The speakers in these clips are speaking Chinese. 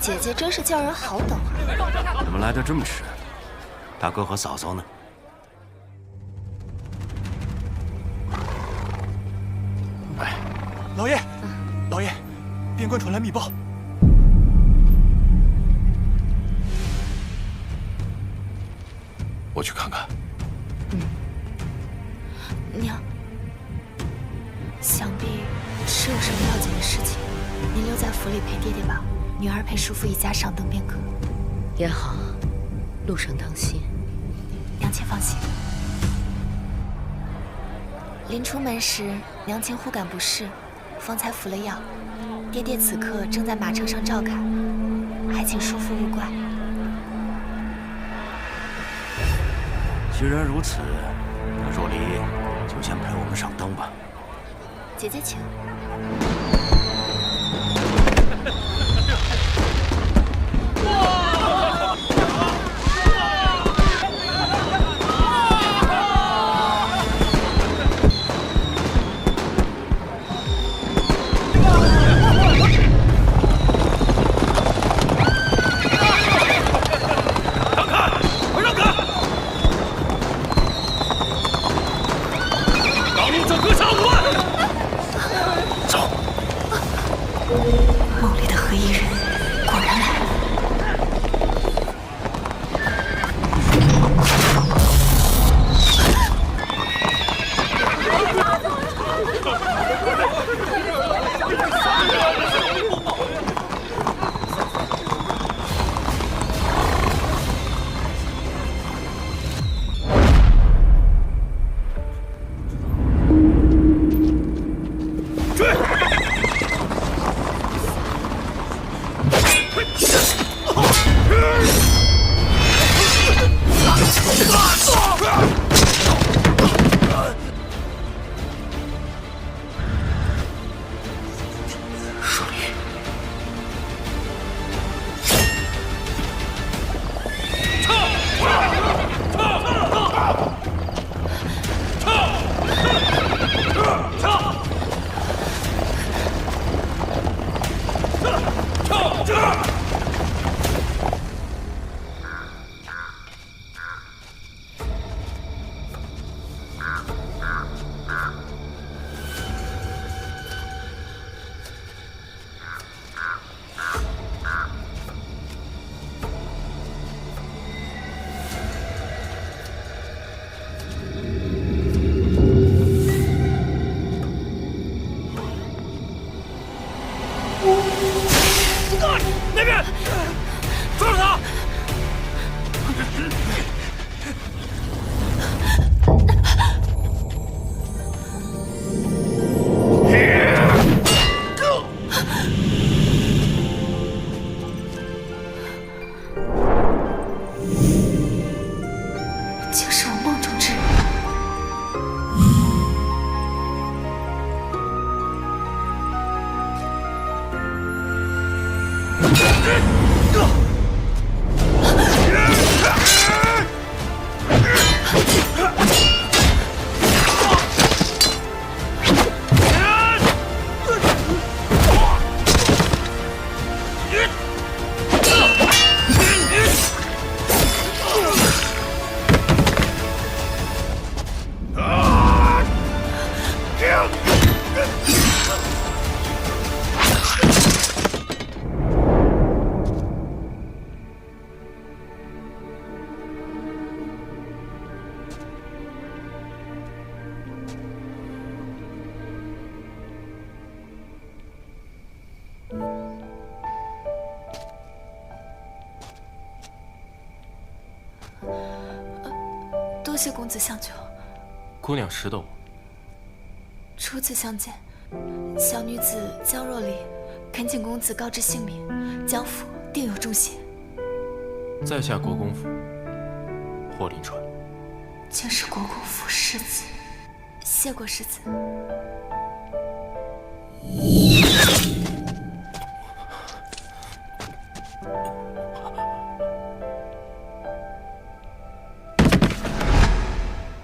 姐姐真是叫人好等啊！怎么来的这么迟？大哥和嫂嫂呢？哎，老爷，老爷，边关传来密报。我去看看。娘，想必是有什么要紧的事情，您留在府里陪爹爹吧，女儿陪叔父一家上灯便可。也好，路上当心。娘亲放心。临出门时，娘亲忽感不适，方才服了药。爹爹此刻正在马车上照看，还请叔父勿怪。既然如此，那若离就先陪我们上灯吧。姐姐请。梦里的黑衣人果然来了。那边，抓住他！竟是我梦中之人。多谢公子相救。姑娘识得我？初次相见，小女子江若离，恳请公子告知姓名，江府定有重谢。在下国公府霍林川。竟是国公府世子，谢过世子。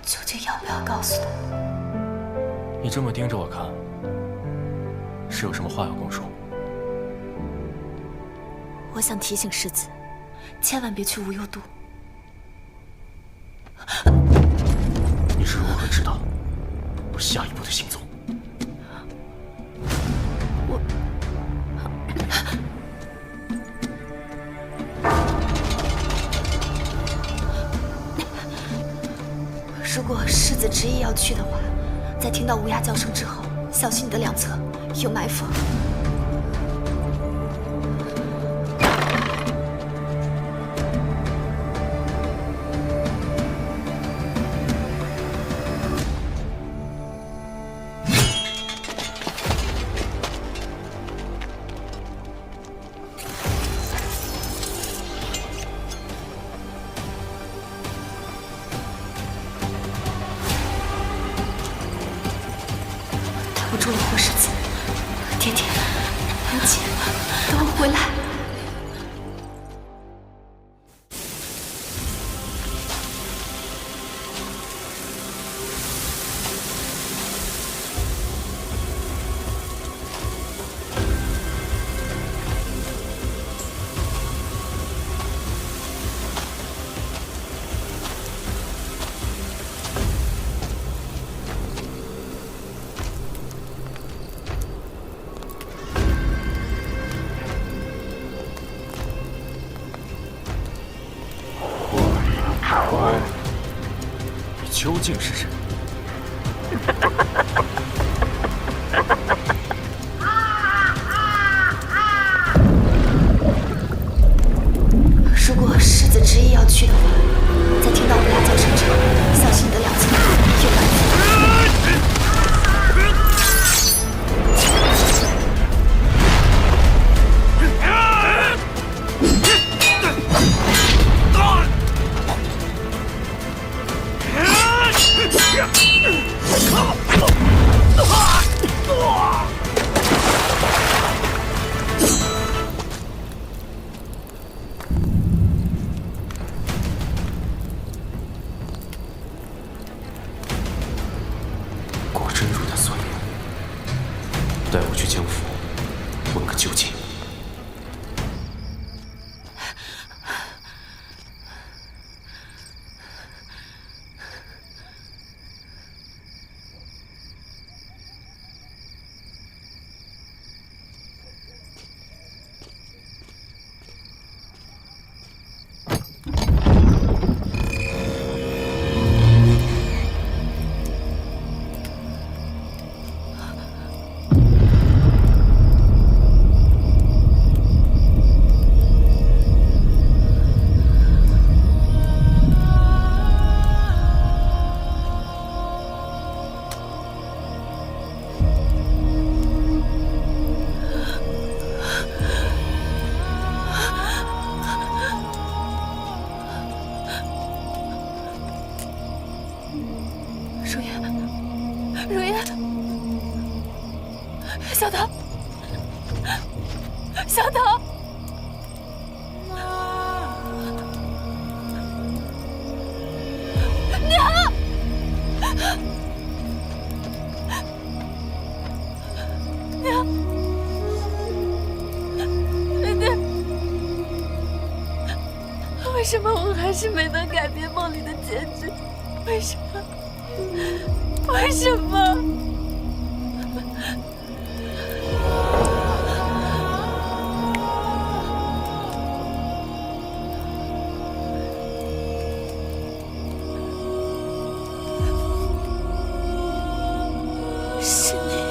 究竟要不要告诉他？你这么盯着我看，是有什么话要跟我说？我我想提醒世子，千万别去无忧渡。你是如何知道我下一步的行踪？如果世子执意要去的话，在听到乌鸦叫声之后，小心你的两侧有埋伏。不住了，霍世子，爹爹，娘亲，等我回来。你究竟是谁？如果世子执意要去的话，在听到乌鸦叫声之后，小心你的两侧有埋伏。果真如他所言，带我去江府问个究竟。如烟，小桃，小桃，娘，娘，爹，为什么我还是没能改变梦里的结局？为什么？为什么？是你。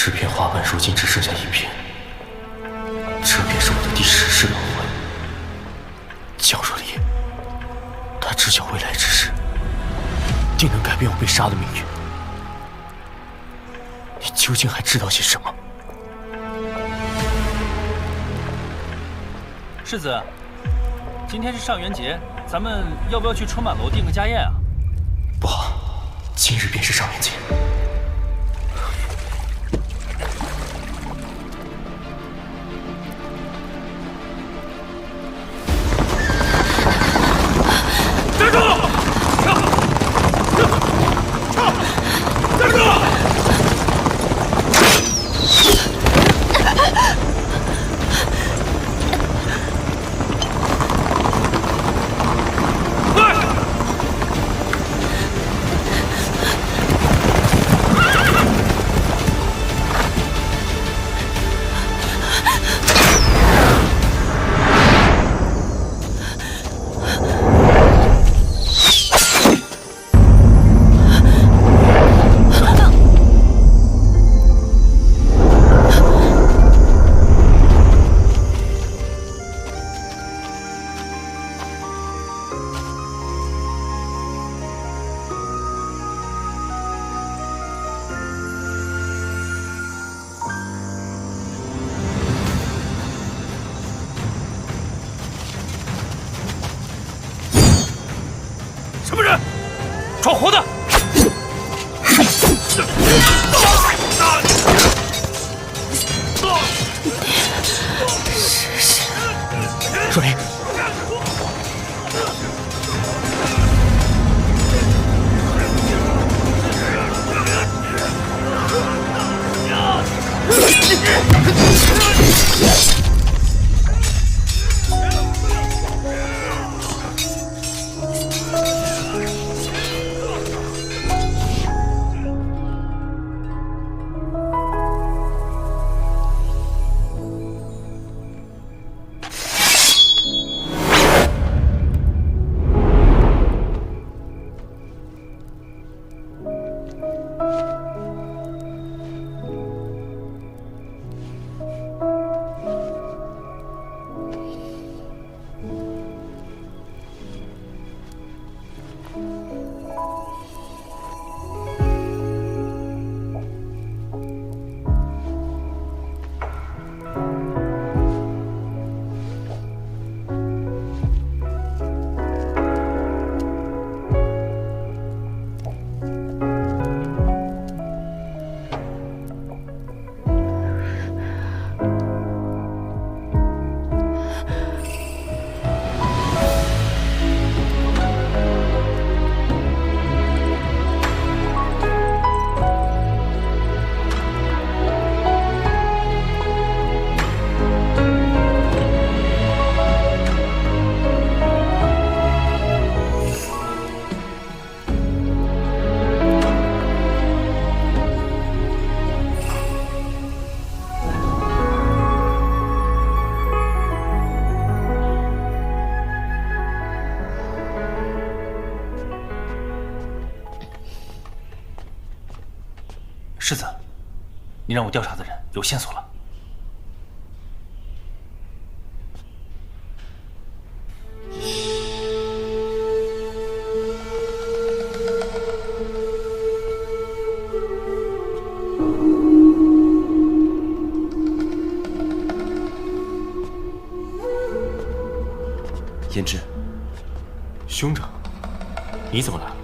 10片花瓣如今只剩下1片，这便是我的第10世轮回。江若离，他知晓未来之事，定能改变我被杀的命运。你究竟还知道些什么？世子，今天是上元节，咱们要不要去春满楼订个家宴啊？不好，今日便是上元节。站住！站住！什么人？闯活的！若离，世子，你让我调查的人有线索了。胭脂，兄长，你怎么来了？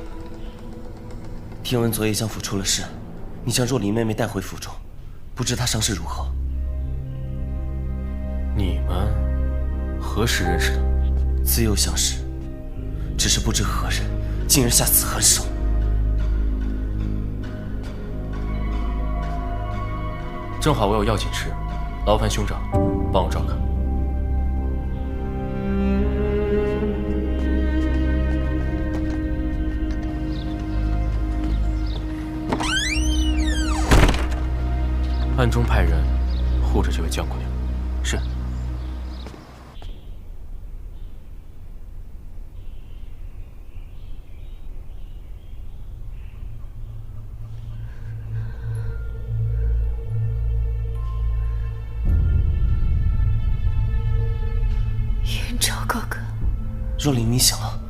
听闻昨夜相府出了事，你将若离妹妹带回府中，不知她伤势如何？你们何时认识的？自幼相识，只是不知何人竟然下此狠手。正好我有要紧事，劳烦兄长帮我照看。暗中派人护着这位江姑娘。是。若琳，你醒了。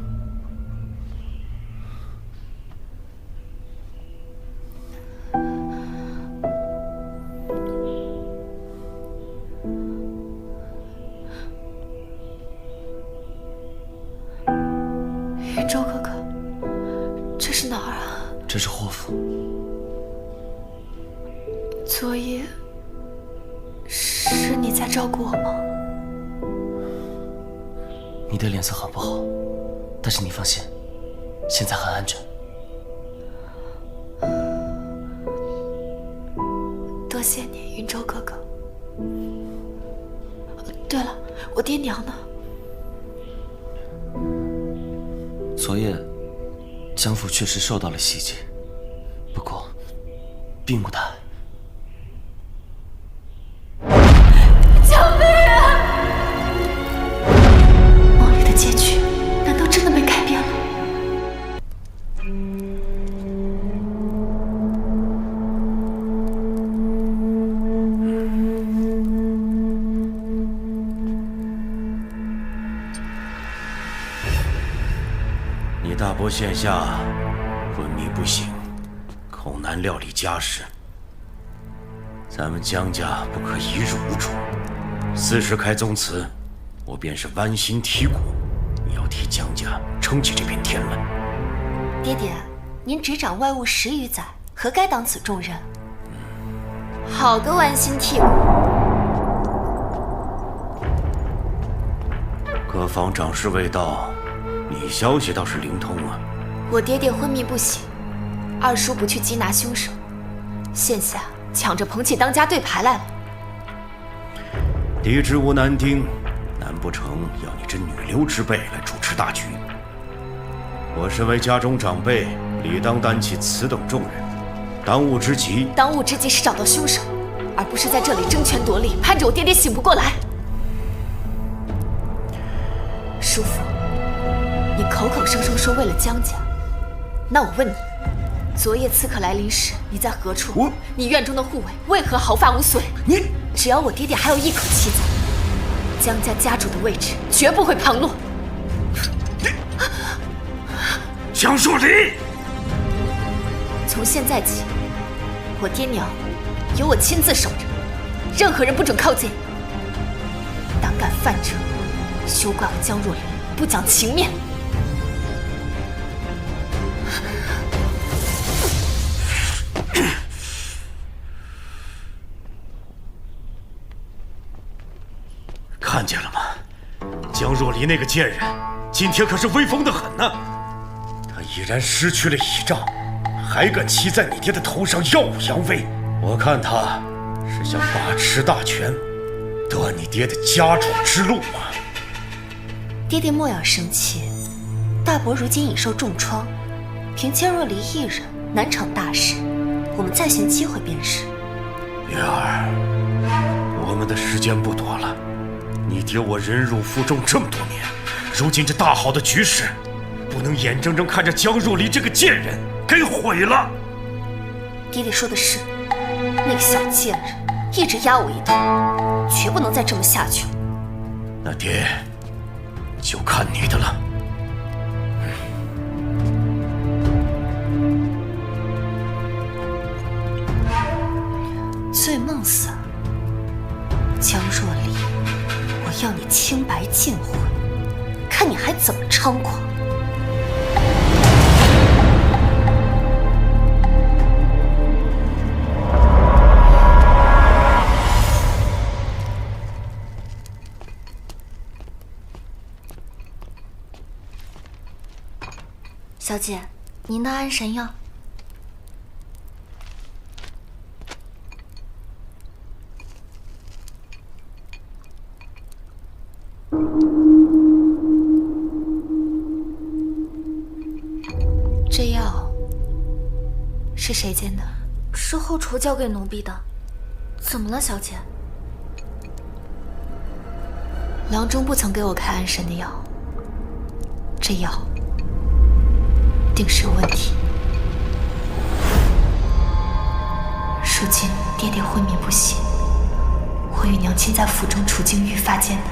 云舟哥哥，这是哪儿啊？这是霍府。昨夜是你在照顾我吗？你的脸色很不好，但是你放心，现在很安全。多谢你，云舟哥哥。对了，我爹娘呢？昨夜，江府确实受到了袭击，不过，并不大。救命啊！梦里的结局，难道真的被改变了？你大伯现下昏迷不醒，恐难料理家事。咱们江家不可一日无主。40开宗祠，我便是剜心剔骨，也要替江家撑起这片天来。爹爹，您执掌外务10余载，何该当此重任？好个剜心剔骨！各方长事未到，你消息倒是灵通啊。我爹爹昏迷不醒，二叔不去缉拿凶手，现下抢着捧起当家对牌来了。嫡之无男丁，难不成要你这女流之辈来主持大局？我身为家中长辈，理当担起此等重任。当务之急，当务之急是找到凶手，而不是在这里争权夺利，盼着我爹爹醒不过来。叔父，你口口声声说为了江家，那我问你，昨夜刺客来临时，你在何处？你院中的护卫为何毫发无损？只要我爹爹还有一口气在，江家家主的位置绝不会旁落。江若离，从现在起，我爹娘由我亲自守着，任何人不准靠近。胆敢犯者，休怪我江若离不讲情面。看见了吗？江若离那个贱人，今天可是威风得很呢。他已然失去了倚仗，还敢骑在你爹的头上耀武扬威。我看他是想把持大权，得你爹的家主之路啊！爹爹莫要生气，大伯如今已受重创，凭江若离一人难成大事，我们再寻机会便是。月儿，我们的时间不多了。你爹我忍辱负重这么多年，如今这大好的局势，不能眼睁睁看着江若离这个贱人给毁了。爹爹说的是，那个小贱人一直压我一头，绝不能再这么下去了。那爹就看你的了。醉梦散，江若离，我要你清白尽毁，看你还怎么猖狂！小姐，您的安神药。这药是谁煎的？是后厨交给奴婢的。怎么了，小姐？郎中不曾给我开安神的药，这药定是有问题。如今爹爹昏迷不醒，我与娘亲在府中处境愈发艰难，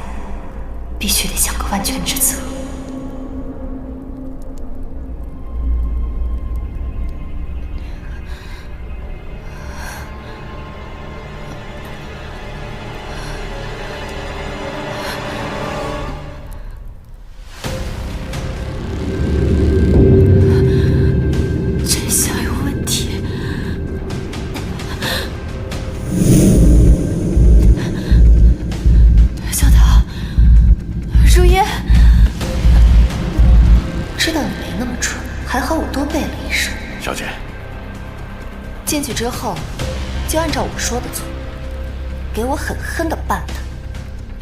必须得想个万全之策。进去之后，就按照我说的做，给我狠狠的办他。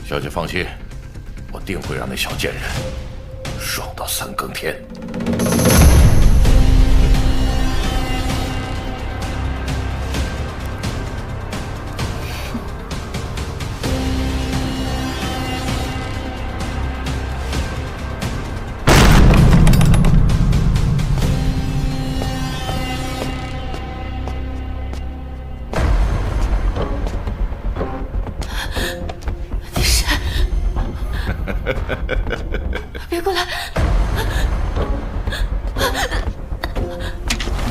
小姐放心，我定会让那小贱人爽到3更天。别过来！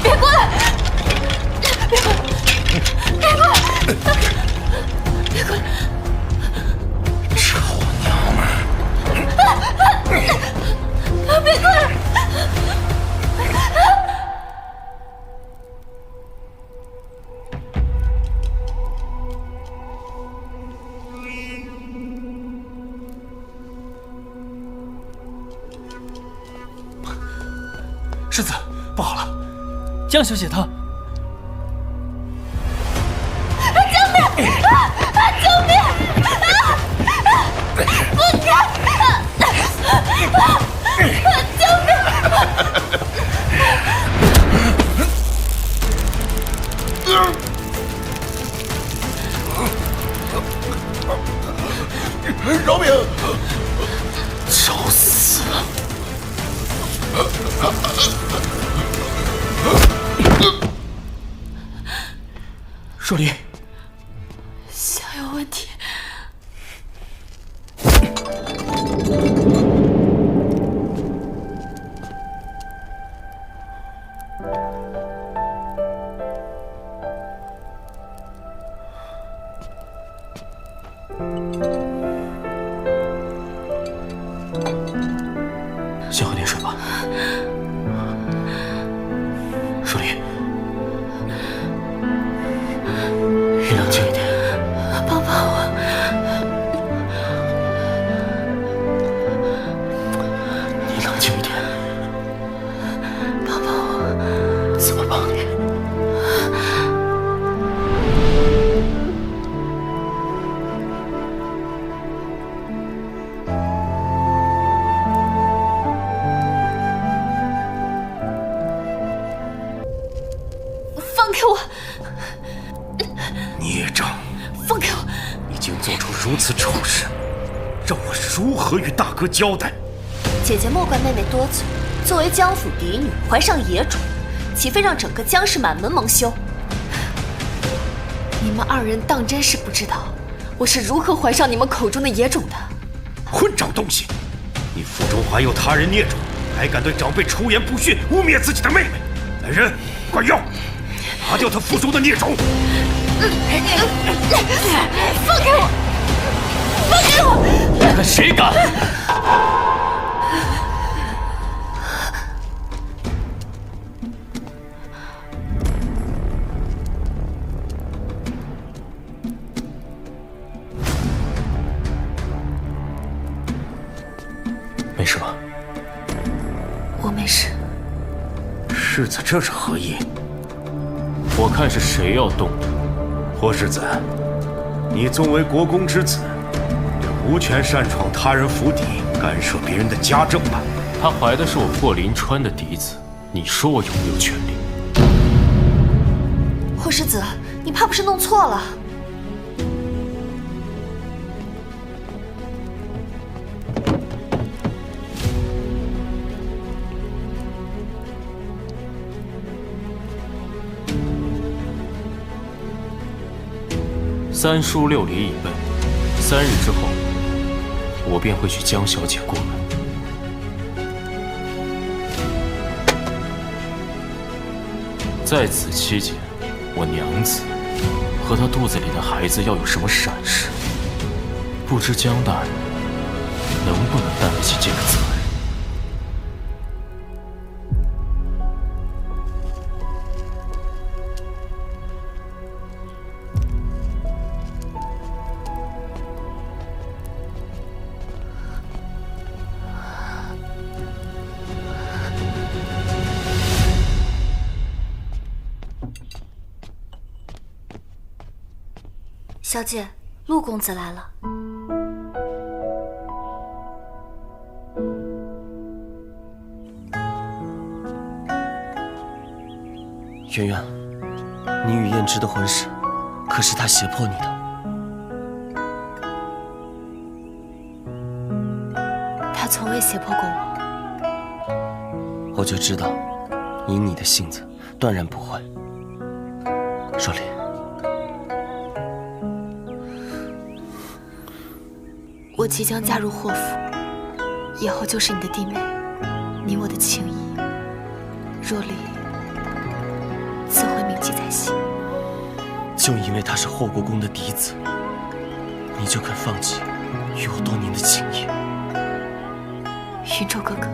别过来！别过来！别过来！别过来！臭娘们儿！别过来！世子，不好了！江小姐她……救命！救命！放开！救命！饶命！找死！若离，小有问题。先喝点水吧。若离，你冷静一点。帮帮我！你冷静一点。帮帮我！怎么帮你？放开我！孽障！放开我！你竟做出如此丑事，让我如何与大哥交代？姐姐莫怪妹妹多嘴，作为江府嫡女，怀上野种，岂非让整个江氏满门蒙羞？你们2人当真是不知道我是如何怀上你们口中的野种的。混账东西！你腹中怀有他人孽种，还敢对长辈出言不逊，污蔑自己的妹妹！来人，灌药，拿掉他腹中的孽种！放开我！放开我！看谁敢！没事吧？我没事。世子，这是何意？我看是谁要动的。霍世子，你纵为国公之子，也无权擅闯他人府邸，干涉别人的家政吧？她怀的是我霍临川的嫡子，你说我有没有权利？霍世子，你怕不是弄错了？三书六礼已备，3日之后，我便会去江小姐过门。在此期间，我娘子和她肚子里的孩子要有什么闪失，不知江大人能不能担得起这个责任？小姐，陆公子来了。圆圆，你与燕之的婚事，可是他胁迫你的？他从未胁迫过我。我就知道，以你的性子，断然不会。若离，我即将嫁入霍府，以后就是你的弟妹，你我的情谊，若离自会铭记在心。就因为他是霍国公的嫡子，你就肯放弃与我多年的情谊？云州哥哥，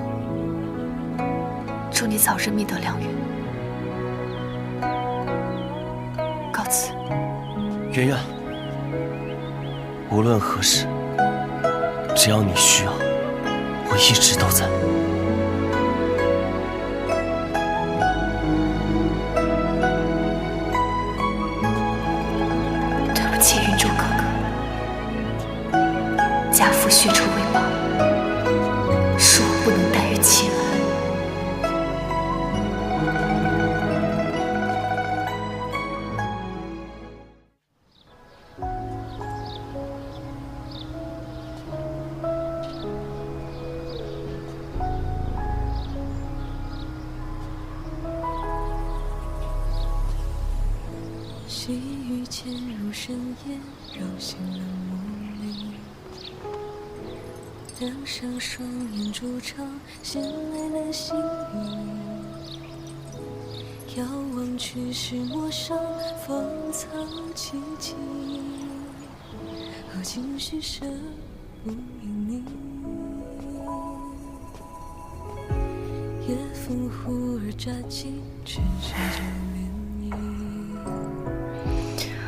祝你早日觅得良缘。告辞。圆圆，无论何时，只要你需要，我一直都在。对不起，云州哥哥，家父血仇未报，恕我不能耽于其来。细雨潜入深夜，扰醒了梦里。两双双眼筑巢，衔累了心语。遥望去时陌上，芳草萋萋。何竟虚设不应你？夜风忽而乍起，沉沉着涟漪。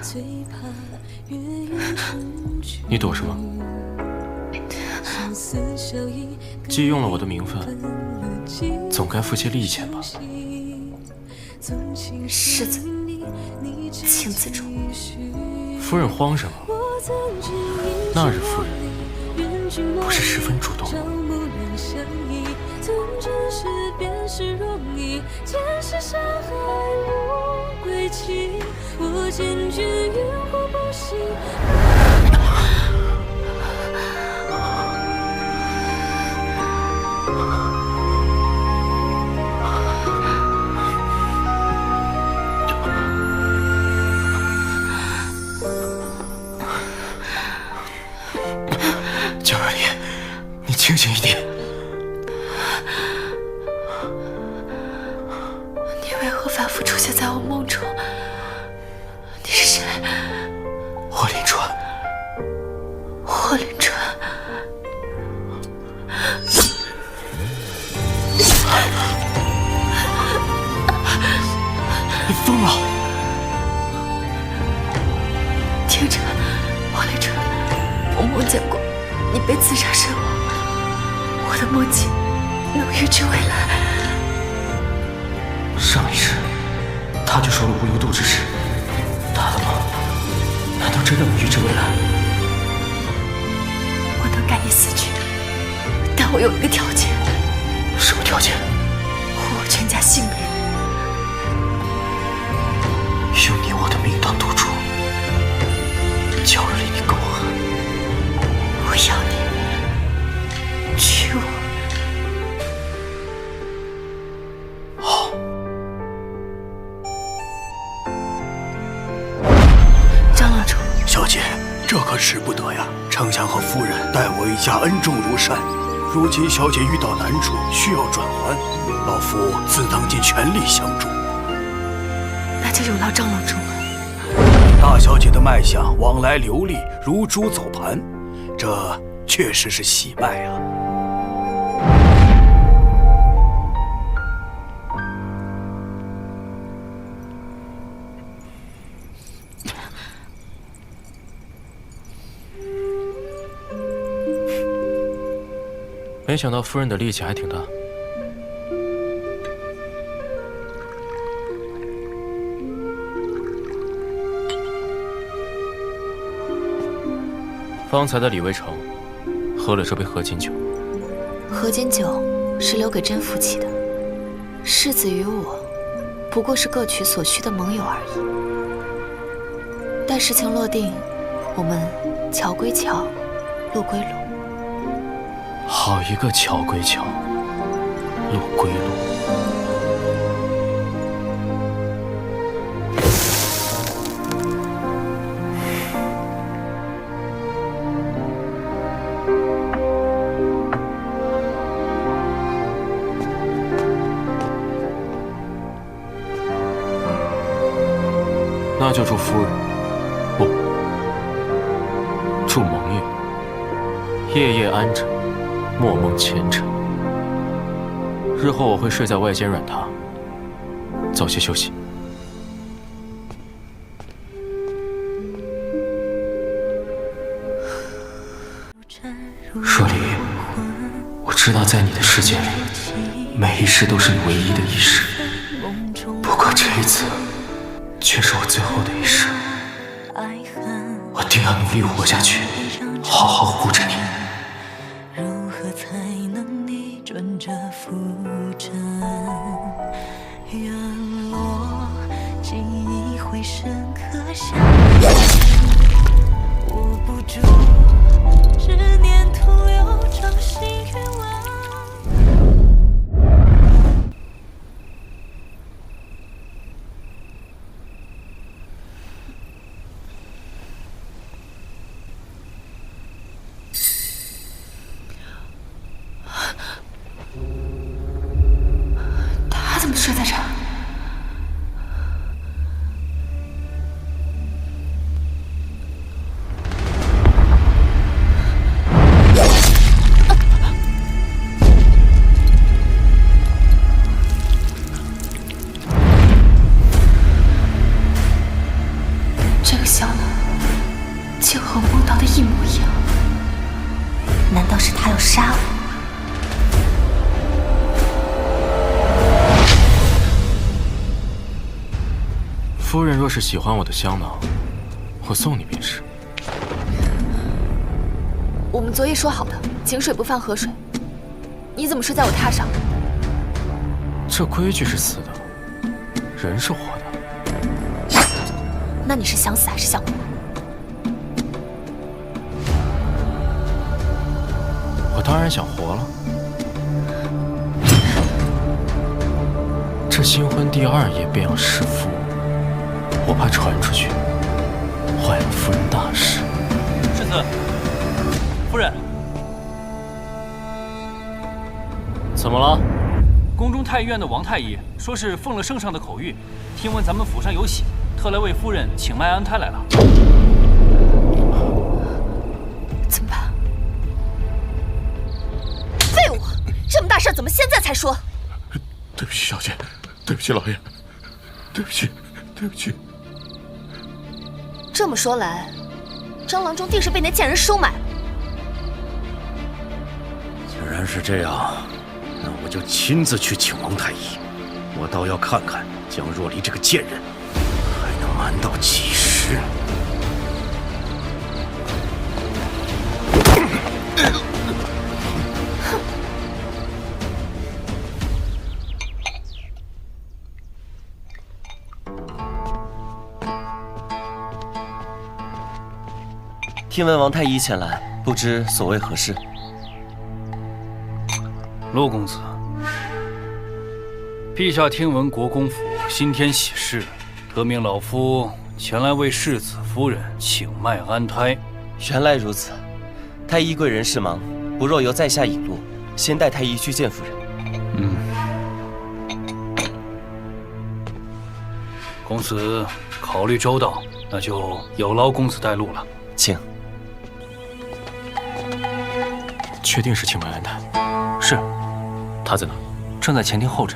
最怕月圆成曲。你躲什么？既用了我的名分，总该付些利钱吧？世子，请自重。夫人慌什么？那日夫人不是十分主动吗？江若离，你清醒一点。你为何反复出现在我梦中？你是谁？霍林川。霍林川。你疯了！听着，霍林川，我梦见过你被刺杀身亡，我的梦境能预知未来。上一世，他就说了无有度之事，他的梦难道真的能预知未来？我能改你死去，但我有一个条件。什么条件？护我全家性命。用你我的命当赌注，江若离，你够狠！我要你娶我。好。张郎中，小姐，这可使不得呀！丞相和夫人待我一家恩重如山，如今小姐遇到难处，需要转圜，老夫自当尽全力相助。那就有劳张郎中了。大小姐的脉象往来流利，如珠走盘，这确实是喜脉啊！没想到夫人的力气还挺大。方才的李维成喝了这杯合卺酒。合卺酒是留给真夫妻的，世子与我不过是各取所需的盟友而已。待事情落定，我们桥归桥，路归路。好一个桥归桥，路归路。那就祝夫人，不，祝盟友夜夜安枕，莫梦前尘。日后我会睡在外间软榻，早些休息。若离，我知道在你的世界里，每一世都是你唯一的一世。不过这一次，却是我最后的一世。我定要努力活下去，好好护着你。如何才能逆转这浮沉？缘落，记忆会深刻相握不住，执念徒留，掌心欲望。他怎么睡在这儿？这个小脑竟和我梦到的一模一样，难道是他要杀我？夫人若是喜欢我的香囊，我送你便是。我们昨夜说好的，井水不犯河水，你怎么睡在我榻上？这规矩是死的，人是活的。那你是想死还是想活？我当然想活了。这新婚第2夜便要弑夫，我怕传出去，坏了夫人大事。世子，夫人，怎么了？宫中太医院的王太医说是奉了圣上的口谕，听闻咱们府上有喜，特来为夫人请脉安胎来了。怎么办？废物！这么大事怎么现在才说？对不起，小姐，对不起，老爷，对不起，对不起。这么说来，张郎中定是被那贱人收买了。既然是这样，那我就亲自去请王太医。我倒要看看江若离这个贱人还能瞒到几时。听闻王太医前来，不知所谓何事？陆公子，陛下听闻国公府新添喜事，特命老夫前来为世子夫人请脉安胎。原来如此，太医贵人事忙，不若由在下引路，先带太医去见夫人。公子考虑周到，那就有劳公子带路了。请。确定是请脉安胎？是。他在哪？正在前厅候着。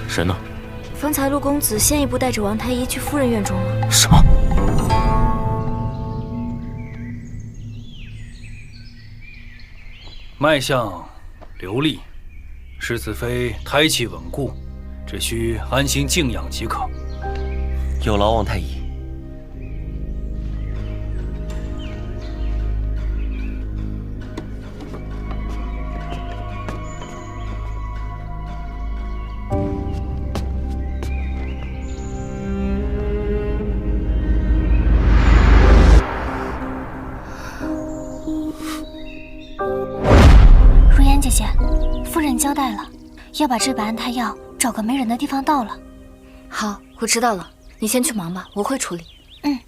人呢？方才陆公子先一步带着王太医去夫人院中了。什么？脉象流利，世子妃胎气稳固，只需安心静养即可。有劳王太医。如烟姐姐，夫人交代了，要把这把安胎药找个没人的地方倒了。好，我知道了，你先去忙吧，我会处理。嗯。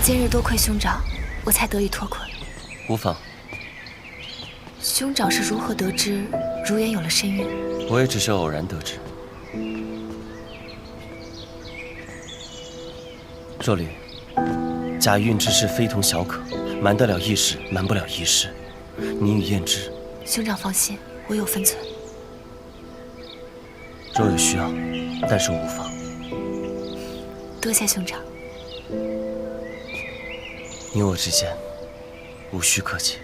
今日多亏兄长，我才得以脱困。无妨。兄长是如何得知如烟有了身孕？我也只是偶然得知。若离，假孕之事非同小可，瞒得了一时，瞒不了一世。你与燕之，兄长放心，我有分寸。若有需要，但是无妨。多谢兄长。你我之间，无需客气。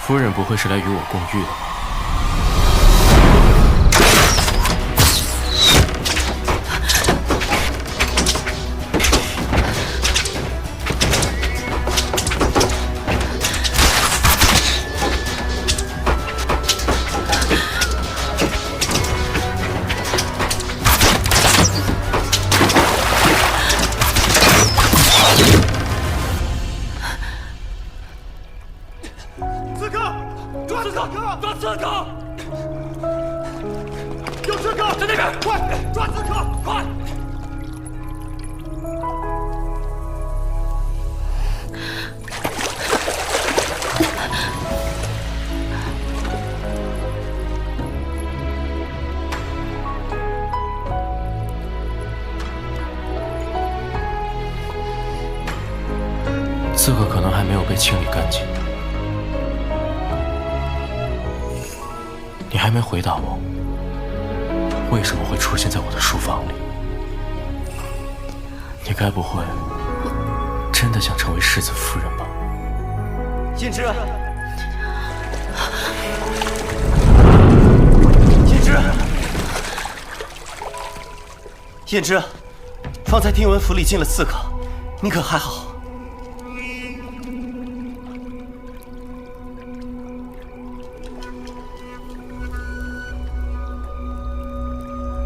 夫人不会是来与我共浴的吧？刺客可能还没有被清理干净。你还没回答我，为什么会出现在我的书房里？你该不会真的想成为世子夫人吧？燕之，燕之，燕之，方才听闻府里进了刺客，你可还好？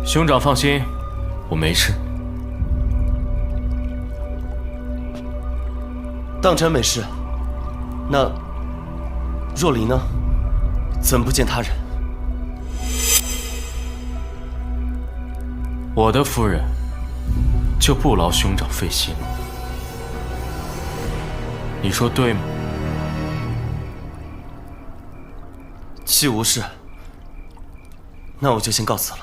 兄长放心，我没事。当真没事？那若离呢？怎不见他人？我的夫人就不劳兄长费心了。你说对吗？既无事，那我就先告辞了。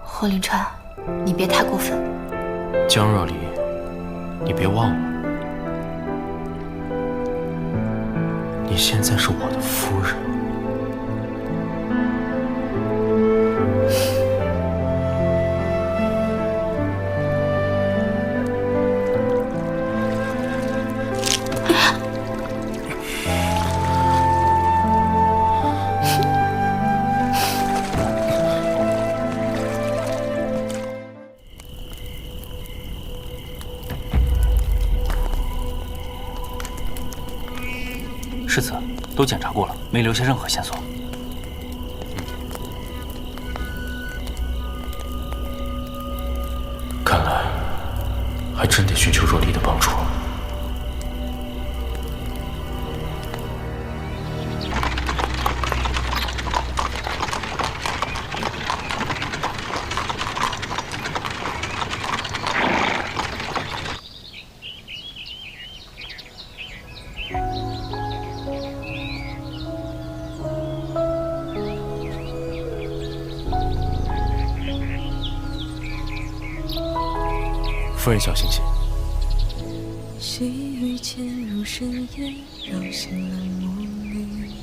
霍林川，你别太过分。江若离，你别忘了，你现在是我的夫人。世子，都检查过了，没留下任何线索。看来还真得寻求若离的帮助。夫人小心些。细雨潜入深夜，扰醒了梦里。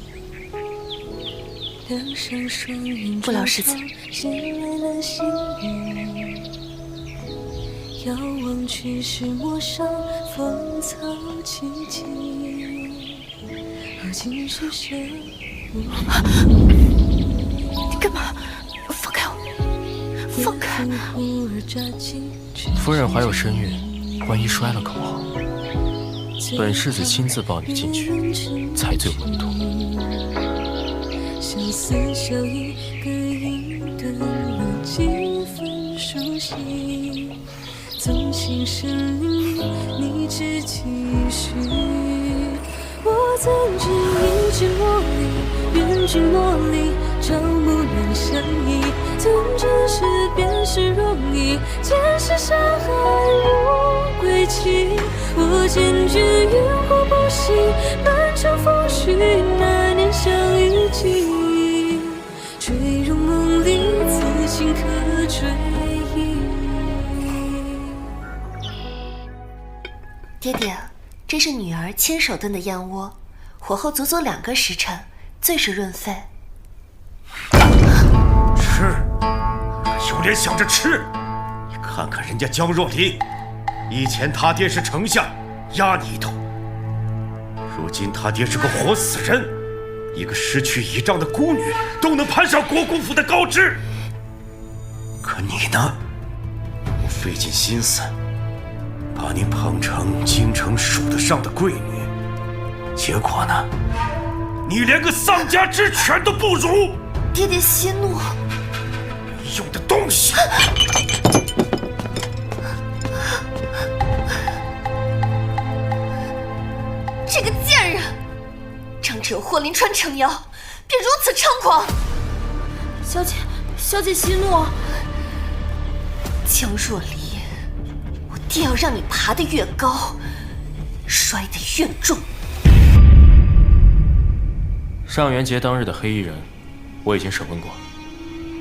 两扇双眼不劳世子。衔来了心语。遥望去时陌上，芳草萋萋。而今是谁？你干嘛？放开我！放开！夫人怀有身孕，万一摔了可不好。本世子亲自抱你进去，才最稳妥。相思笑意，隔一段路，几分熟悉。纵情深林里，你只期许。我曾经一直落离，愿君莫离，朝暮两相依。吞真实便是容易，前世山海无归期。我坚决云火不息，漫长风絮，那年相遇际。坠入梦里，此情可追忆。爹爹，这是女儿亲手炖的燕窝，火候足足2个时辰，最是润肺。吃，有脸想着吃？你看看人家江若离，以前他爹是丞相，压你一头；如今他爹是个活死人，一个失去倚仗的孤女都能攀上国公府的高枝。可你呢？我费尽心思把你捧成京城数得上的贵女，结果呢？你连个丧家之犬都不如！爹爹息怒。没用的东西！这个贱人，仗着有霍林川撑腰，便如此猖狂。小姐息怒。江若离，我爹要让你爬得越高，摔得越重。上元节当日的黑衣人，我已经审问过，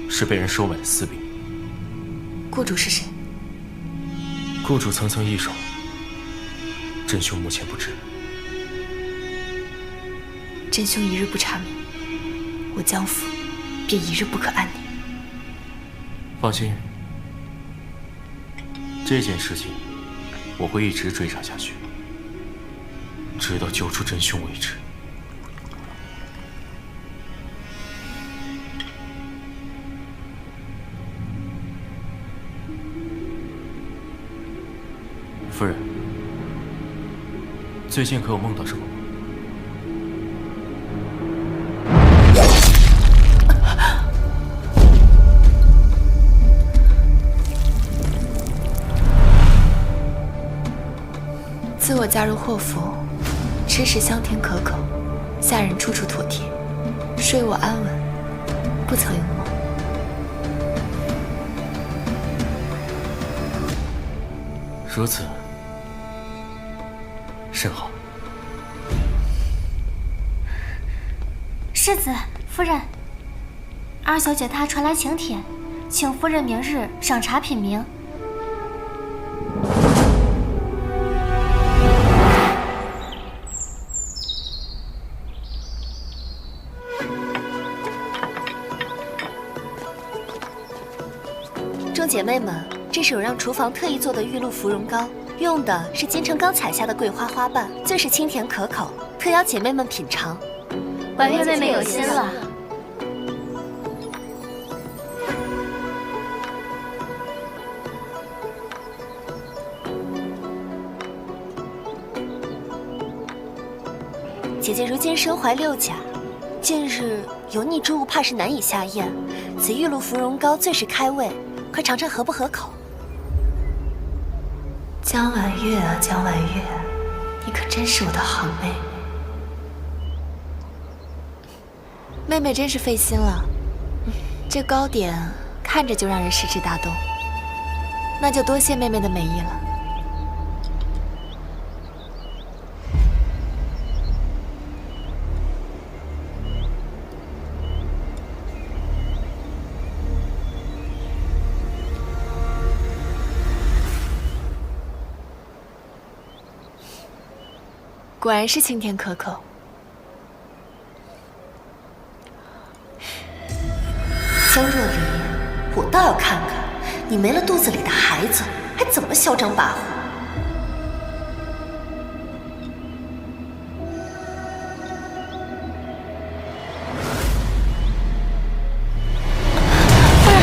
是被人收买的私兵。雇主是谁？雇主层层易手，真凶目前不知。真凶一日不查明，我江府便一日不可安宁。放心，这件事情我会一直追查下去，直到揪出真凶为止。夫人，最近可有梦到什么吗？自我嫁入祸府，吃食香甜可口，下人处处妥帖，睡卧安稳，不曾有梦。如此，甚好。世子，夫人，二小姐她传来请帖，请夫人明日赏茶品茗。众姐妹们，这是有让厨房特意做的玉露芙蓉糕，用的是金城刚采下的桂花花瓣，最是清甜可口，特邀姐妹们品尝。婉月妹妹有心了。姐姐如今身怀6甲，近日油腻之物怕是难以下咽，此玉露芙蓉糕最是开胃，快尝尝合不合口。江婉月啊，江婉月，你可真是我的好妹妹。妹妹真是费心了，这糕点看着就让人食指大动，那就多谢妹妹的美意了。果然是清甜可口。江若离，我倒要看看你没了肚子里的孩子，还怎么嚣张跋扈。夫人，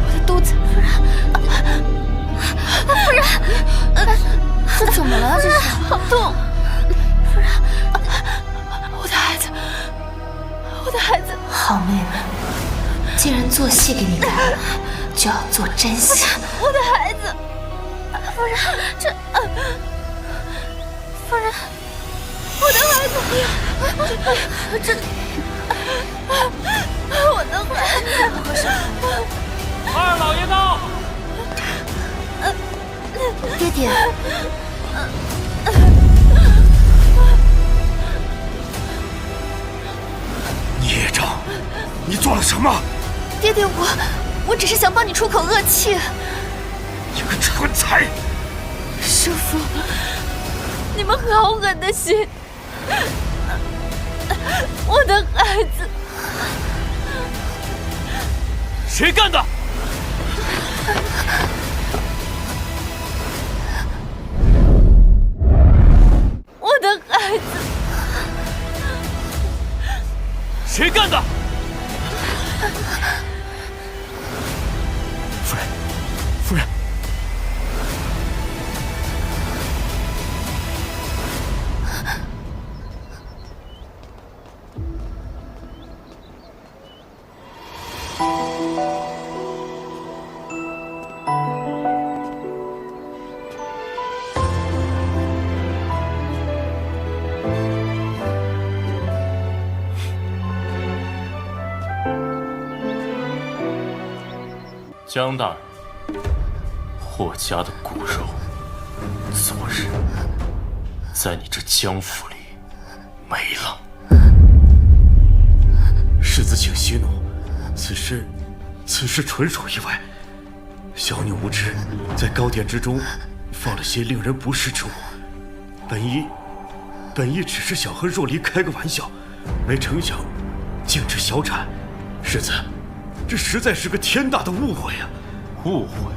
我的肚子，夫人，这怎么了？这是好痛！夫人，我的孩子，我的孩子，好妹妹，既然做戏给你看了，就要做真戏。我的孩子，夫人，夫人，我的孩子，我的孩子，二老爷到。爹爹。孽障，你做了什么？爹爹，我只是想帮你出口恶气。你个蠢材！师父，你们好狠的心！我的孩子，谁干的？我的孩子，谁干的？夫人，夫人，江大人，霍家的骨肉，昨日在你这江府里没了。世子请息怒，此事纯属意外。小女无知，在糕点之中放了些令人不适之物。本意只是想和若离开个玩笑，没成想竟致小产。世子，这实在是个天大的误会啊！误会？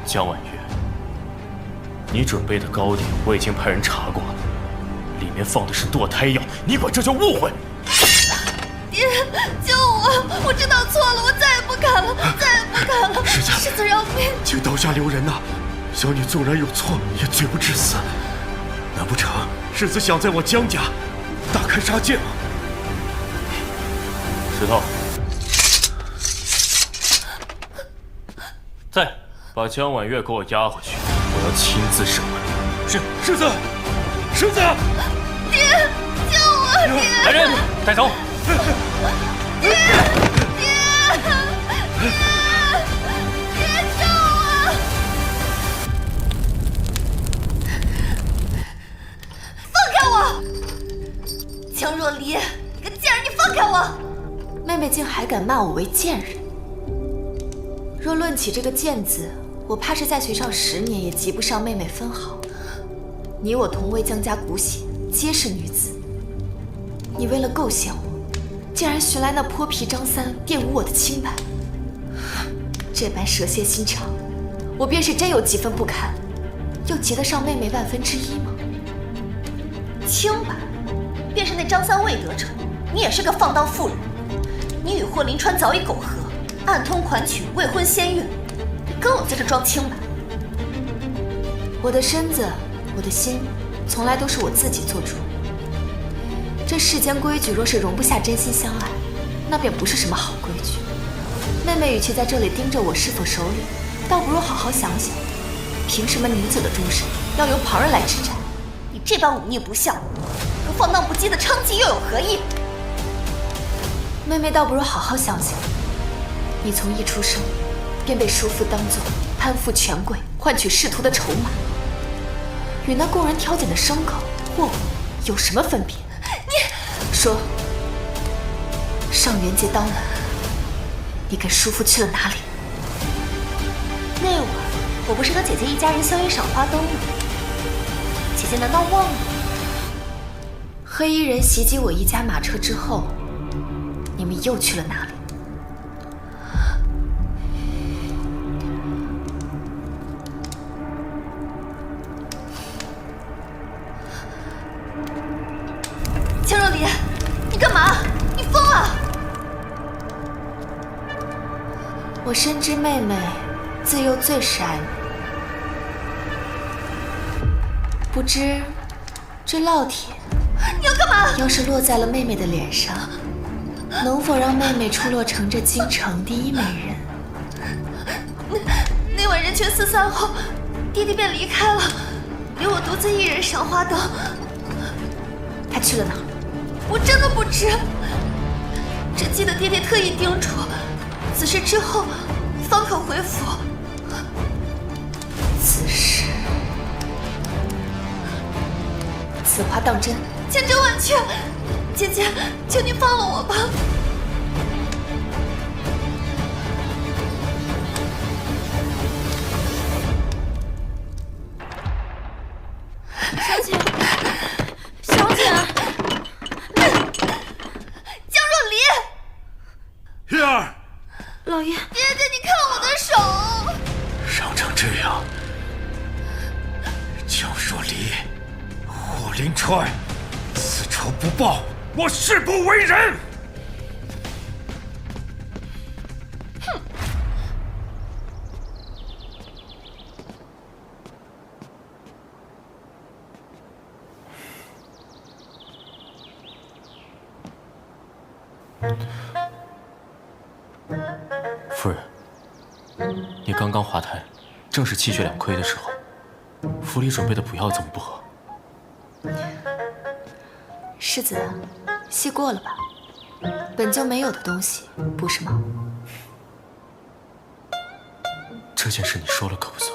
江婉月，你准备的糕点我已经派人查过了，里面放的是堕胎药，你管这叫误会？爹，救我！我知道错了，我再也不敢了，再也不敢了！世子，世子饶命！请刀下留人呐！小女纵然有错，也罪不至死。难不成世子想在我江家大开杀戒吗？石头，在，把江婉月给我押回去，我要亲自审问。是，世子，世子，爹，救我！爹，来人，带走。爹，救我！放开我！江若离，你个贱人，你放开我！妹妹竟还敢骂我为贱人。若论起这个贱字，我怕是在学校10年也及不上妹妹分毫。你我同为江家骨血，皆是女子。你为了构陷我，竟然寻来那泼皮张三玷污我的清白。这般蛇蝎心肠，我便是真有几分不堪，又及得上妹妹1/万之一吗？清白，便是那张三未得逞，你也是个放荡妇人。你与霍林川早已苟合，暗通款曲，未婚先孕，你跟我在这装清白？我的身子，我的心，从来都是我自己做主。这世间规矩若是容不下真心相爱，那便不是什么好规矩。妹妹与其在这里盯着我是否守礼，倒不如好好想想，凭什么女子的终身要由旁人来指摘？你这般忤逆不孝，和放荡不羁的娼妓又有何异？妹妹倒不如好好想想，你从一出生便被叔父当作攀附权贵、换取仕途的筹码，与那供人挑拣的牲口、货物有什么分别？你说，上元节当晚，你跟叔父去了哪里？那晚我不是和姐姐一家人相约赏花灯吗？姐姐难道忘了？黑衣人袭击我一家马车之后，你们又去了哪里？江若离，你干嘛？你疯了！我深知妹妹自幼最是爱你，不知这烙铁你要干嘛？要是落在了妹妹的脸上，能否让妹妹出落成这京城第一美人？那晚人群四散后，爹爹便离开了，留我独自一人赏花灯。他去了哪儿？我真的不知，只记得爹爹特意叮嘱，此事之后方可回府。此事，此话当真？千真万确，姐姐，求你放了我吧。小姐，小姐，江若离，月儿，老爷，爹爹，你看我的手，伤成这样，江若离，霍林川，此仇不报，我誓不为人。夫人，你刚刚滑胎，正是气血两亏的时候，府里准备的补药怎么不喝？世子，戏过了吧？本就没有的东西，不是吗？这件事你说了可不算。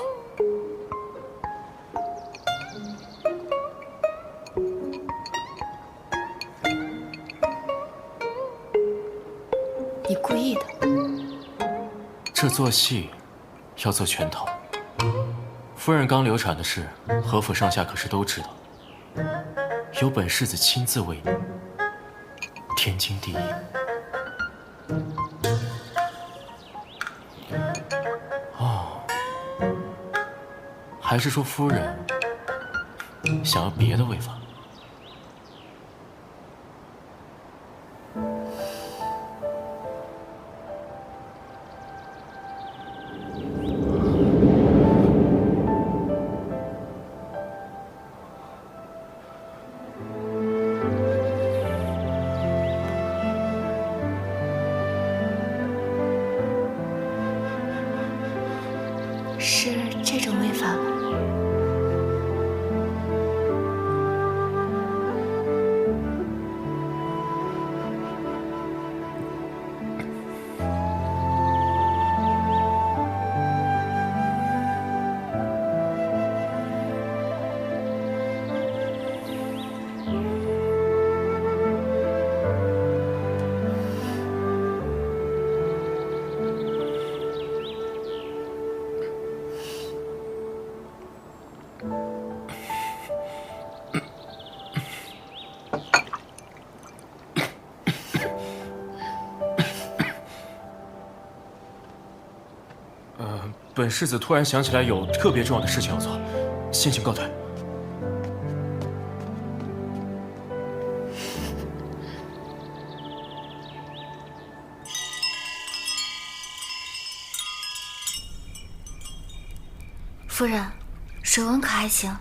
你故意的。这做戏要做全套。夫人刚流产的事，何府上下可是都知道。有本世子亲自为你，天经地义。哦，还是说夫人想要别的喂法？是这种煨法吗？本世子突然想起来有特别重要的事情要做，先行告退。夫人，水温可还行？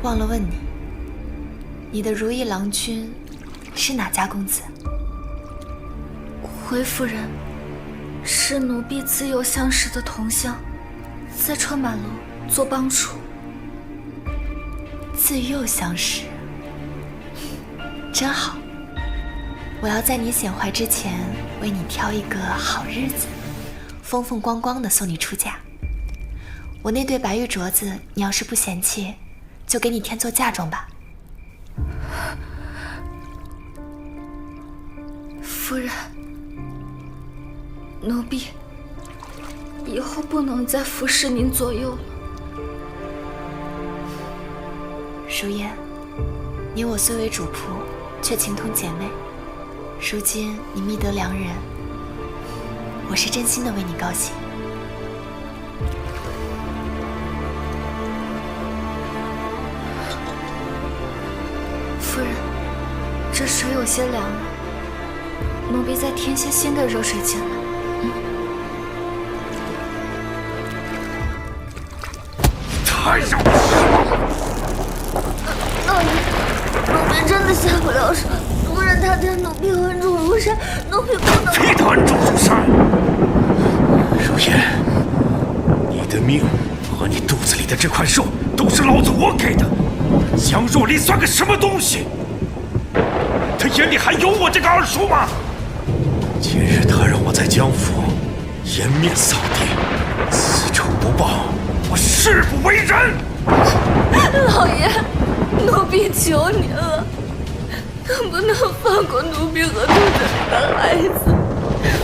忘了问你，你的如意郎君是哪家公子？回夫人，是奴婢自幼相识的同乡，在川马楼做帮厨。自幼相识，真好。我要在你显怀之前，为你挑一个好日子，风风光光的送你出嫁。我那对白玉镯子，你要是不嫌弃，就给你添做嫁妆吧。夫人，奴婢以后不能再服侍您左右了。如烟，你我虽为主仆，却情同姐妹。如今你觅得良人，我是真心的为你高兴。夫人，这水有些凉了，奴婢再添些新的热水进来。太让我失望了！老爷，奴婢真的下不了水。夫人她对奴婢恩重如山，奴婢不能。非他恩重如山！如烟，你的命和你肚子里的这块肉都是老子我给的。江若离算个什么东西？他眼里还有我这个二叔吗？今日他让我在江府颜面扫地，此仇不报，我誓不为人！老爷，奴婢求您了，能不能放过奴婢和肚子里的孩子？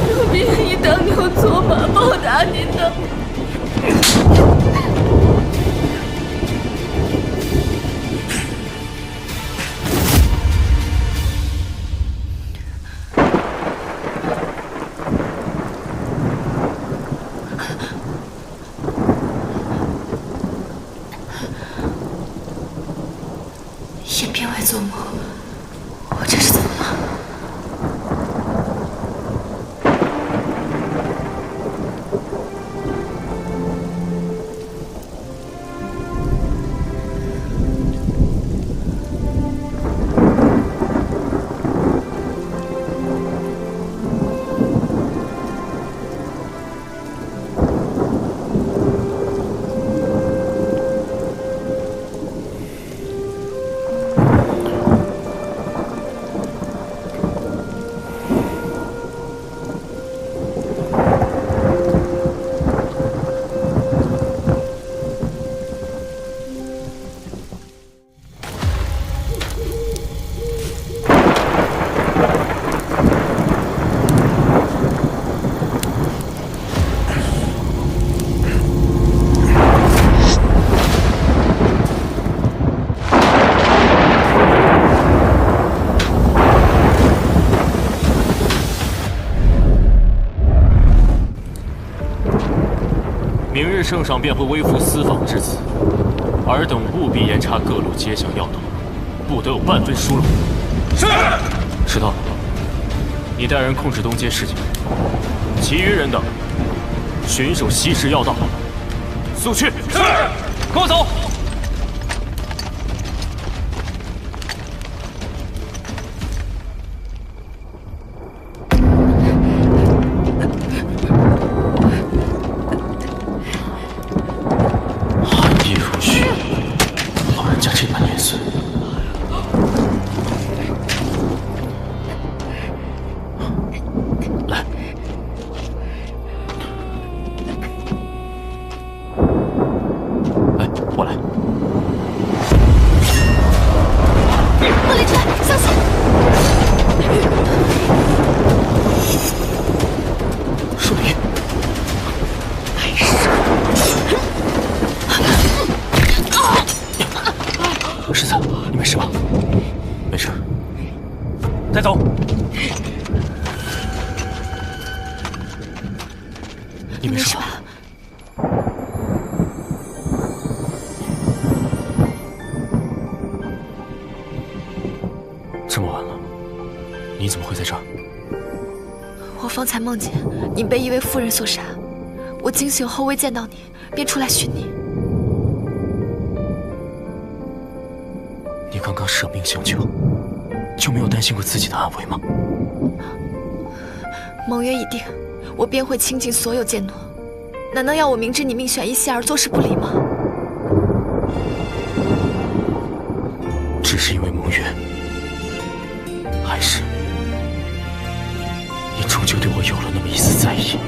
奴婢愿意当牛做马报答您的。眼边未做梦，我这是怎么了？圣上便会微服私访至此，尔等务必严查各路街巷要道，不得有半分疏漏。是。石头，你带人控制东街市井，其余人等巡守西市要道，速去。是。跟我走。带走。你没事吧？这么晚了，你怎么会在这儿？我方才梦见你被一位妇人所杀，我惊醒后未见到你，便出来寻你。你刚刚舍命相救，就没有担心过自己的安危吗？盟约已定，我便会倾尽所有剑诺，难道要我明知你命悬一线而坐视不理吗？只是因为盟约，还是你终究对我有了那么一丝在意？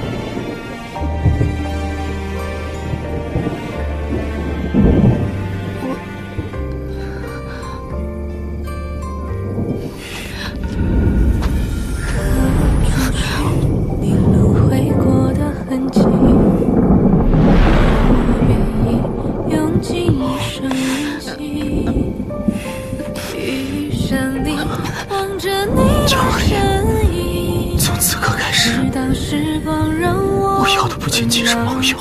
我要的不仅仅是盟友。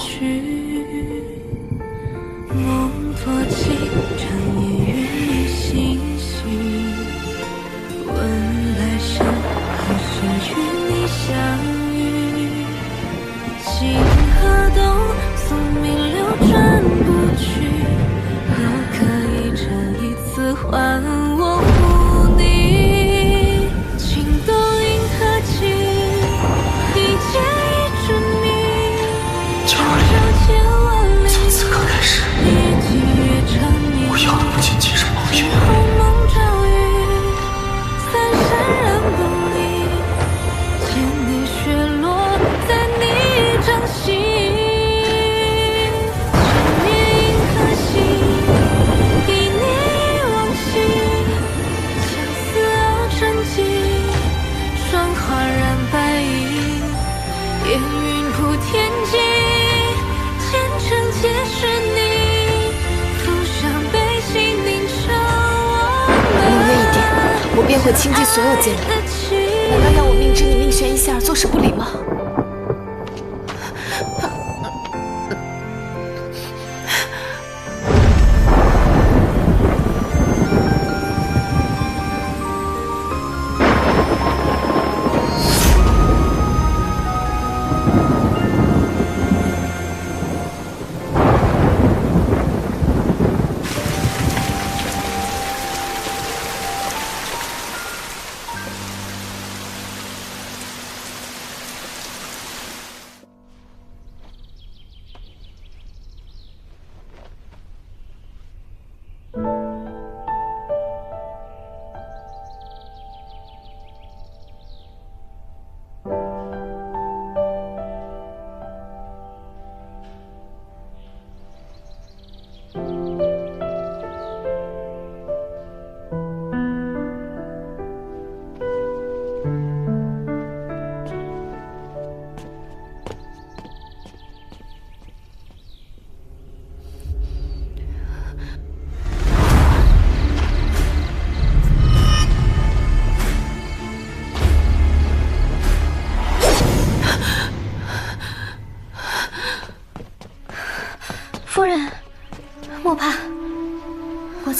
我便会倾尽所有剑诺，难道要我明知你命悬一线而坐视不理吗？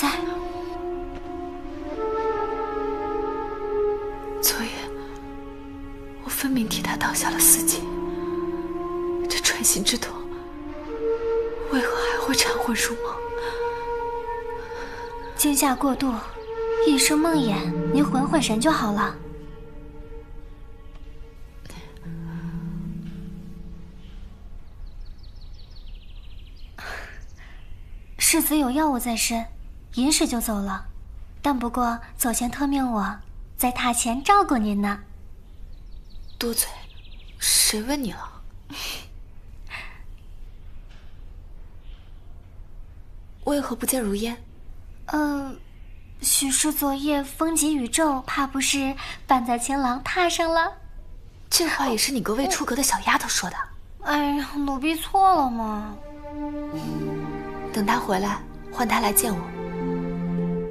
在？昨夜，我分明替他挡下了4劫，这穿心之痛，为何还会缠魂入梦？惊吓过度，一生梦魇，您回回神就好了。世子有要务在身，寅时就走了，但不过走前特命我在塔前照顾您呢。多嘴，谁问你了？为何不见如烟？许是昨夜风急雨骤，怕不是绊在情郎榻上了。这话也是你个未出阁的小丫头说的。哎呀，奴婢错了嘛。等他回来，换他来见我。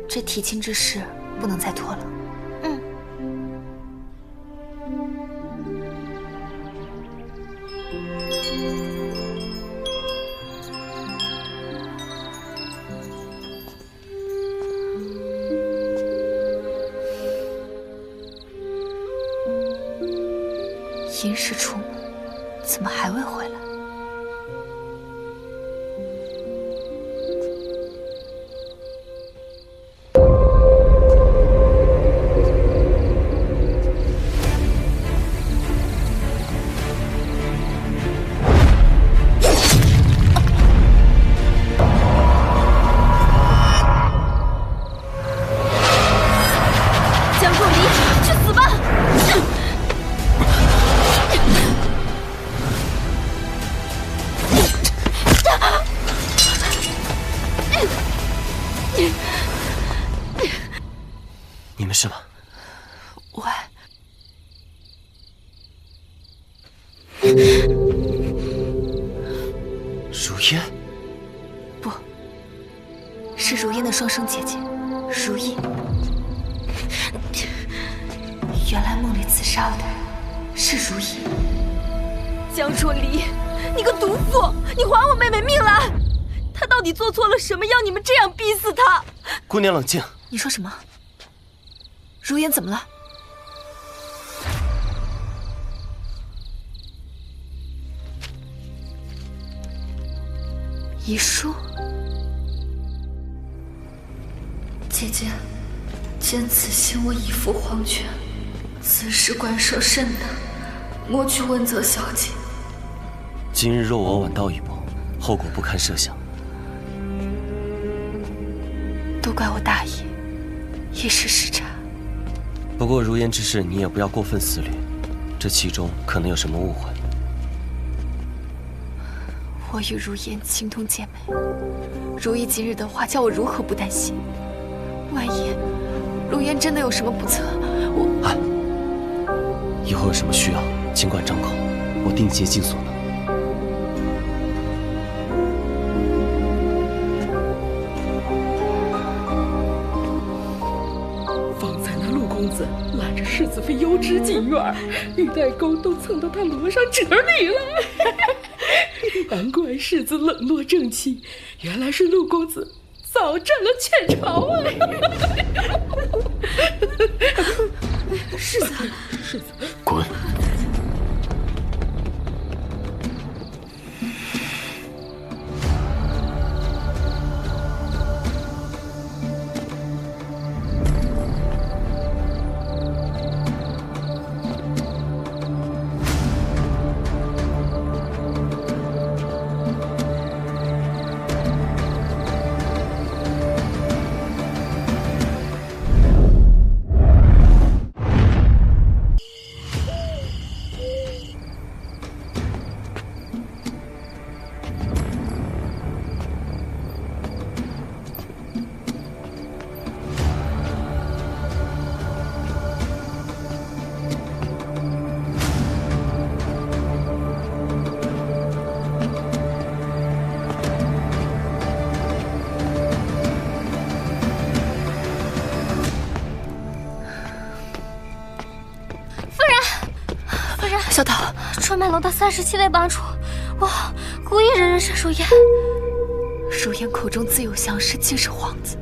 这提亲之事不能再拖了。寅时出门，怎么还未回来？江若离，去死吧！你没事吧？喂，如烟？不，是如烟的双生姐姐，如意。原来梦里自杀了的人是如意。江若离，你个毒妇，你还我妹妹命来！她到底做错了什么，要你们这样逼死她？姑娘冷静。你说什么？如烟怎么了？遗书。姐姐，见此心我已赴黄泉，此事关涉甚大，莫去问责小姐。今日若我晚到一步，后果不堪设想。都怪我大意，一时失察。不过如烟之事，你也不要过分思虑，这其中可能有什么误会。我与如烟情同姐妹，如意今日的话，叫我如何不担心？万一如烟真的有什么不测，以后有什么需要，尽管张口，我定竭尽所能。方才那陆公子揽着世子妃优枝进院，玉带钩都蹭到他罗上褶里了。难怪世子冷落正气，原来是陆公子早占了雀巢啊！世子，世子，滚！小桃，春麦楼的37位帮主，我故意惹人沈如烟。如烟口中自有相识，竟是皇子，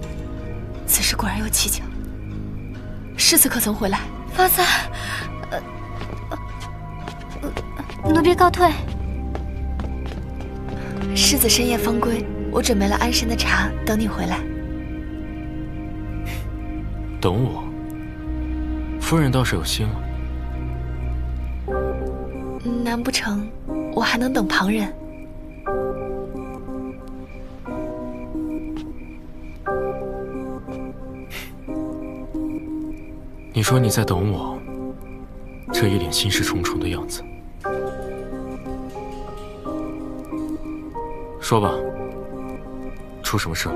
时果然有蹊跷。世子可曾回来？发簪，奴婢告退。世子深夜方归，我准备了安神的茶，等你回来。等我？夫人倒是有心了。难不成我还能等旁人？你说你在等我，这一脸心事重重的样子。说吧，出什么事了？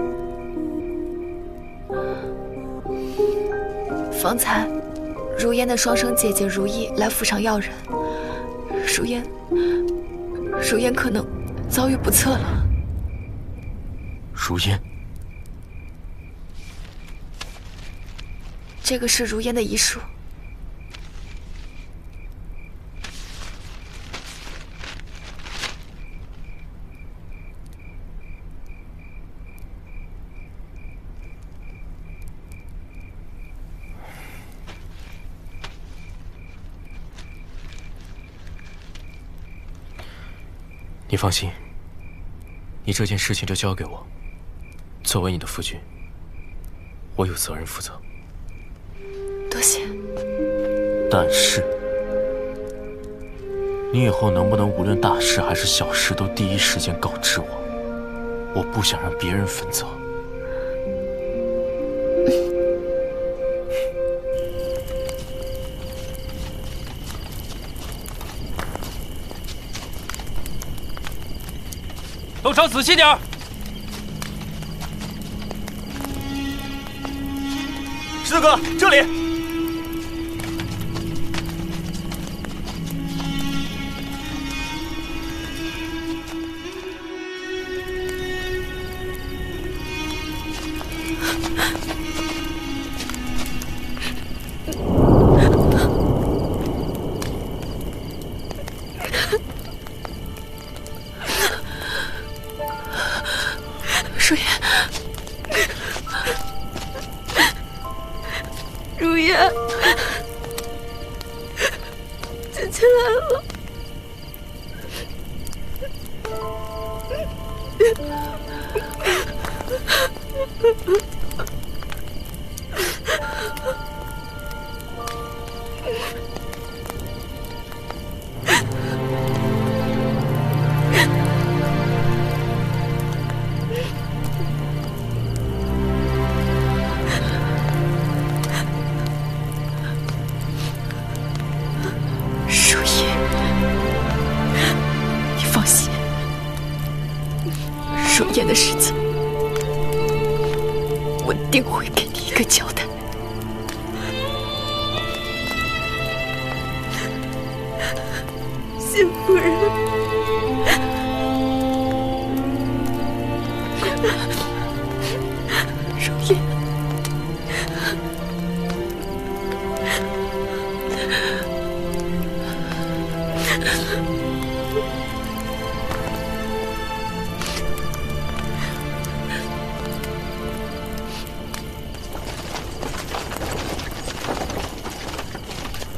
方才，如烟的双生姐姐如意来府上要人，如烟可能遭遇不测了。如烟，这个是如烟的遗书。你放心，你这件事情就交给我。作为你的夫君，我有责任负责。多谢。但是，你以后能不能无论大事还是小事都第一时间告知我？我不想让别人分责。都找仔细点儿！四哥，这里。如烟，如烟，姐姐来了。放心，如烟的事情，我定会给你一个交代。谢夫人。如烟。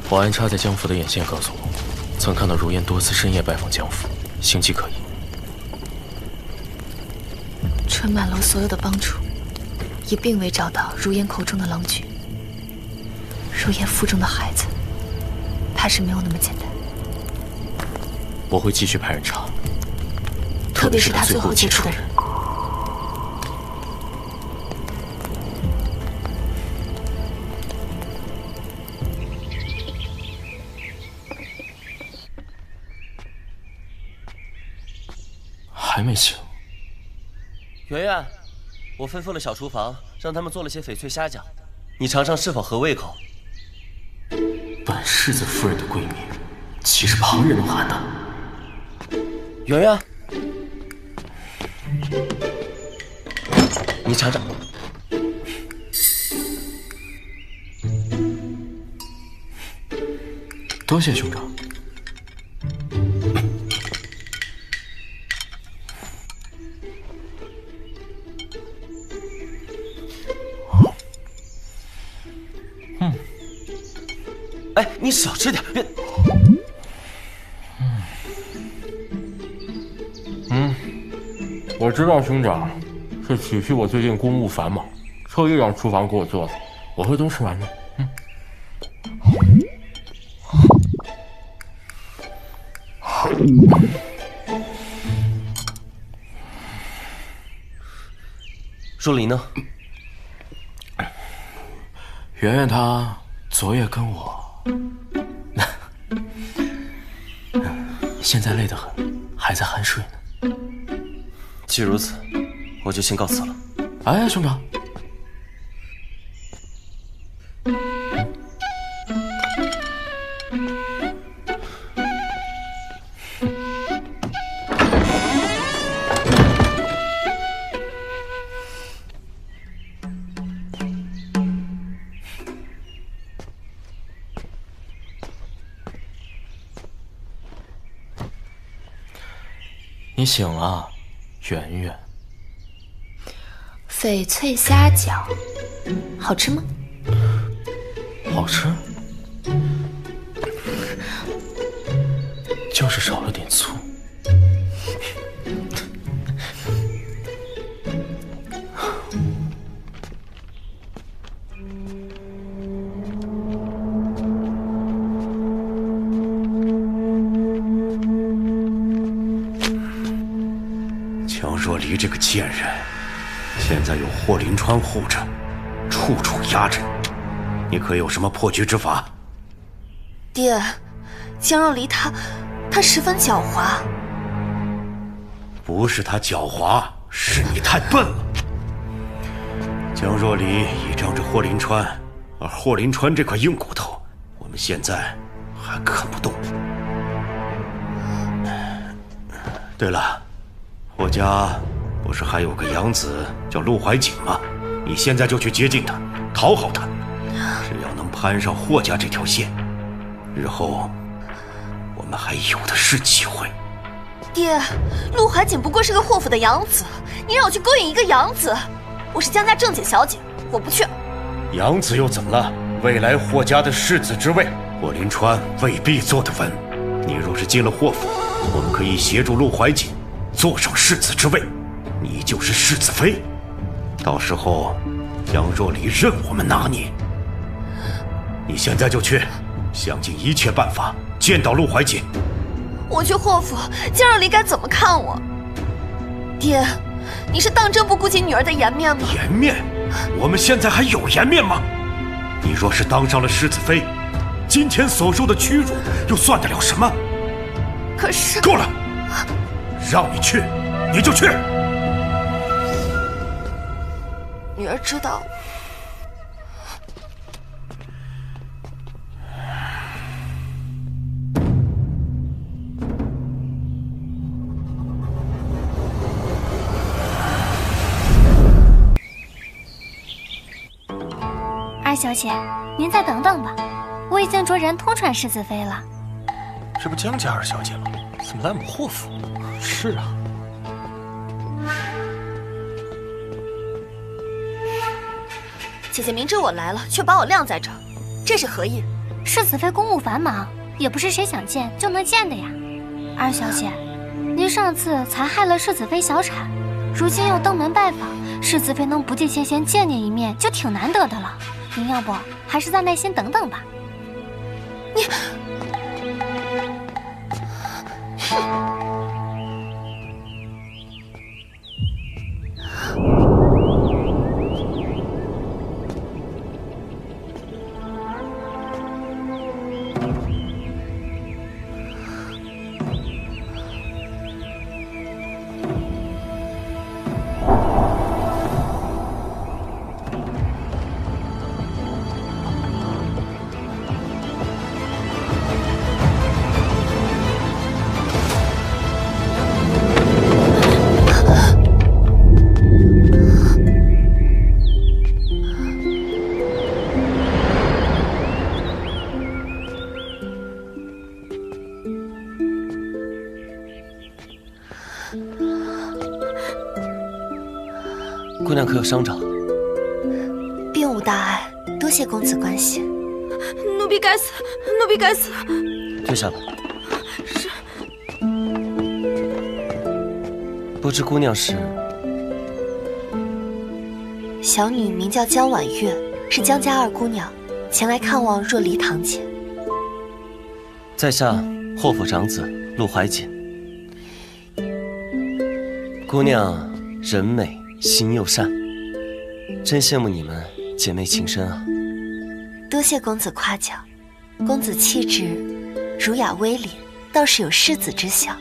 保安插在江府的眼线告诉我，曾看到如烟多次深夜拜访江府，形迹可疑。春满楼所有的帮助，也并未找到如烟口中的郎君。如烟腹中的孩子，怕是没有那么简单。我会继续派人查，特别是他最后接触的人。还没醒。圆圆，我吩咐了小厨房，让他们做了些翡翠虾饺，你尝尝是否合胃口。本世子夫人的闺蜜，岂是旁人能喊的？圆圆，你尝尝。多谢兄长。你少吃点，别。我知道兄长是体恤我最近公务繁忙，特意让厨房给我做的，我会多吃完的。若离呢？圆圆她昨夜跟我，现在累得很，还在酣睡呢。既如此，我就先告辞了。哎，兄长，你醒了，圆圆。翡翠虾饺，好吃吗？好吃，就是少了点醋。江若离这个贱人，现在有霍林川护着，处处压着你，你可有什么破局之法？爹，江若离他十分狡猾。不是他狡猾，是你太笨了。江若离倚仗着霍林川，而霍林川这块硬骨头，我们现在还啃不动。对了，霍家不是还有个养子叫陆怀瑾吗？你现在就去接近他，讨好他，只要能攀上霍家这条线，日后我们还有的是机会。爹，陆怀瑾不过是个霍府的养子，你让我去勾引一个养子？我是江家正经小姐，我不去。养子又怎么了？未来霍家的世子之位，霍林川未必坐得稳。你若是进了霍府，我们可以协助陆怀瑾坐上世子之位，你就是世子妃。到时候江若离任我们拿捏。你现在就去，想尽一切办法见到陆怀瑾。我去霍府，江若离该怎么看我？爹，你是当真不顾及女儿的颜面吗？颜面？我们现在还有颜面吗？你若是当上了世子妃，今天所受的屈辱又算得了什么？可是……够了！让你去，你就去。女儿知道了。二小姐，您再等等吧，我已经着人通传世子妃了。这不江家二小姐吗？怎么来我们霍府？是啊。姐姐明知我来了，却把我晾在这儿，这是何意？世子妃公务繁忙，也不是谁想见就能见的呀。二小姐，您上次才害了世子妃小产，如今又登门拜访，世子妃能不计前嫌见您一面，就挺难得的了。您要不还是再耐心等等吧。你，姑娘可有伤着？并无大碍，多谢公子关心。奴婢婢该死，奴婢该死。退下吧。是。不知姑娘是？小女名叫江婉月，是江家二姑娘，前来看望若离堂姐。在下霍府长子陆怀瑾。姑娘人美心又善，真羡慕你们姐妹情深啊。多谢公子夸奖，公子气质儒雅威廉，倒是有世子之相。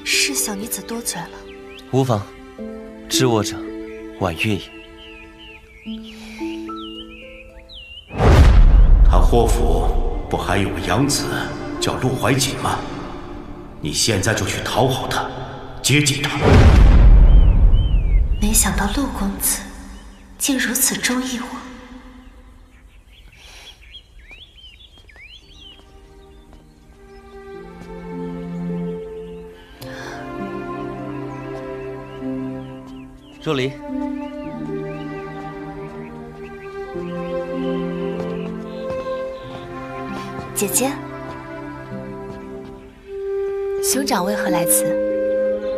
是小女子多嘴了。无妨，知我者，婉月也。他霍府不还有个养子叫陆怀瑾吗？你现在就去讨好他，接近他。没想到陆公子竟如此中意我。若离，姐姐，兄长为何来此？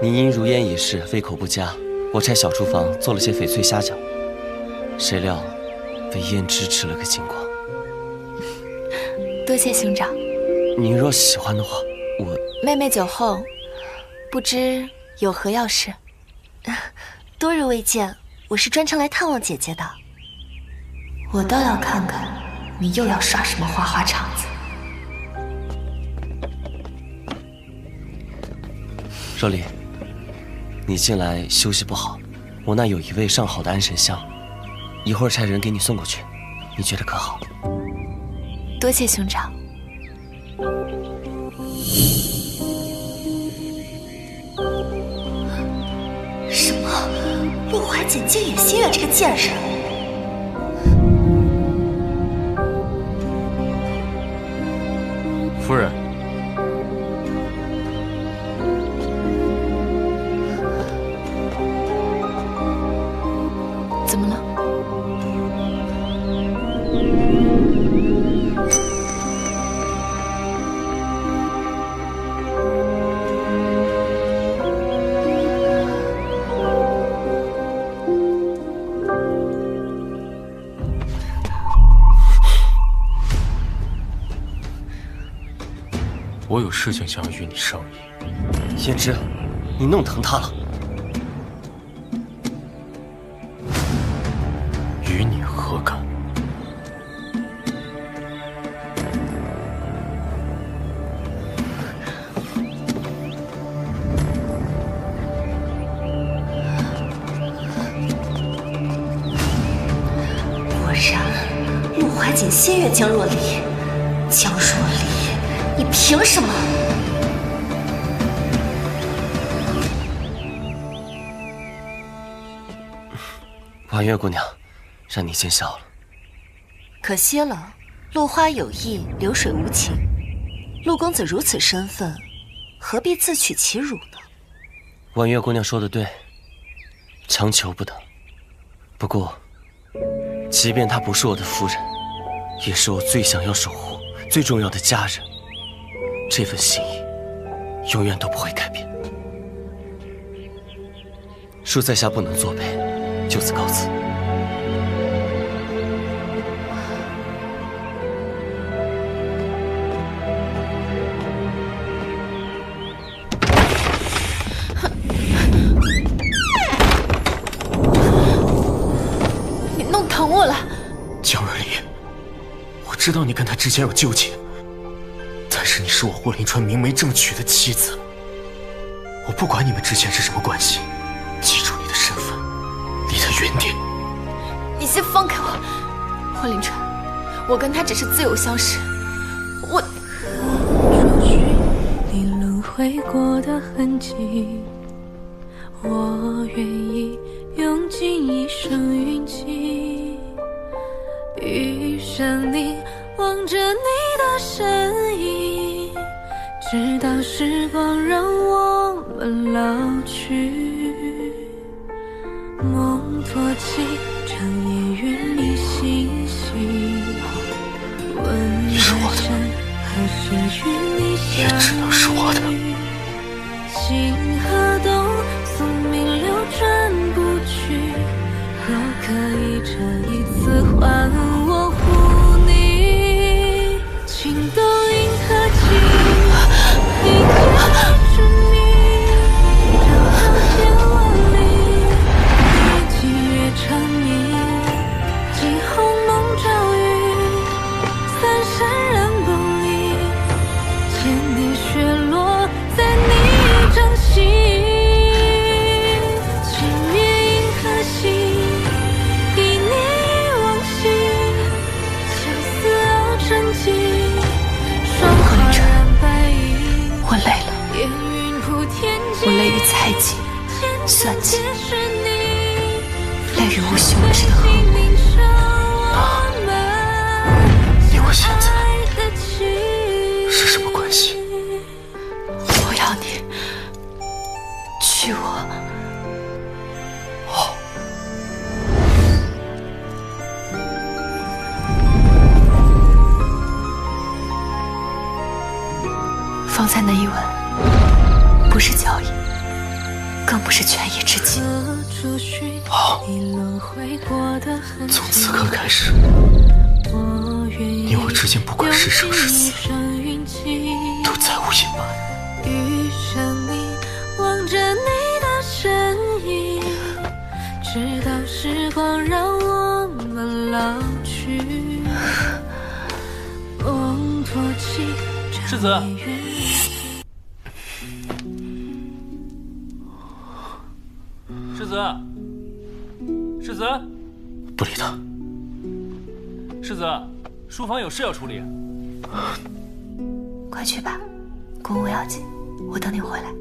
你因如烟一事胃口不佳，我差小厨房做了些翡翠虾饺，谁料被胭脂吃了个精光。多谢兄长。你若喜欢的话，我妹妹酒后，不知有何要事？多日未见，我是专程来探望姐姐的。我倒要看看你又要耍什么花花肠子。若离，你近来休息不好，我那有一味上好的安神香，一会儿差人给你送过去，你觉得可好？多谢兄长。什么？陆怀瑾竟也心悦这个贱人？夫人。怎么了？我有事情想要与你商议。胭脂，你弄疼他了。与你何干？果然，陆怀瑾心悦江若离。江若离，你凭什么？婉月姑娘，让你见笑了。可惜了，落花有意，流水无情。陆公子如此身份，何必自取其辱呢？婉月姑娘说的对，强求不得。不过，即便她不是我的夫人，也是我最想要守护、最重要的家人。这份心意，永远都不会改变。恕在下不能作陪，就此告辞。你弄疼我了。江若离，我知道你跟他之间有纠结，但是你是我霍林川明媒正娶的妻子，我不管你们之间是什么关系，记住你的身份，离他远点。你先放开我，霍林川，我跟他只是自由相识，我除去你轮回过的痕迹，我愿意用尽一生运气，余生凝望着你的身影，直到时光让我们老去。梦托起长夜远离星宿，也只能是我的。星河东，宿命流转不去，若可以这一次换我护你，情动银河系，一见是你，让条线万里，越近越沉迷，惊鸿梦骤雨，三生人不离，千滴雪落在你掌心。我累了，我累于猜忌、算计，累于无休止的和睦。你我现在是什么关系？我要你娶我。好。方才那一吻，不是交易，更不是权宜之计。好，从此刻开始，你我之间不管是生是死，都再无隐瞒。余生里望着你的身影，直到时光让我们老去。梦托起世子，世子，世子，不理他。世子，书房有事要处理。快去吧，公务要紧，我等你回来。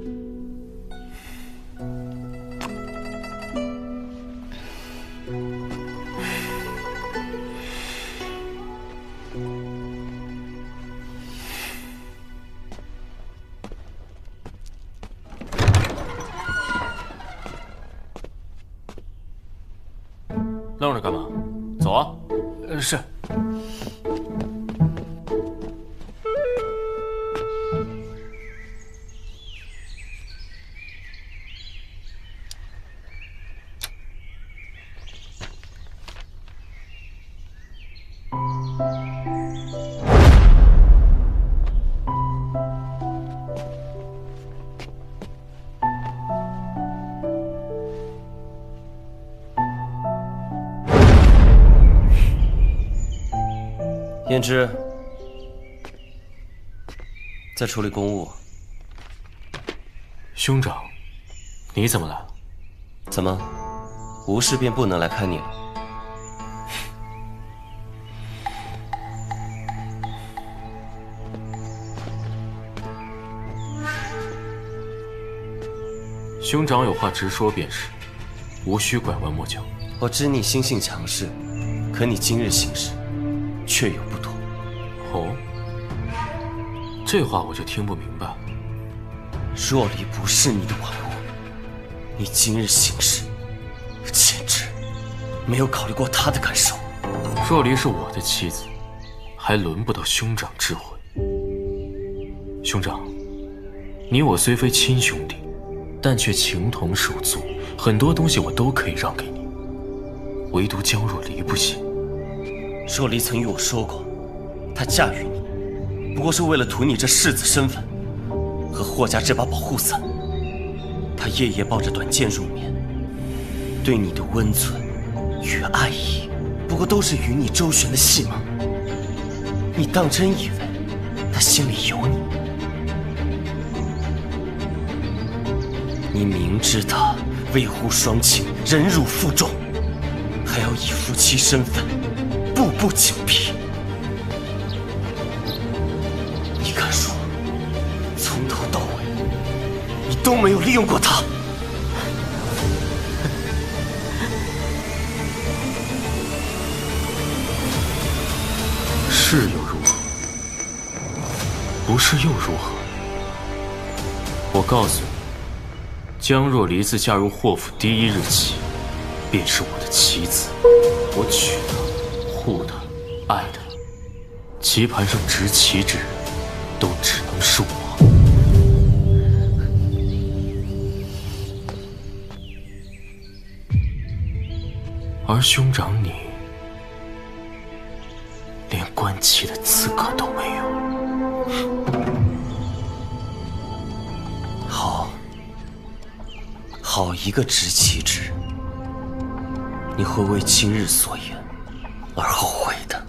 愣着干嘛？走啊！是。胭脂，在处理公务。兄长，你怎么来了？怎么，无事便不能来看你了？兄长有话直说便是，无需拐弯抹角。我知你心性强势，可你今日行事却有不同。哦，这话我就听不明白了。若离不是你的玩物，你今日行事简直没有考虑过她的感受。若离是我的妻子，还轮不到兄长智慧。兄长，你我虽非亲兄弟，但却情同手足，很多东西我都可以让给你，唯独江若离不行。若离曾与我说过，她嫁与你，不过是为了图你这世子身份和霍家这把保护伞。她夜夜抱着短剑入眠，对你的温存与爱意，不过都是与你周旋的戏码。你当真以为她心里有你？你明知她为护双亲，忍辱负重，还要以夫妻身份步步紧逼。你敢说，从头到尾，你都没有利用过她？是又如何？不是又如何？我告诉你，江若离自嫁入霍府第一日起，便是我的妻子。我娶她，护她，爱她，棋盘上执棋之人，都只能是我。而兄长你，连官旗的资格都没有。好一个执旗之人，你会为今日所言而后悔的。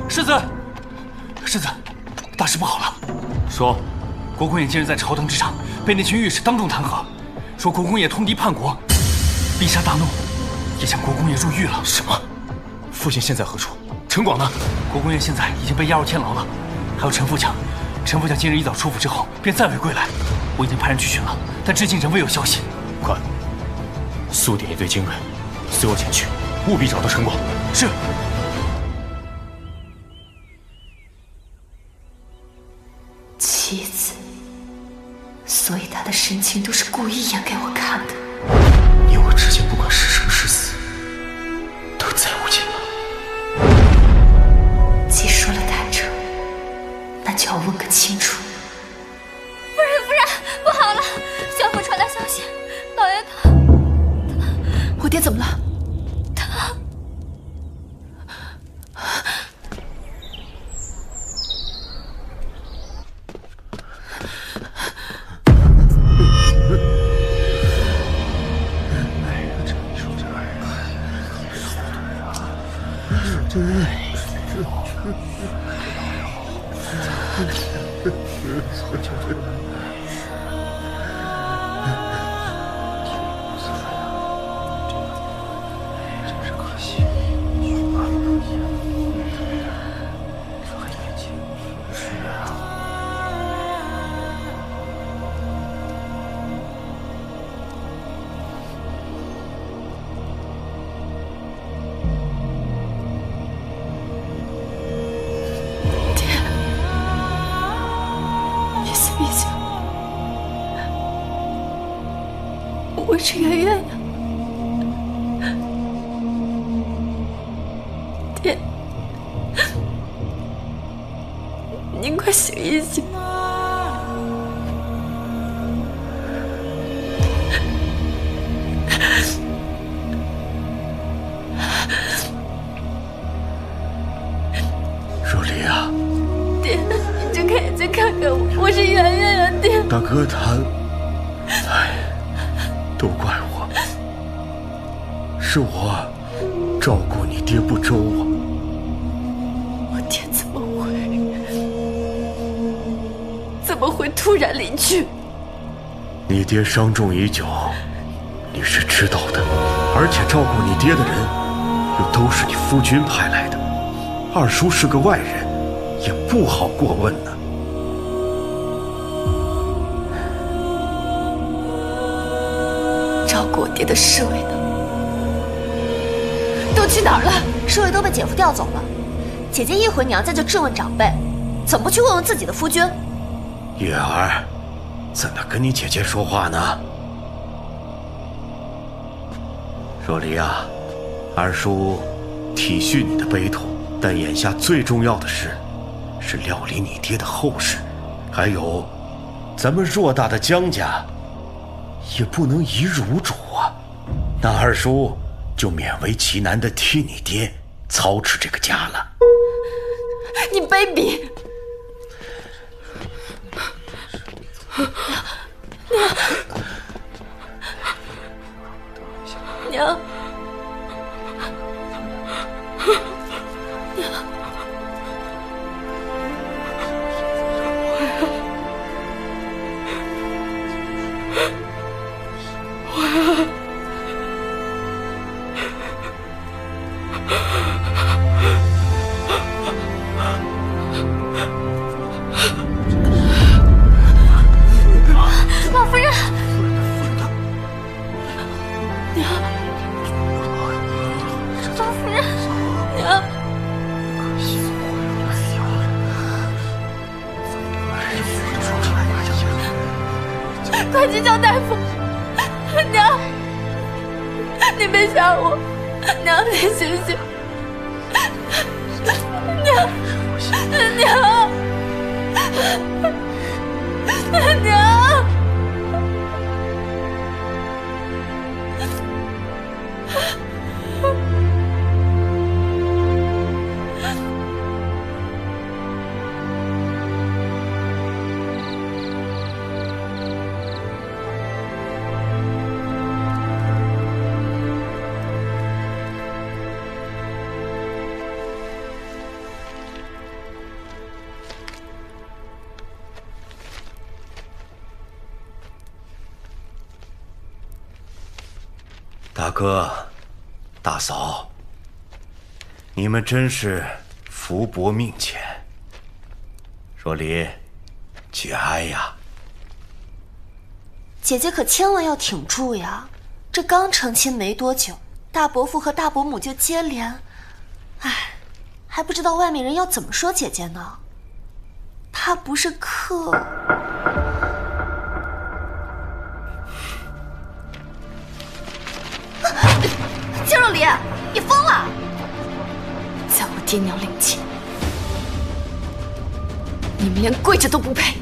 世子，世子，大事不好了！说，国公爷近日在朝堂之上被那群御史当众弹劾，说国公爷通敌叛国，陛下大怒，也将国公爷入狱了。什么？父亲现在何处？陈广呢？国公爷现在已经被押入天牢了。还有陈副将，陈副将今日一早出府之后便再未归来，我已经派人去寻了，但至今仍未有消息。快，速点一队精锐，随我前去，务必找到陈广。是。妻子，所以他的神情都是故意演给我看的。你我之间不管是生是死，都再无牵绊。既说了坦诚，那就要问个清楚。夫人，夫人，不好了！宣府传来消息，老爷他……我爹怎么了？他……我是圆圆呀，爹，您快醒一醒！若离啊，爹，你睁开眼睛看看我，我是圆圆呀，爹。大哥他，都怪我，是我照顾你爹不周啊！我爹怎么会突然离去？你爹伤重已久，你是知道的，而且照顾你爹的人又都是你夫君派来的，二叔是个外人，也不好过问呢。照顾我爹的侍卫呢？都去哪儿了？侍卫都被姐夫调走了。姐姐一回娘家就质问长辈，怎么不去问问自己的夫君？月儿，怎么跟你姐姐说话呢？若离啊，二叔体恤你的悲痛，但眼下最重要的事是料理你爹的后事，还有咱们偌大的江家也不能遗汝主啊。那二叔就勉为其难地替你爹操持这个家了。你卑鄙！娘，娘，老夫人，娘，老夫人，娘，快去叫大夫！娘，你别吓我，娘，你醒醒，娘，娘。大哥，大嫂，你们真是福薄命浅。若离，节哀呀！姐姐可千万要挺住呀！这刚成亲没多久，大伯父和大伯母就接连，唉，还不知道外面人要怎么说姐姐呢。她不是克……江若离，你疯了！在我爹娘灵前，你们连跪着都不配，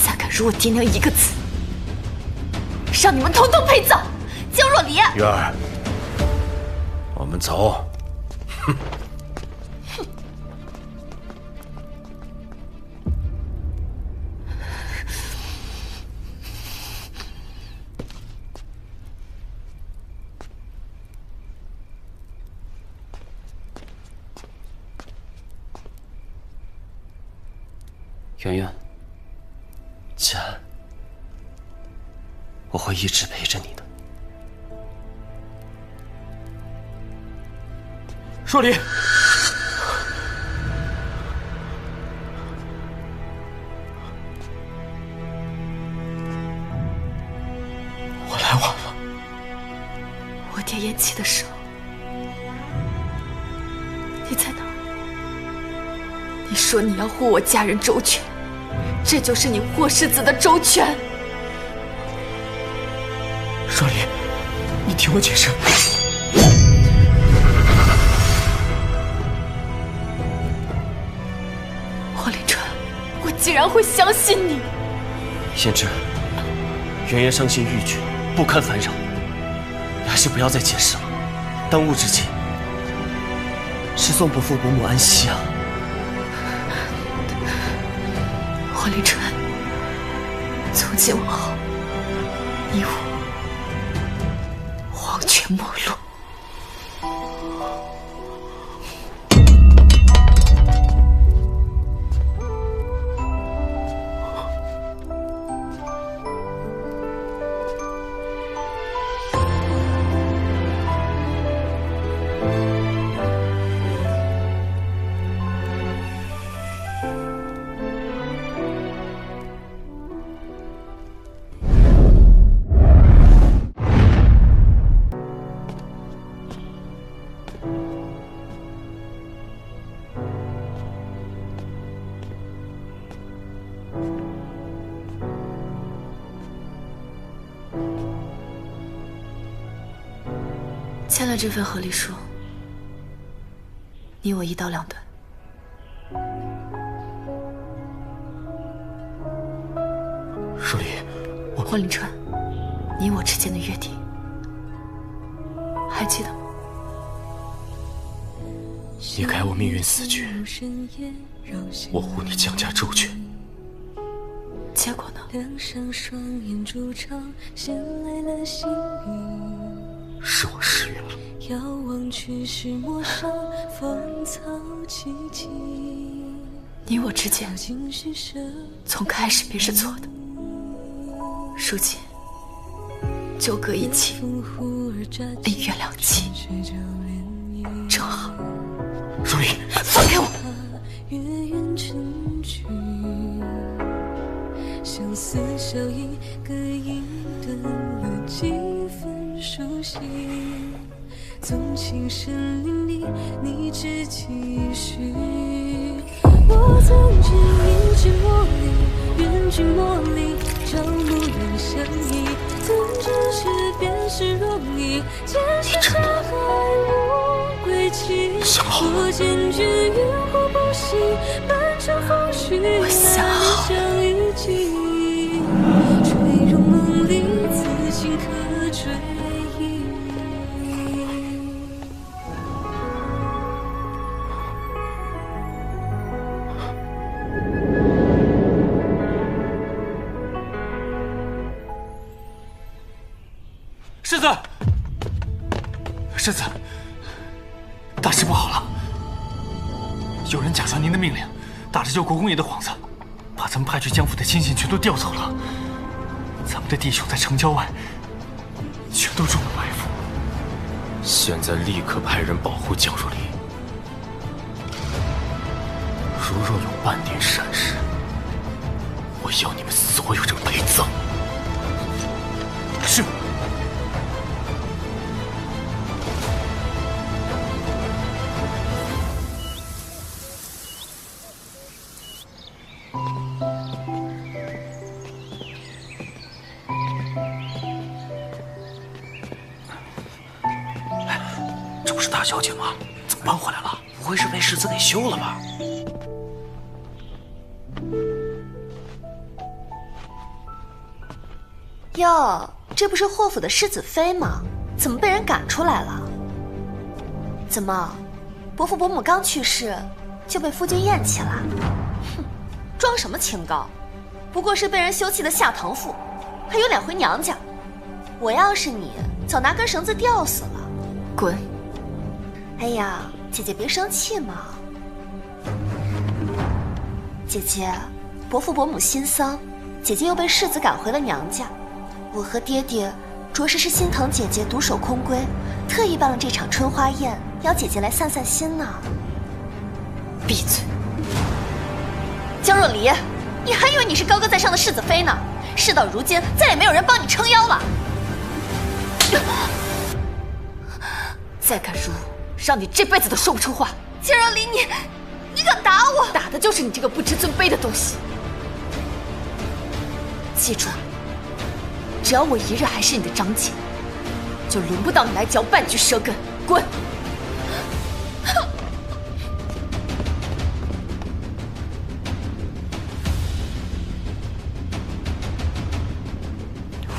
再敢辱我爹娘一个字，让你们统统陪葬！江若离，月儿，我们走。哼。圆圆，家，我会一直陪着你的。若离，我来晚了。我爹咽气的时候，你在哪？你说你要护我家人周全，这就是你霍世子的周全。若离，你听我解释。霍林川，我竟然会相信你！贤侄，圆圆伤心欲绝，不堪烦扰，你还是不要再解释了。当务之急是送伯父伯母安息啊。霍林川，从今往后，你我黄泉陌路。签了这份和离书，你我一刀两断。若离，霍林川，你我之间的约定还记得吗？你改我命运死决，我护你江家周全。结果呢？是我失约了。你我之间从开始便是错的，如今纠葛一起，恩怨两清，正好。若离，放开我！相思笑意各隐遁了几分熟悉，纵情深淋漓，你只期许。我曾经一直茉莉，愿君茉莉，朝暮两相依。怎知是便是是容易，见识沧海无归期。若见君远或不息，半城风絮，难相一击。坠入梦里，此情可追忆。世子，世子，大事不好了！有人假传您的命令，打着救国公爷的幌子，把咱们派去江府的亲信全都调走了。咱们的弟兄在城郊外，全都中了埋伏。现在立刻派人保护江若离。如若有半点闪失，我要你们所有人陪葬。是。这不是大小姐吗？怎么搬回来了？不会是被世子给休了吧？哟，这不是霍府的世子妃吗？怎么被人赶出来了？怎么，伯父伯母刚去世就被夫君厌弃了？哼，装什么清高？不过是被人休弃的下堂妇，还有脸回娘家？我要是你，早拿根绳子吊死了。滚！哎呀，姐姐别生气嘛。姐姐，伯父伯母心丧，姐姐又被世子赶回了娘家。我和爹爹着实是心疼姐姐独守空闺，特意办了这场春花宴，邀姐姐来散散心呢。闭嘴！江若离，你还以为你是高高在上的世子妃呢？事到如今，再也没有人帮你撑腰了。再敢辱我，让你这辈子都说不出话。江若离，你敢打我？打的就是你这个不知尊卑的东西。记住，只要我一日还是你的长姐，就轮不到你来嚼半句舌根。滚！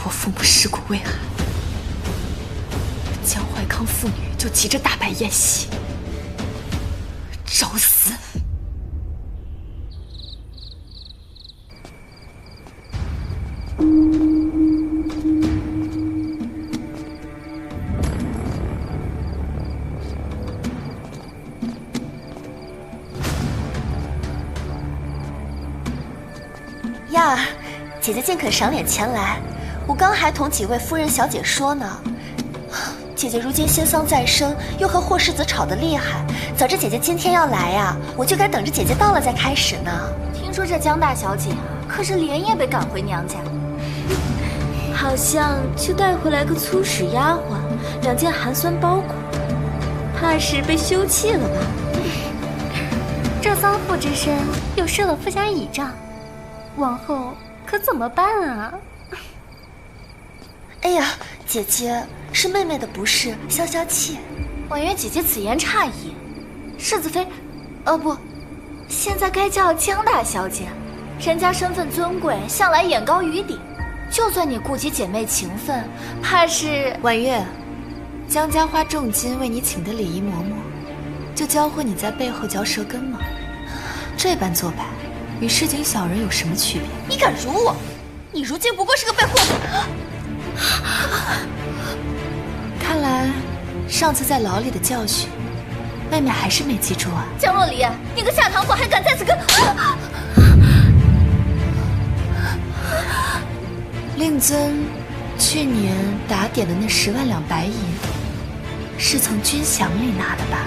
我父母尸骨未寒，江淮康妇女就急着大摆宴席，找死！呀，姐姐尽可赏脸前来。我刚还同几位夫人小姐说呢，姐姐如今心丧在身，又和霍世子吵得厉害。早知姐姐今天要来呀，我就该等着姐姐到了再开始呢。听说这江大小姐可是连夜被赶回娘家，好像就带回来个粗使丫鬟，2件寒酸包裹，怕是被休弃了吧？这丧父之身又设了夫家倚仗，往后可怎么办啊？哎呀，姐姐，是妹妹的不是，消消气。婉约姐姐此言差矣，世子妃，不，现在该叫江大小姐，人家身份尊贵，向来眼高于顶。就算你顾及姐妹情分，怕是……婉约，江家花重金为你请的礼仪嬷嬷，就教会你在背后嚼舌根吗？这般做派，与市井小人有什么区别？你敢辱我？你如今不过是个被祸。看来上次在牢里的教训，妹妹还是没记住啊。江若离，你个下堂妇还敢在此跟……令尊去年打点的那10万两白银，是从军饷里拿的吧？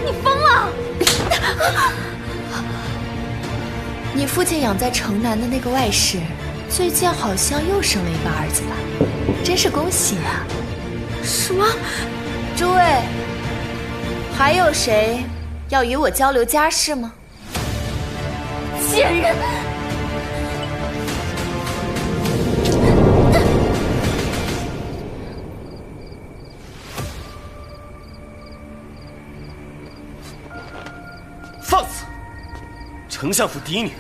你疯了！你父亲养在城南的那个外室，最近好像又生了一个儿子吧？真是恭喜啊！什么？诸位，还有谁要与我交流家事吗？贱人！丞相府嫡女，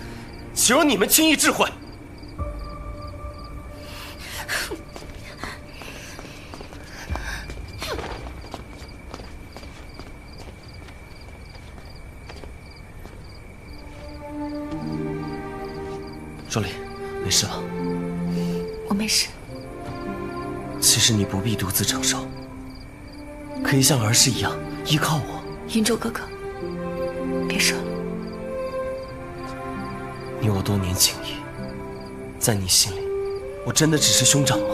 岂容你们轻易置换？若离，没事吧？我没事。其实你不必独自承受，可以像儿时一样依靠我。云舟哥哥，别说了。你我多年情谊，在你心里，我真的只是兄长吗？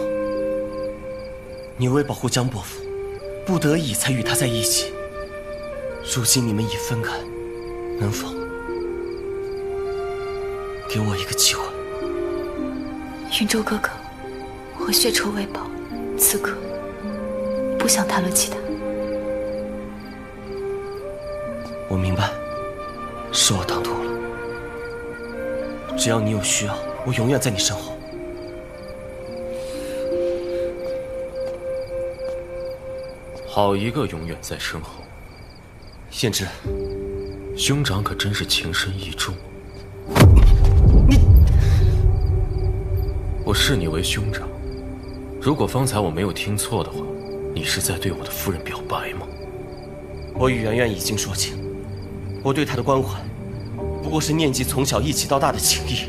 你为保护江伯父，不得已才与他在一起。如今你们已分开，能否给我一个机会？云舟哥哥，我血仇未报，此刻不想谈论其他。我明白，是我唐突了。只要你有需要，我永远在你身后。好一个永远在身后！献之，兄长可真是情深意重。我视你为兄长，如果方才我没有听错的话，你是在对我的夫人表白吗？我与圆圆已经说清，我对她的关怀，不过是念及从小一起到大的情谊。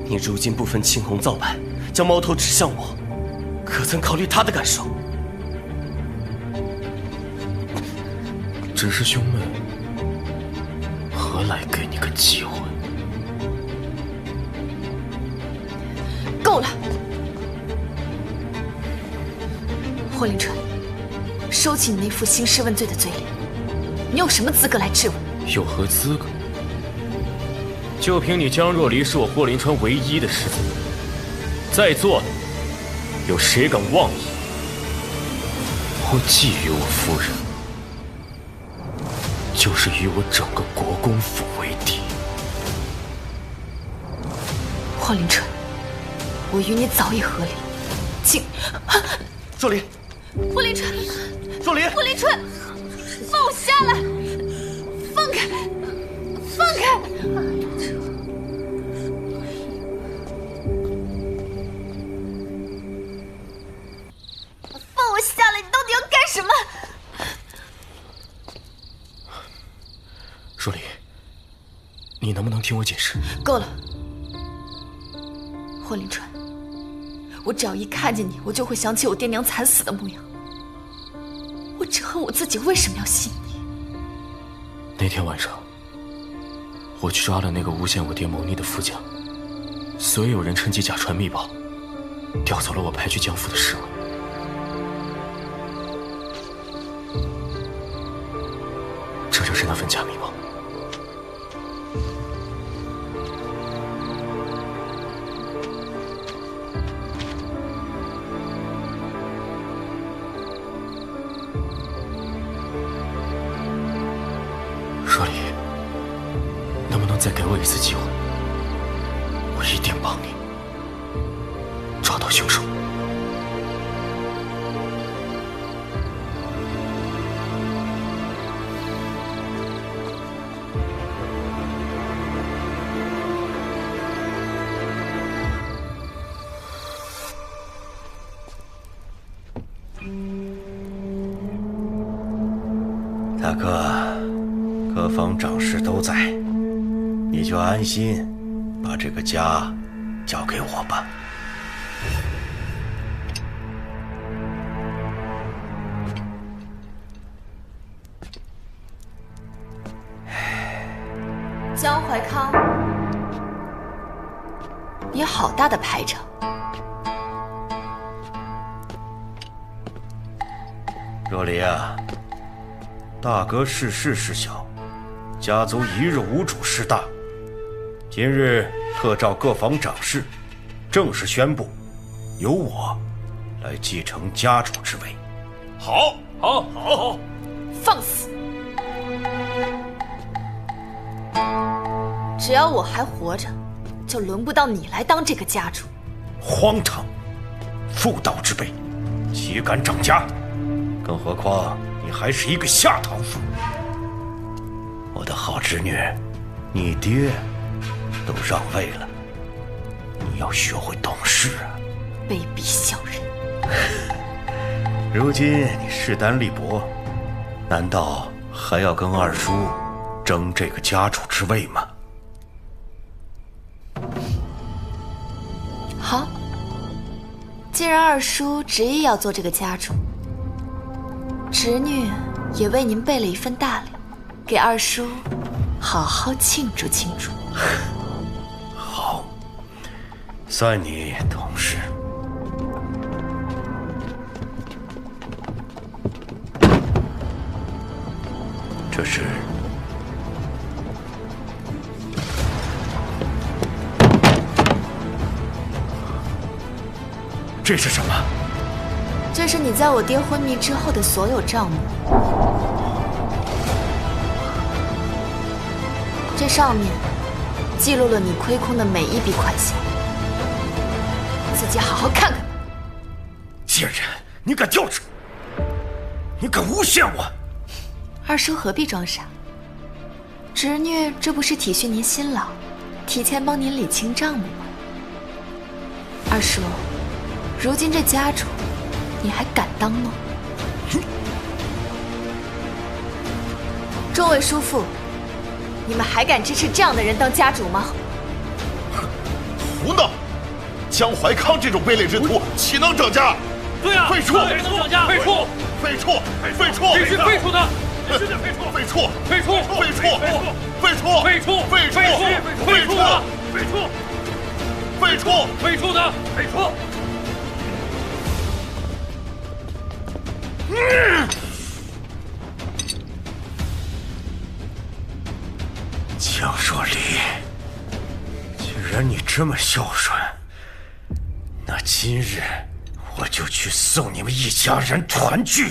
你如今不分青红皂白，将矛头指向我，可曾考虑她的感受？只是兄妹，何来给你个机会？够了，霍林川，收起你那副兴师问罪的嘴脸。你有什么资格来质问？有何资格？就凭你江若离是我霍林川唯一的世子，在座的有谁敢妄议？或觊觎我夫人，就是与我整个国公府为敌。霍林川，我与你早已和离，请若离，霍林川，若离，霍林川，放我下来，放开，放开！放我下来！你到底要干什么？若离，你能不能听我解释？够了，霍林川，我只要一看见你，我就会想起我爹娘惨死的模样。我只恨我自己为什么要信你。那天晚上，我去抓了那个诬陷我爹谋逆的副将，所以有人趁机假传密报，调走了我派去江府的侍卫。这就是那份假密报。若离，能不能再给我一次机会？我一定帮你抓到凶手。大哥，各方长士都在，你就安心把这个家交给我吧。江怀康，你好大的排场！若离啊，大哥世事是小，家族一日无主事大。今日特召各方长士，正式宣布，由我来继承家主之位。好，好，好，好！放肆！只要我还活着，就轮不到你来当这个家主。荒唐！妇道之辈，岂敢掌家？更何况你还是一个下堂妇。我的好侄女，你爹都让位了，你要学会懂事啊！卑鄙小人！如今你势单力薄，难道还要跟二叔争这个家主之位吗？好，既然二叔执意要做这个家主，侄女也为您备了一份大礼，给二叔好好庆祝庆祝。好，算你懂事。这是这是什么？这是你在我爹昏迷之后的所有账目，这上面记录了你亏空的每一笔款项，自己好好看看吧。贱人，你敢调职？你敢诬陷我？二叔何必装傻？侄女这不是体恤您辛劳，提前帮您理清账目吗？二叔，如今这家主，你还敢当吗？众位叔父，你们还敢支持这样的人当家主吗？胡闹！江怀康这种卑劣之徒，岂能掌家？对啊，废除！能掌家？废除！废除！废除！必须废除他！必须得废除！废除！废除！废除！废除！废除！废除！废除他！废除！废除！废除他！废除！江若离，既然你这么孝顺，那今日我就去送你们一家人团聚。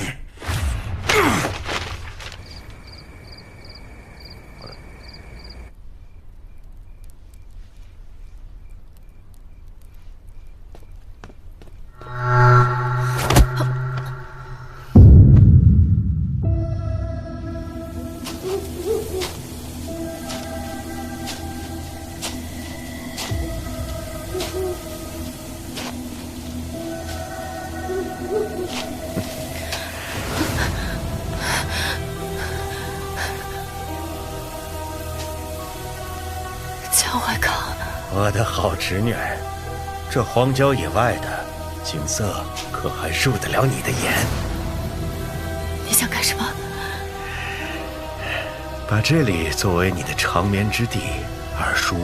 江怀康，我的好侄女，这荒郊野外的景色可还入得了你的眼？你想干什么？把这里作为你的长眠之地，二叔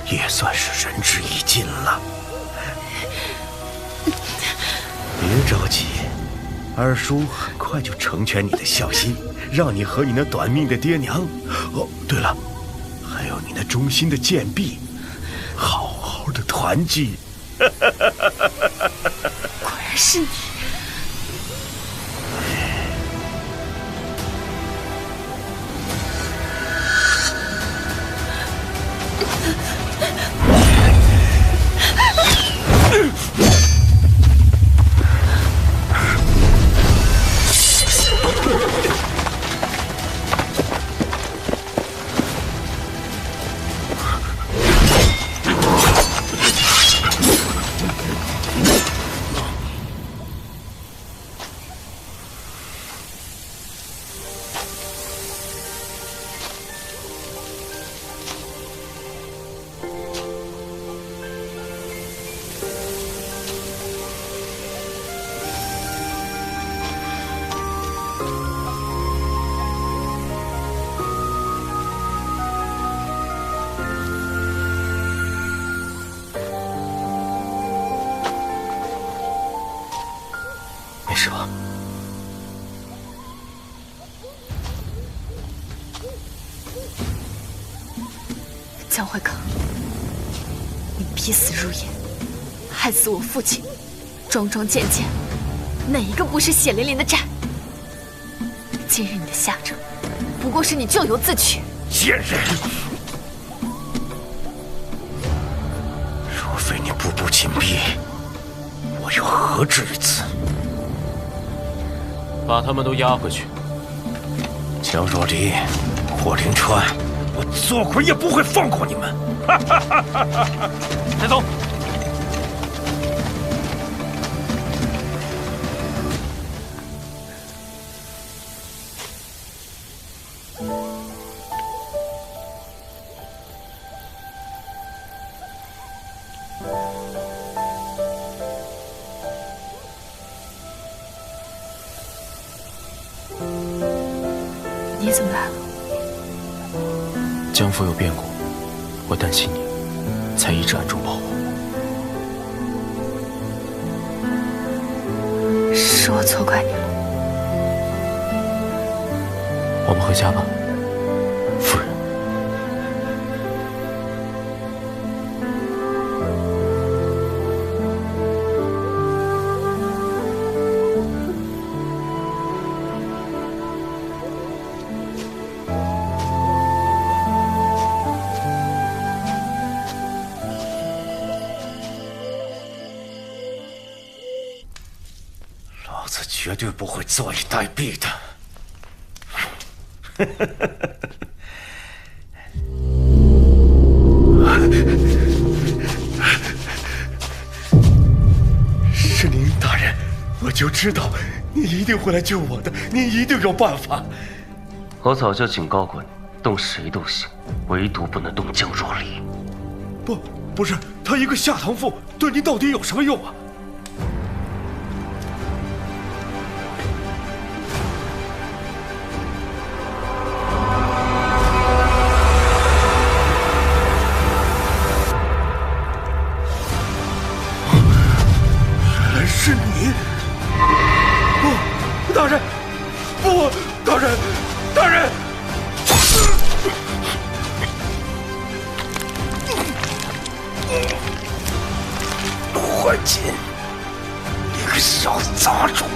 也算是仁至义尽了。别着急，二叔很快就成全你的孝心，让你和你那短命的爹娘，哦，对了，还有你那忠心的贱婢，好好的团聚。果然是你。没事吧？江怀康，你逼死如烟，害死我父亲，桩桩件件，哪一个不是血淋淋的债？今日你的下场，不过是你咎由自取。贱人！若非你步步紧逼，我又何至于此？把他们都押回去。江若离、霍灵川，我做鬼也不会放过你们！带走。你怎么来了？江府有变故，我担心你，才一直暗中保护。是我错怪你了。我们回家吧，夫人。老子绝对不会坐以待毙的。是您大人，我就知道你一定会来救我的，你一定有办法。我早就警告过你，动谁都行，唯独不能动江若离。不是，她一个下堂妇，对您到底有什么用啊？原来是你！不，大人，不，大人，大人！陆怀瑾，你个小杂种！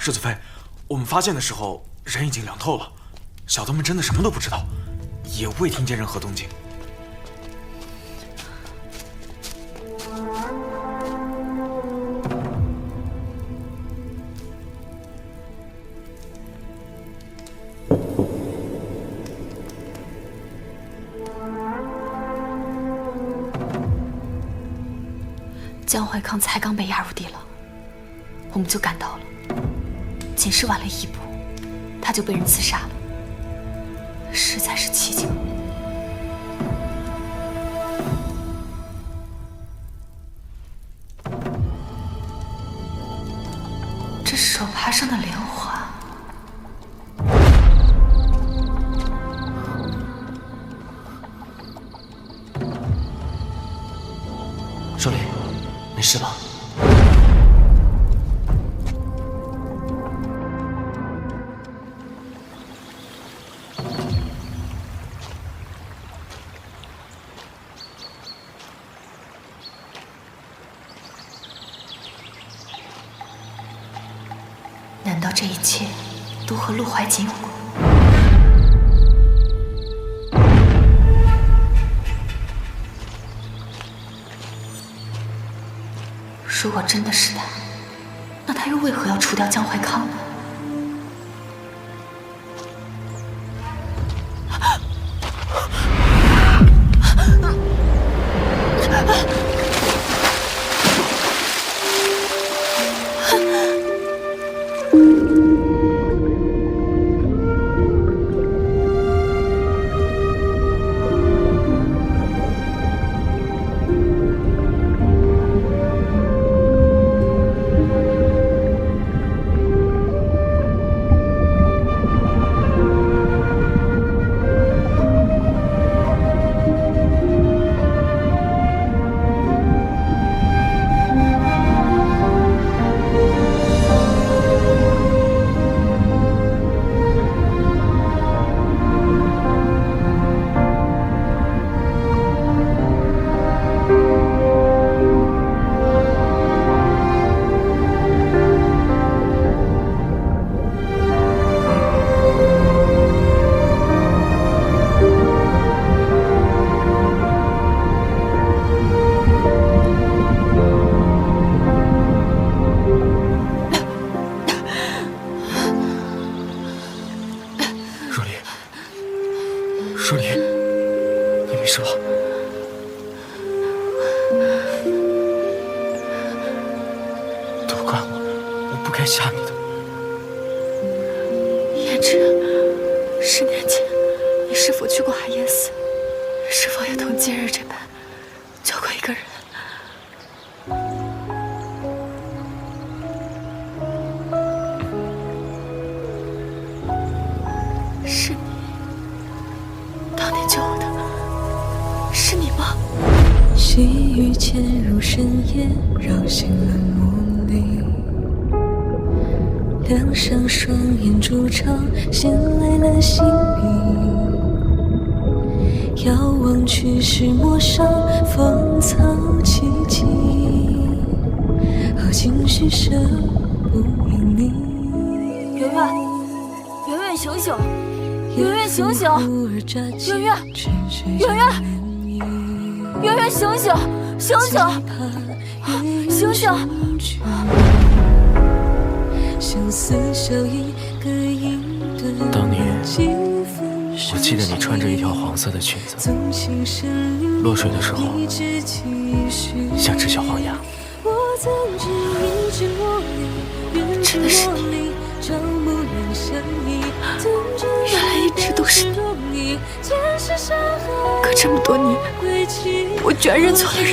世子妃，我们发现的时候人已经凉透了，小的们真的什么都不知道，也未听见任何动静。江怀康才刚被押入地牢，我们就赶到了。仅是晚了一步，他就被人刺杀了，实在是蹊跷。这手帕上的莲花，若离，没事吧？难道这一切都和陆怀瑾有关？如果真的是他，那他又为何要除掉江怀康呢？都怪我，我不该吓你的。胭脂，10年前你是否去过海晏寺？是否也同今日这般救过一个人？是你，当年救我的，是你吗？细雨潜入深夜，扰醒了梦里。两双双眼筑巢，衔来了心意。遥望去时陌上，芳草萋萋。好情绪舍不因你。圆圆，圆圆醒醒！圆圆醒醒！圆圆，圆圆，圆圆醒醒！醒醒！醒醒！当年，我记得你穿着一条黄色的裙子，落水的时候像只小黄鸭。真的是你，原来一直都是你。可这么多年，我居然认错了人。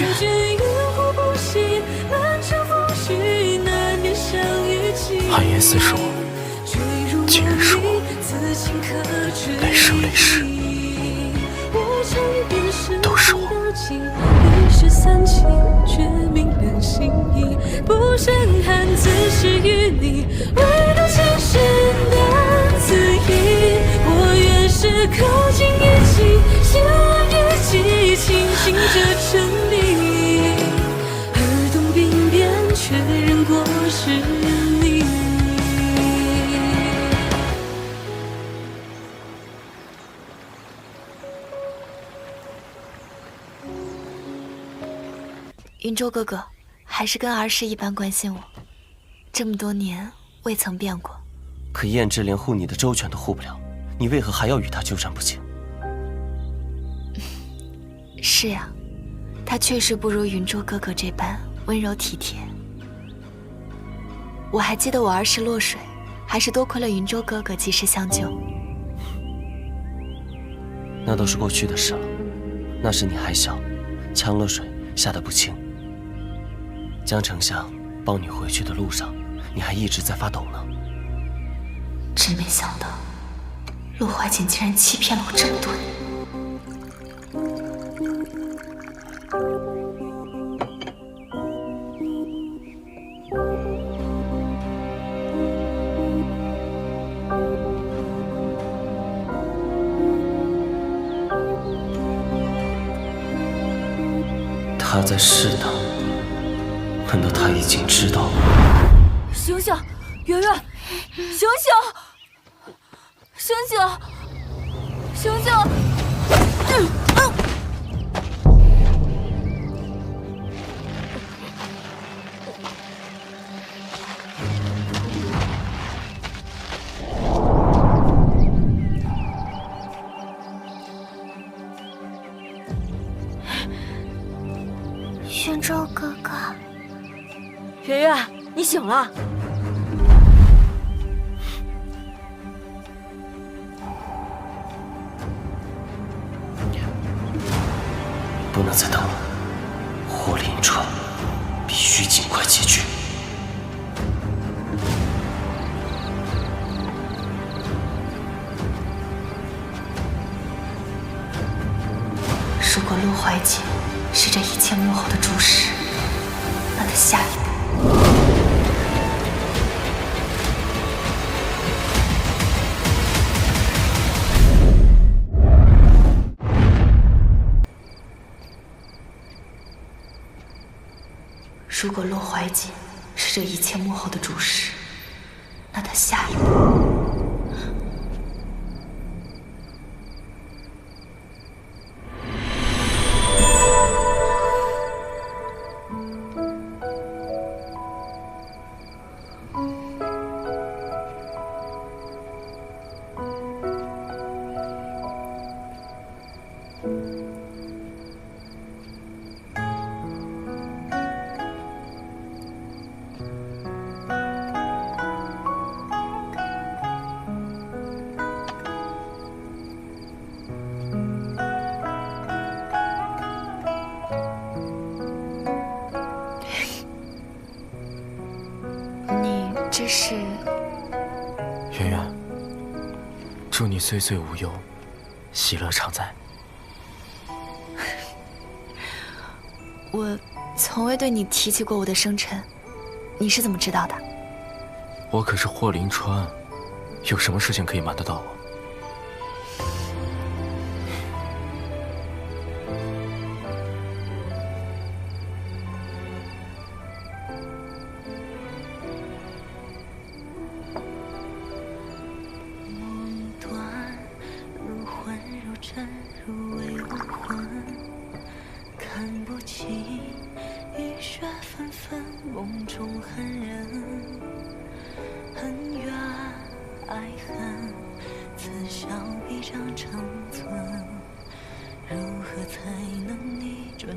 海晏寺是我，今日是我，来生来世都是我。一时三情，却明了心意。不胜寒，自是与你，唯独情深难自已。我愿是口尽一气，心乱于激，清醒着沉溺。耳动鬓边，却仍过是你。云州哥哥，还是跟儿时一般关心我，这么多年未曾变过。可燕之连护你的周全都护不了，你为何还要与他纠缠不清？是呀，他确实不如云州哥哥这般温柔体贴。我还记得我儿时落水，还是多亏了云州哥哥及时相救。那都是过去的事了，那时你还小，呛了水，吓得不轻。江丞相抱你回去的路上，你还一直在发抖呢。真没想到，陆怀瑾竟然欺骗了我这么多年。他在试探，难道他已经知道了？醒醒，圆圆，醒醒，醒醒，醒醒！云州哥哥，圆圆，你醒了。不能再等了，火灵川必须尽快解决。如果陆怀瑾是这一切幕后的主使，那他下一步……如果陆怀瑾是这一切幕后的主使，那他下一步……这是？圆圆，祝你岁岁无忧，喜乐常在。我从未对你提起过我的生辰，你是怎么知道的？我可是霍林川，有什么事情可以瞒得到我？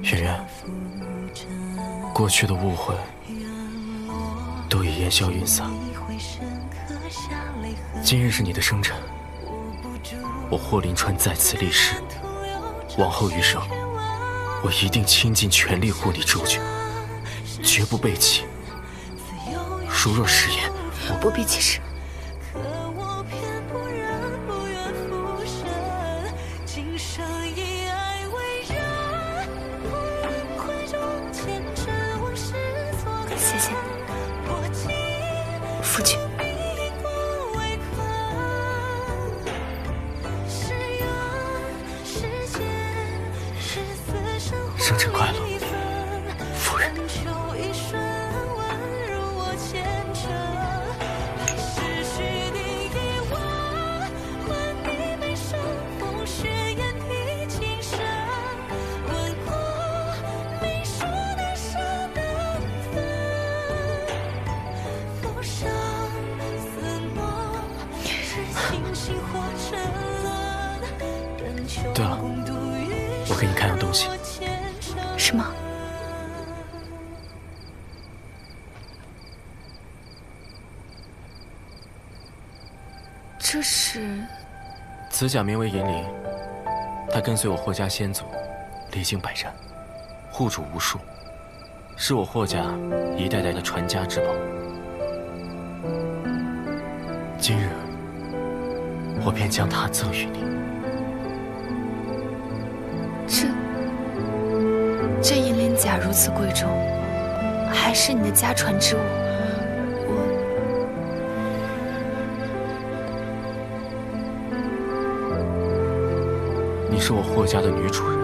圆圆，过去的误会都已烟消云散。今日是你的生辰，我霍林川在此立誓，往后余生，我一定倾尽全力护你周全，绝不背弃。如若食言，我不必起誓。谢谢你，夫君。生辰快乐，夫人。对了，我给你看样东西。什么？这是？此甲名为银铃，它跟随我霍家先祖，历经百战，护主无数，是我霍家一代代的传家之宝。今日，我便将它赠予你。这银鳞甲如此贵重，还是你的家传之物。你是我霍家的女主人，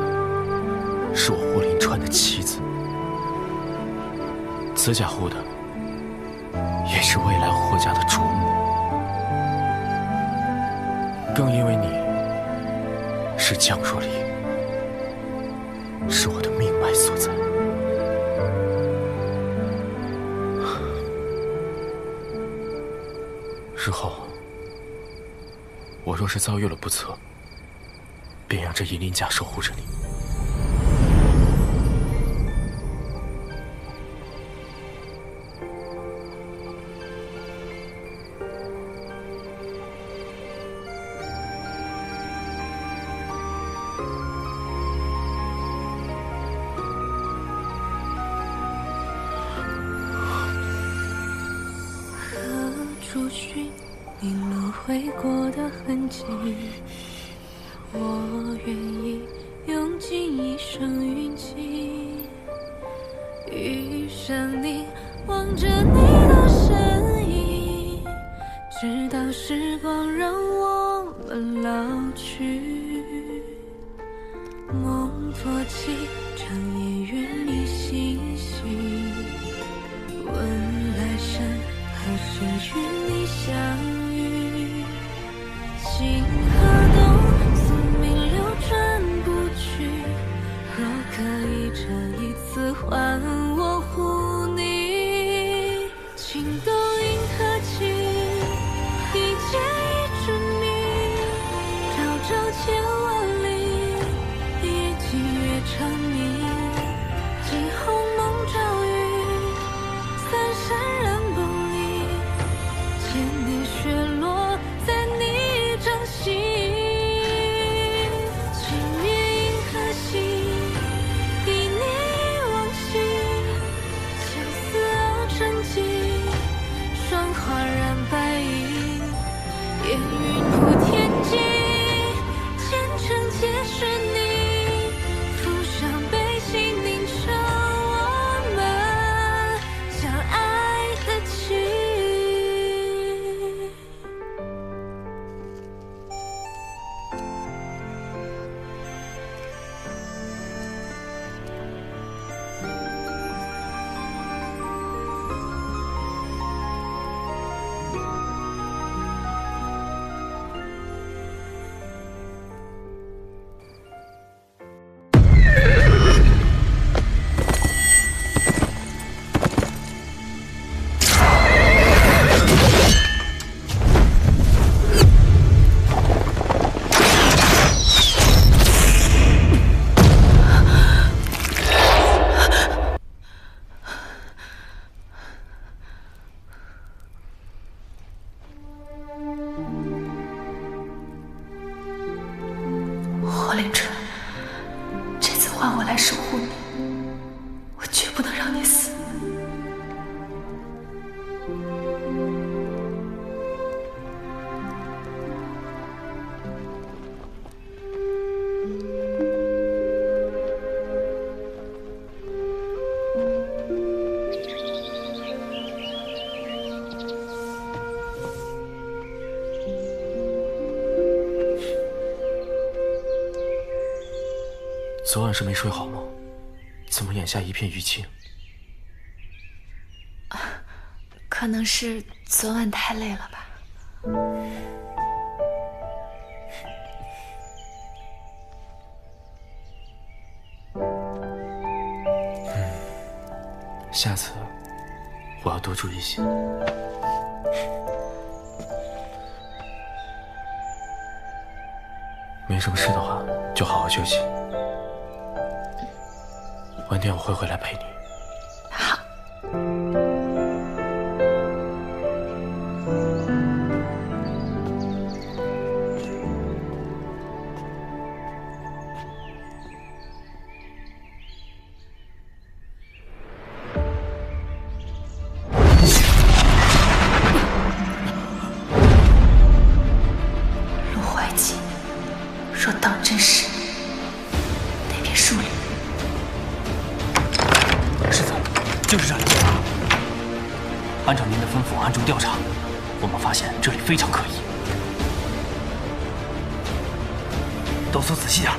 是我霍林川的妻子。此甲护的，也是未来霍家的主母。更因为你是江若离，是我的命脉所在。日后，我若是遭遇了不测，便让这银鳞甲守护着你。追寻你轮回过的痕迹，我愿意用尽一生运气，遇上你，望着你的身影，直到时光让我们老去。梦托起长夜远离星星，问来生何时与你相遇？情河东，宿命流转不去。若可以这一次换我护你，情动银河起，一剑一致命，朝朝千万里，夜尽月长明。焕然白衣，烟云铺天际，前程皆是你，浮上悲喜凝成我们相爱的情。霍令春，这次换我来守护你，我绝不能让你死。昨晚是没睡好吗？怎么眼下一片淤青？可能是昨晚太累了吧。下次我要多注意些。没什么事的话，就好好休息。晚点我会回来陪你。好。陆怀瑾，若当真是你，那片树林。就是这里。按照您的吩咐，暗中调查，我们发现这里非常可疑。都搜仔细点。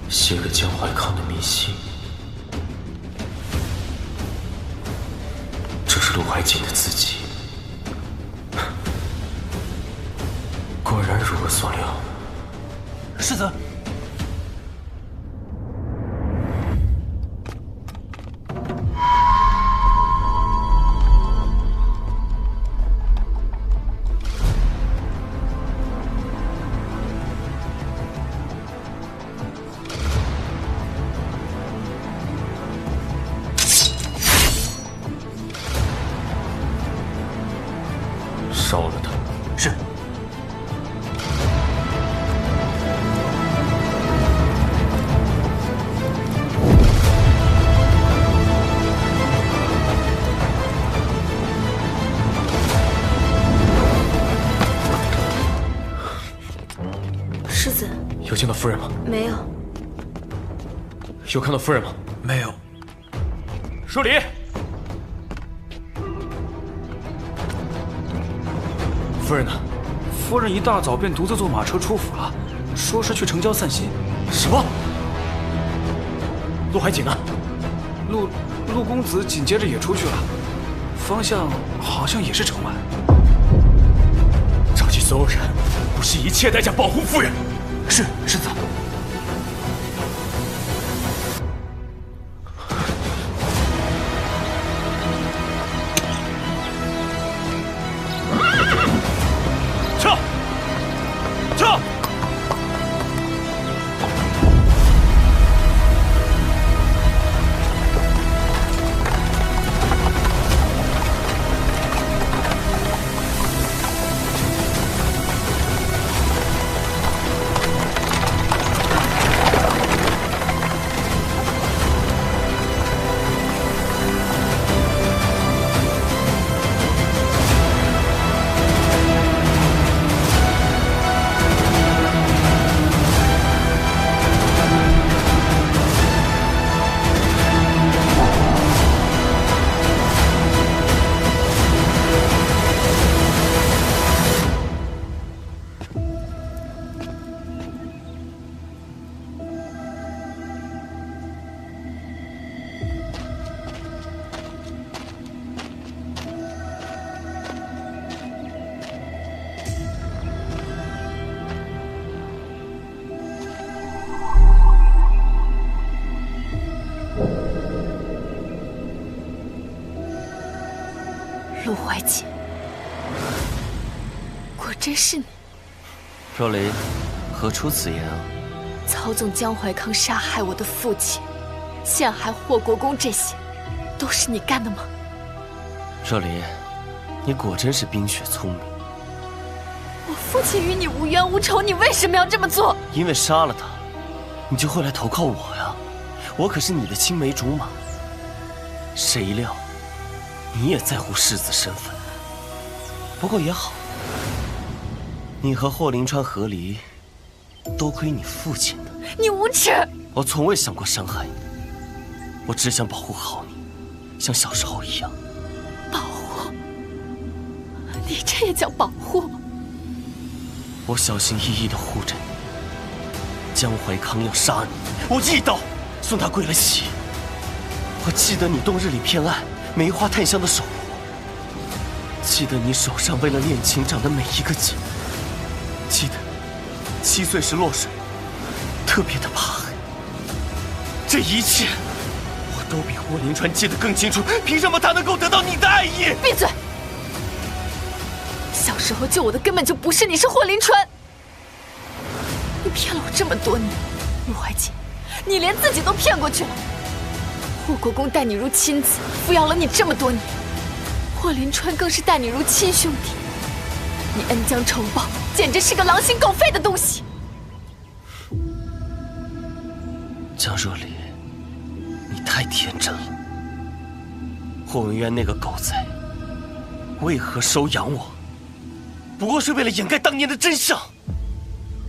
写个姜怀康的密信。这是陆怀瑾的字迹，果然如我所料。世子，烧了它。是。世子，有见到夫人吗？没有。有看到夫人吗？没有。书里。夫人呢？夫人一大早便独自坐马车出府了，说是去城郊散心。什么？陆怀瑾呢？陆公子紧接着也出去了，方向好像也是城外。召集所有人，不惜一切代价保护夫人。是，世子。姐，果真是你。若离，何出此言啊？操纵江怀康杀害我的父亲，陷害霍国公，这些都是你干的吗？若离，你果真是冰雪聪明。我父亲与你无冤无仇，你为什么要这么做？因为杀了他，你就会来投靠我呀。我可是你的青梅竹马。谁料，你也在乎世子身份。不过也好，你和霍林川和离，都归你父亲的。你无耻！我从未想过伤害你，我只想保护好你，像小时候一样。保护？你这也叫保护？我小心翼翼地护着你。江怀康要杀你，我一刀送他归了西。我记得你冬日里偏爱梅花檀香的手，记得你手上为了练琴长的每一个茧，记得7岁时落水，特别的怕黑。这一切，我都比霍林川记得更清楚。凭什么他能够得到你的爱意？闭嘴！小时候救我的根本就不是你，是霍林川。你骗了我这么多年，陆怀瑾，你连自己都骗过去了。霍国公待你如亲子，抚养了你这么多年，霍林川更是待你如亲兄弟。你恩将仇报，简直是个狼心狗肺的东西。江若离，你太天真了。霍文渊那个狗贼，为何收养我？不过是为了掩盖当年的真相。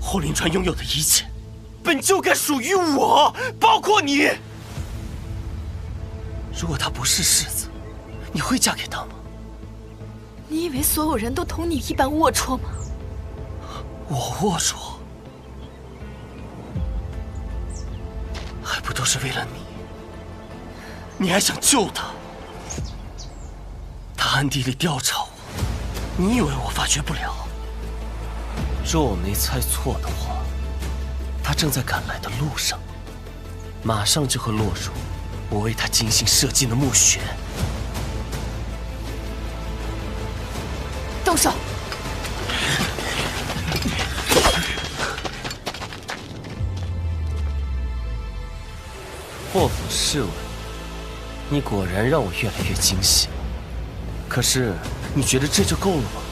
霍林川拥有的一切，本就该属于我，包括你。如果他不是世子，你会嫁给他吗？你以为所有人都同你一般龌龊吗？我龌龊，还不都是为了你？你还想救他？他暗地里调查我，你以为我发觉不了？若我没猜错的话，他正在赶来的路上，马上就会落入我为他精心设计的墓穴。动手！霍府侍卫，你果然让我越来越惊喜。可是，你觉得这就够了吗？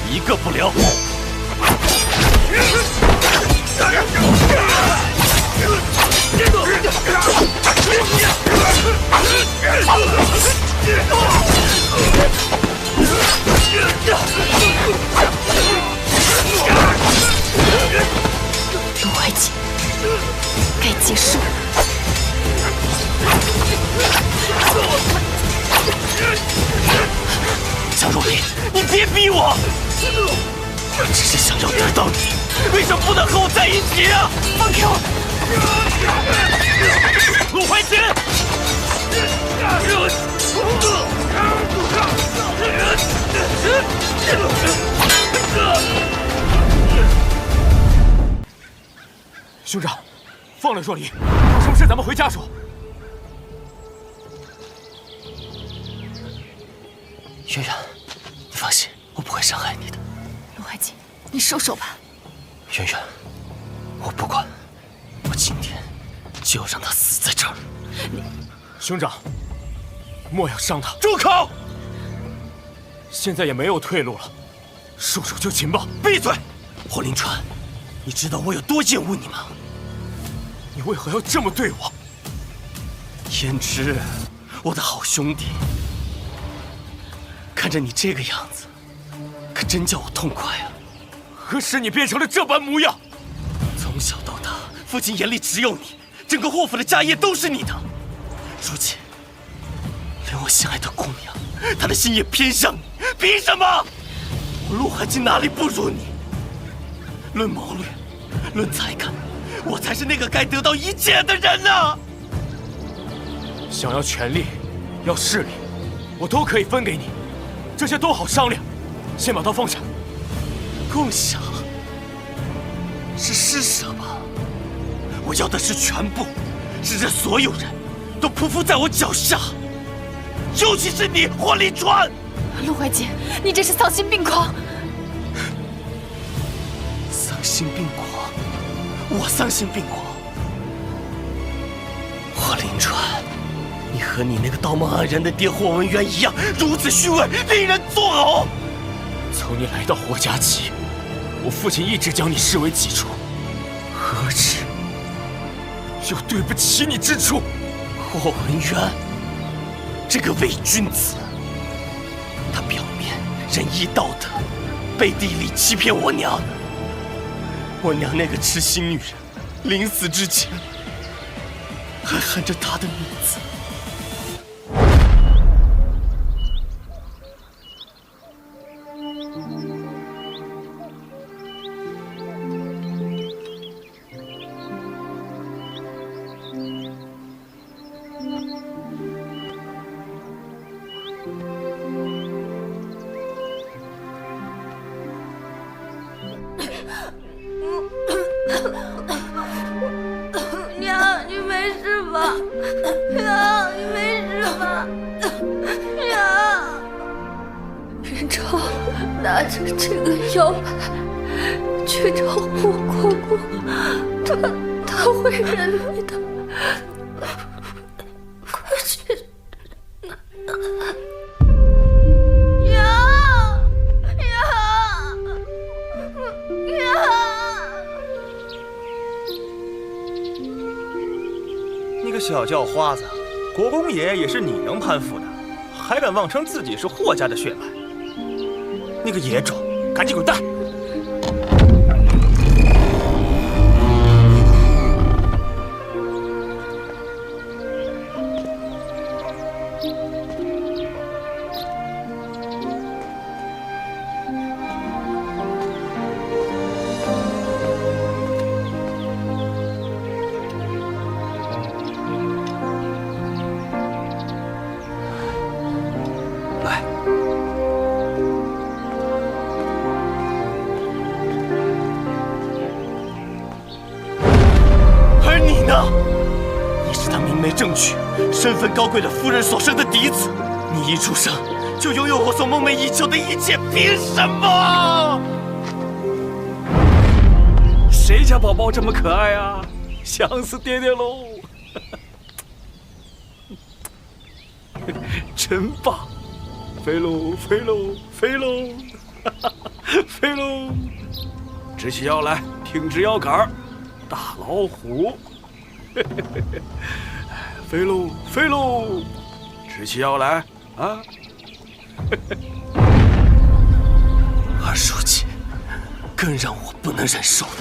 一个不留！陆怀瑾，该结束了。江若离，你别逼我！我只是想要得到你，为什么不能和我在一起啊？放开我！陆怀瑾！兄长，放了若离，有什么事咱们回家说。渊渊，你放心，我不会伤害你的。陆怀瑾，你收手吧。渊渊，我不管，我今天就要让他死在这儿。兄长，莫要伤他。住口！现在也没有退路了，束手就擒吧。闭嘴！霍林川，你知道我有多厌恶你吗？你为何要这么对我？胭脂，我的好兄弟，看着你这个样子，可真叫我痛快啊！何时你变成了这般模样？从小到大，父亲眼里只有你，整个霍府的家业都是你的。如今，连我心爱的姑娘，她的心也偏向你，凭什么？我陆怀瑾哪里不如你？论谋略，论才干，我才是那个该得到一切的人啊！想要权力，要势力，我都可以分给你，这些都好商量。先把刀放下。共享？施舍吧。我要的是全部，是这所有人都匍匐在我脚下，尤其是你，霍立川。陆怀瑾，你这是丧心病狂！丧心病狂？我丧心病狂？霍林川，你和你那个道貌岸然的爹霍文渊一样，如此虚伪，令人作呕。从你来到霍家起，我父亲一直将你视为己出，何止有对不起你之处？霍文渊，这个伪君子，他表面仁义道德，背地里欺骗我娘。我娘那个痴心女人，临死之前还喊着他的名字。娘，你没事吧？娘，你没事吧？娘，任超拿着这个腰牌去找霍公公，他会认你的。快去！你个小叫花子，国公爷也是你能攀附的，还敢妄称自己是霍家的血脉？你个野种，赶紧滚蛋！正娶，身份高贵的夫人所生的嫡子，你一出生就拥有我所梦寐以求的一切，凭什么？谁家宝宝这么可爱啊？想死爹爹喽！真棒！飞喽，飞喽，飞喽，飞喽！直起腰来，挺直腰杆，大老虎！飞喽，飞喽！直起腰来啊！而如今，更让我不能忍受的，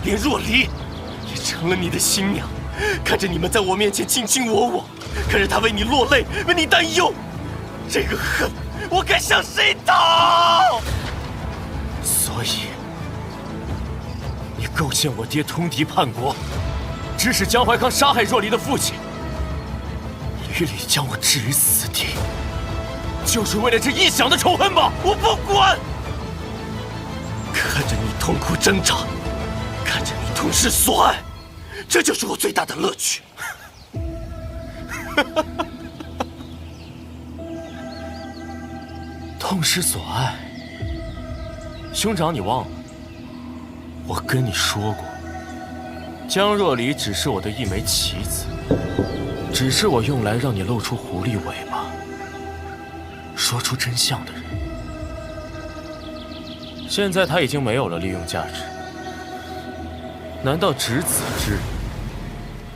连若离也成了你的新娘。看着你们在我面前卿卿我我，看着她为你落泪，为你担忧，这个恨我该向谁讨？所以，你构陷我爹通敌叛国，指使江怀康杀害若离的父亲。屡屡将我置于死地，就是为了这一想的仇恨吗？我不管！看着你痛苦挣扎，看着你痛失所爱，这就是我最大的乐趣。痛失所爱，兄长，你忘了？我跟你说过，江若离只是我的一枚棋子。只是我用来让你露出狐狸尾巴、说出真相的人。现在他已经没有了利用价值，难道执子之人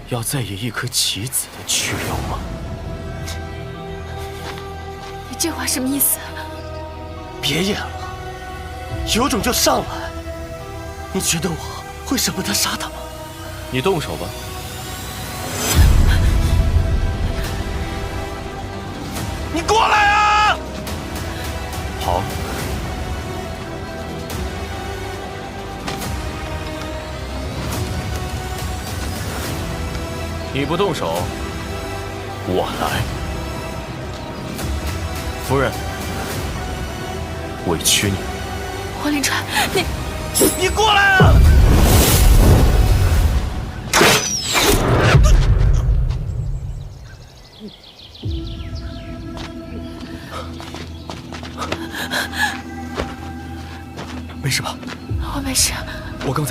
要再以一颗棋子的去留吗？你这话什么意思？别演了，有种就上来！你觉得我会舍不得杀他吗？你动手吧。你过来啊！好。你不动手，我来。夫人，委屈你了。霍林川，你过来啊！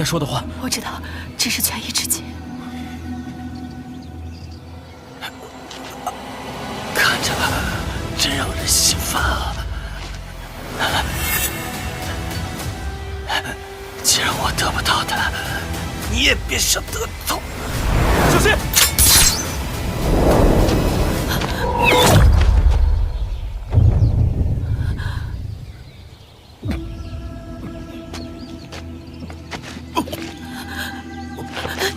说的话。我知道，只是权宜之计。看着真让人心烦啊！既然我得不到的，你也别想得到。小心！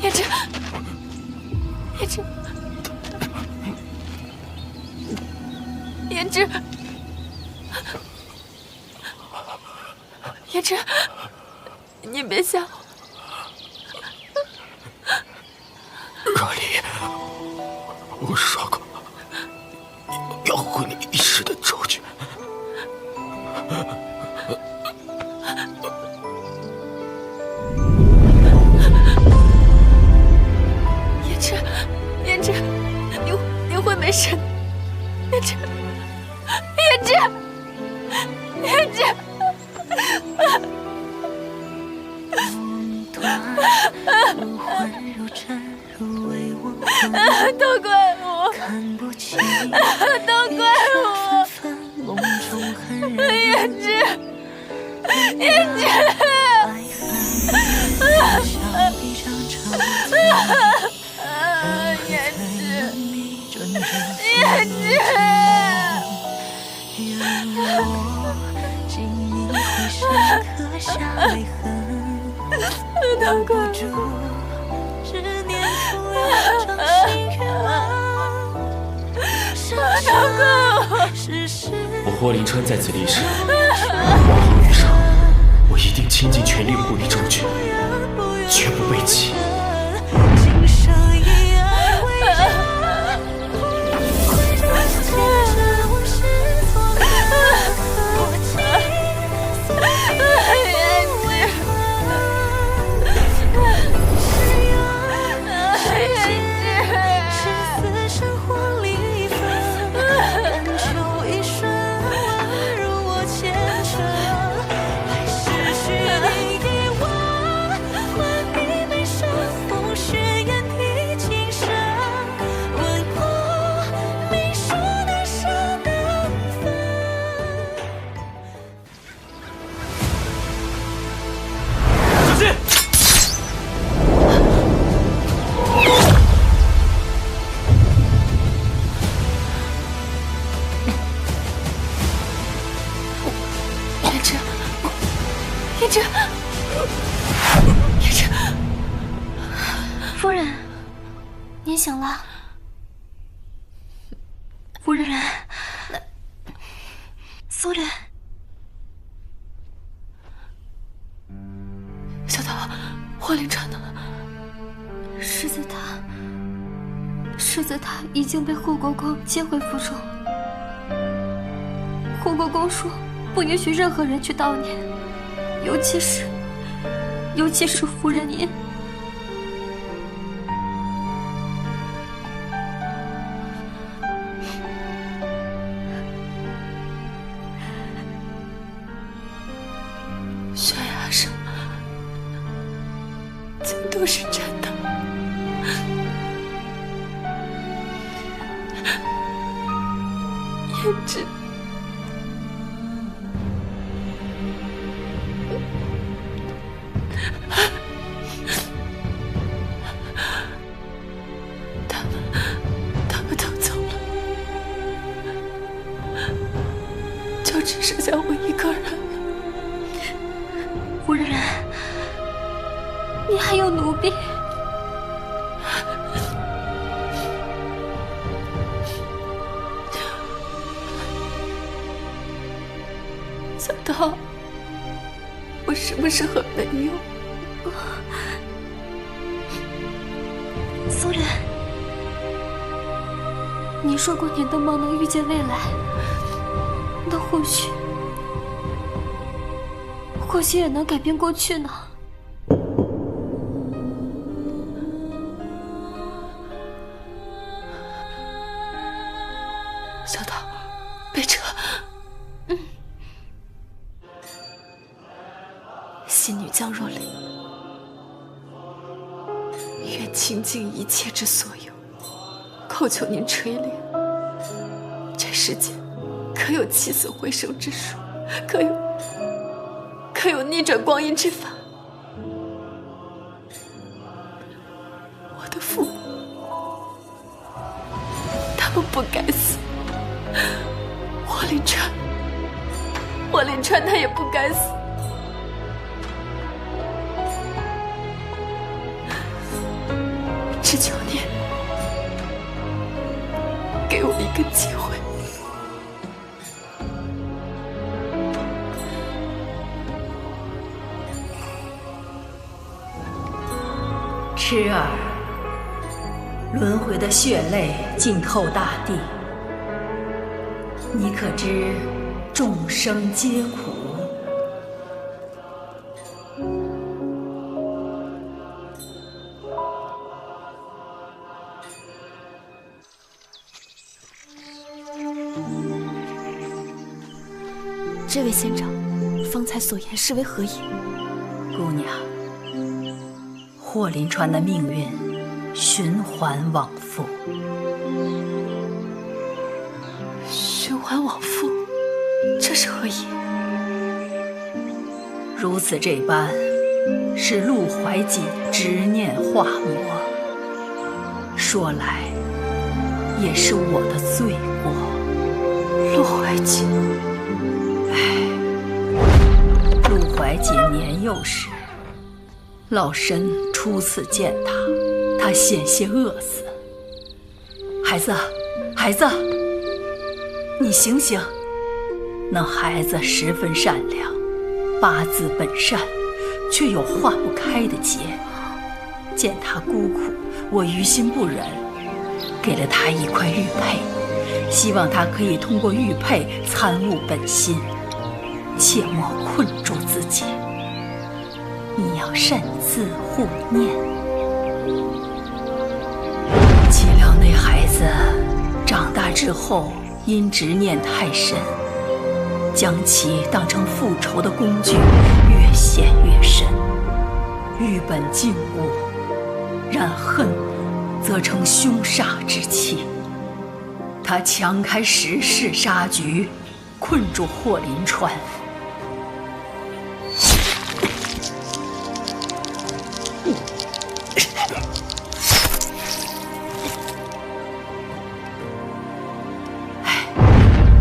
叶芝，叶芝，叶芝，叶芝，你别笑。若离，我说过要护你一世的周全。叶芝，叶芝，你会没事的。叶芝，叶芝，叶芝。都怪我，都怪我，叶芝，叶芝，叶芝，都怪我。我霍林川在此立誓，往后余生，我一定倾尽全力护你周全，绝不背弃。夫人，您醒了。夫人，夫人，小桃，霍林川呢？世子他已经被护国公接回府中。护国公说，不允许任何人去悼念，尤其是夫人您。悬崖上全都是真的。叶芝，他们都走了，就只剩下我一个人了。夫人，你还有奴婢。小桃，我是不是很没用？夫人，你说过您的梦能预见未来，那或许也能改变过去呢。小桃，备车。新女将若离，愿倾尽一切之所有，叩求您垂怜。这世间可有起死回生之术？可有逆转光阴之法？我的父母，他们不该死。霍林川他也不该死。只求您给我一个机会。痴儿，轮回的血泪浸透大地，你可知众生皆苦？这位仙长，方才所言是为何意？姑娘，霍林川的命运循环往复。循环往复，这是何意？如此这般，是陆怀瑾执念化魔。说来，也是我的罪过。陆怀瑾，陆怀瑾年幼时，老身初次见他险些饿死。孩子，孩子，你醒醒！那孩子十分善良，八字本善，却有化不开的结。见他孤苦，我于心不忍，给了他一块玉佩，希望他可以通过玉佩参悟本心，切莫困住自己。你要慎自护念。岂料那孩子长大之后，因执念太深，将其当成复仇的工具，越陷越深。玉本静物，然恨则成凶煞之气。他强开十世杀局，困住霍林川。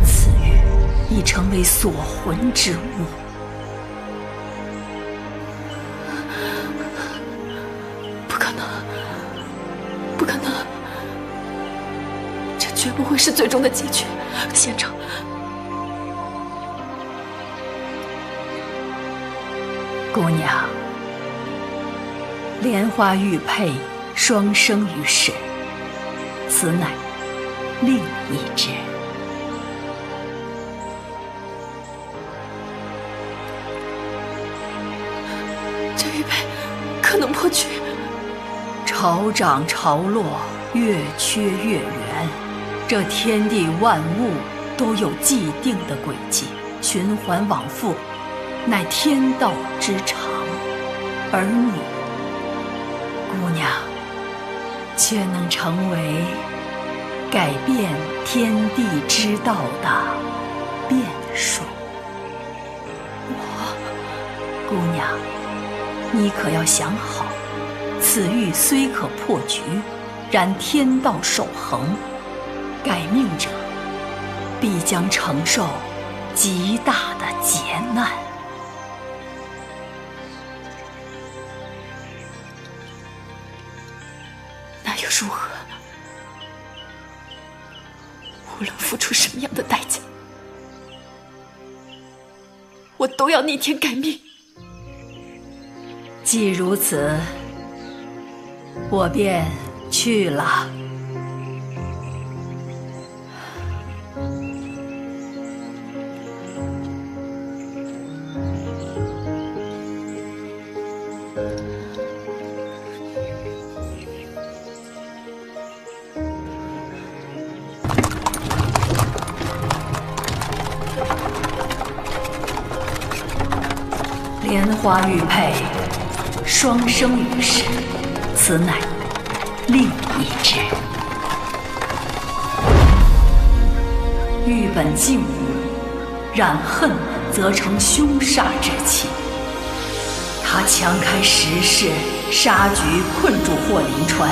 此玉已成为锁魂之物。不可能，不可能！这绝不会是最终的结局，仙长。姑娘，莲花玉佩双生于世，此乃另一只。这玉佩可能破局？潮涨潮落，月缺月圆，这天地万物都有既定的轨迹，循环往复，乃天道之常。而你，姑娘，却能成为改变天地之道的变数。姑娘，你可要想好，此玉虽可破局，然天道守恒，改命者必将承受极大的劫难。那又如何？无论付出什么样的代价，我都要逆天改命。既如此，我便去了。莲花玉佩双生于世，此乃另一只。欲本静物，染恨则成凶煞之气。他强开石室，杀局困住霍林川，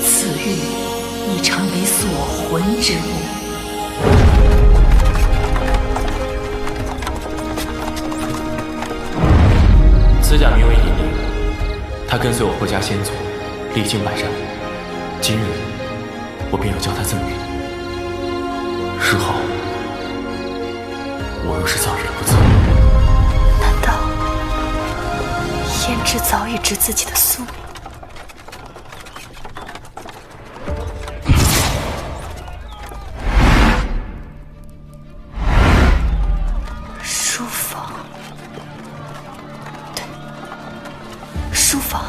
此玉已成为锁魂之物。此甲名为尹灵，他跟随我霍家先祖，历经百战，今日我便要将他赠予你。日后我若是早日不测，难道胭脂早已知自己的宿命？书房，对，书房。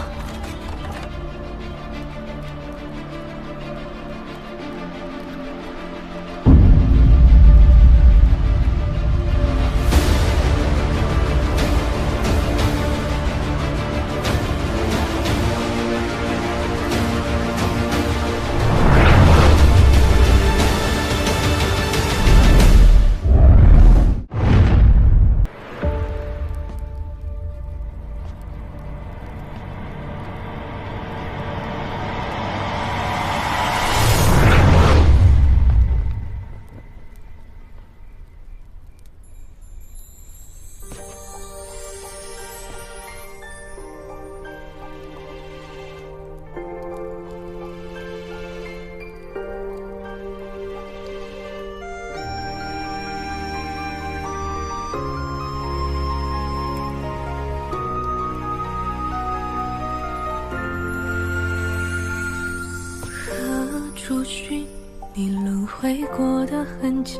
触寻你轮回过的痕迹，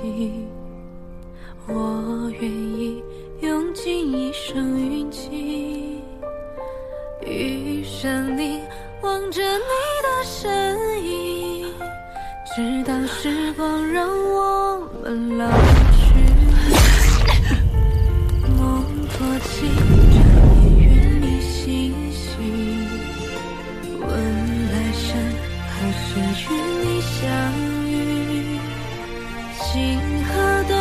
我愿意用尽一生运气，余生里望着你的身影，直到时光让我们老去。梦托起这夜远离星星，问来生何时与你相遇？情河东，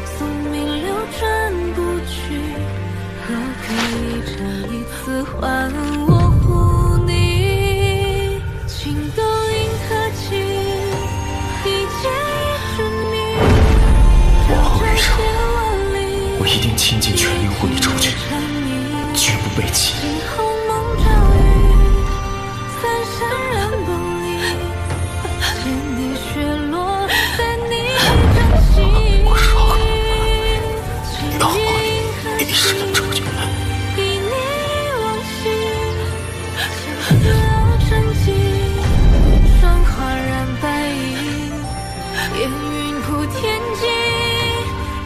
宿命流转不去。若可以这一次还我护你，情动银河起，一剑一致命。往后余生，我一定倾尽全力护你出去，绝不背弃。一世的主角。以你往昔，千古沉寂，霜花染白衣，烟云铺天际，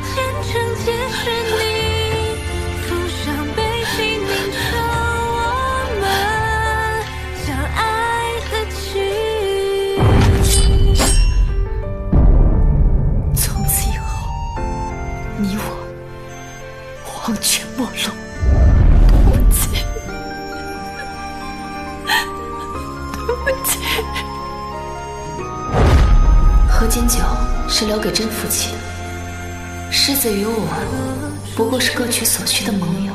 前程皆是你，浮上悲喜凝成我们相爱的情。从此以后，你我黄泉陌路，对不起，对不起。合金酒是留给真夫妻的，狮子与我不过是各取所需的盟友。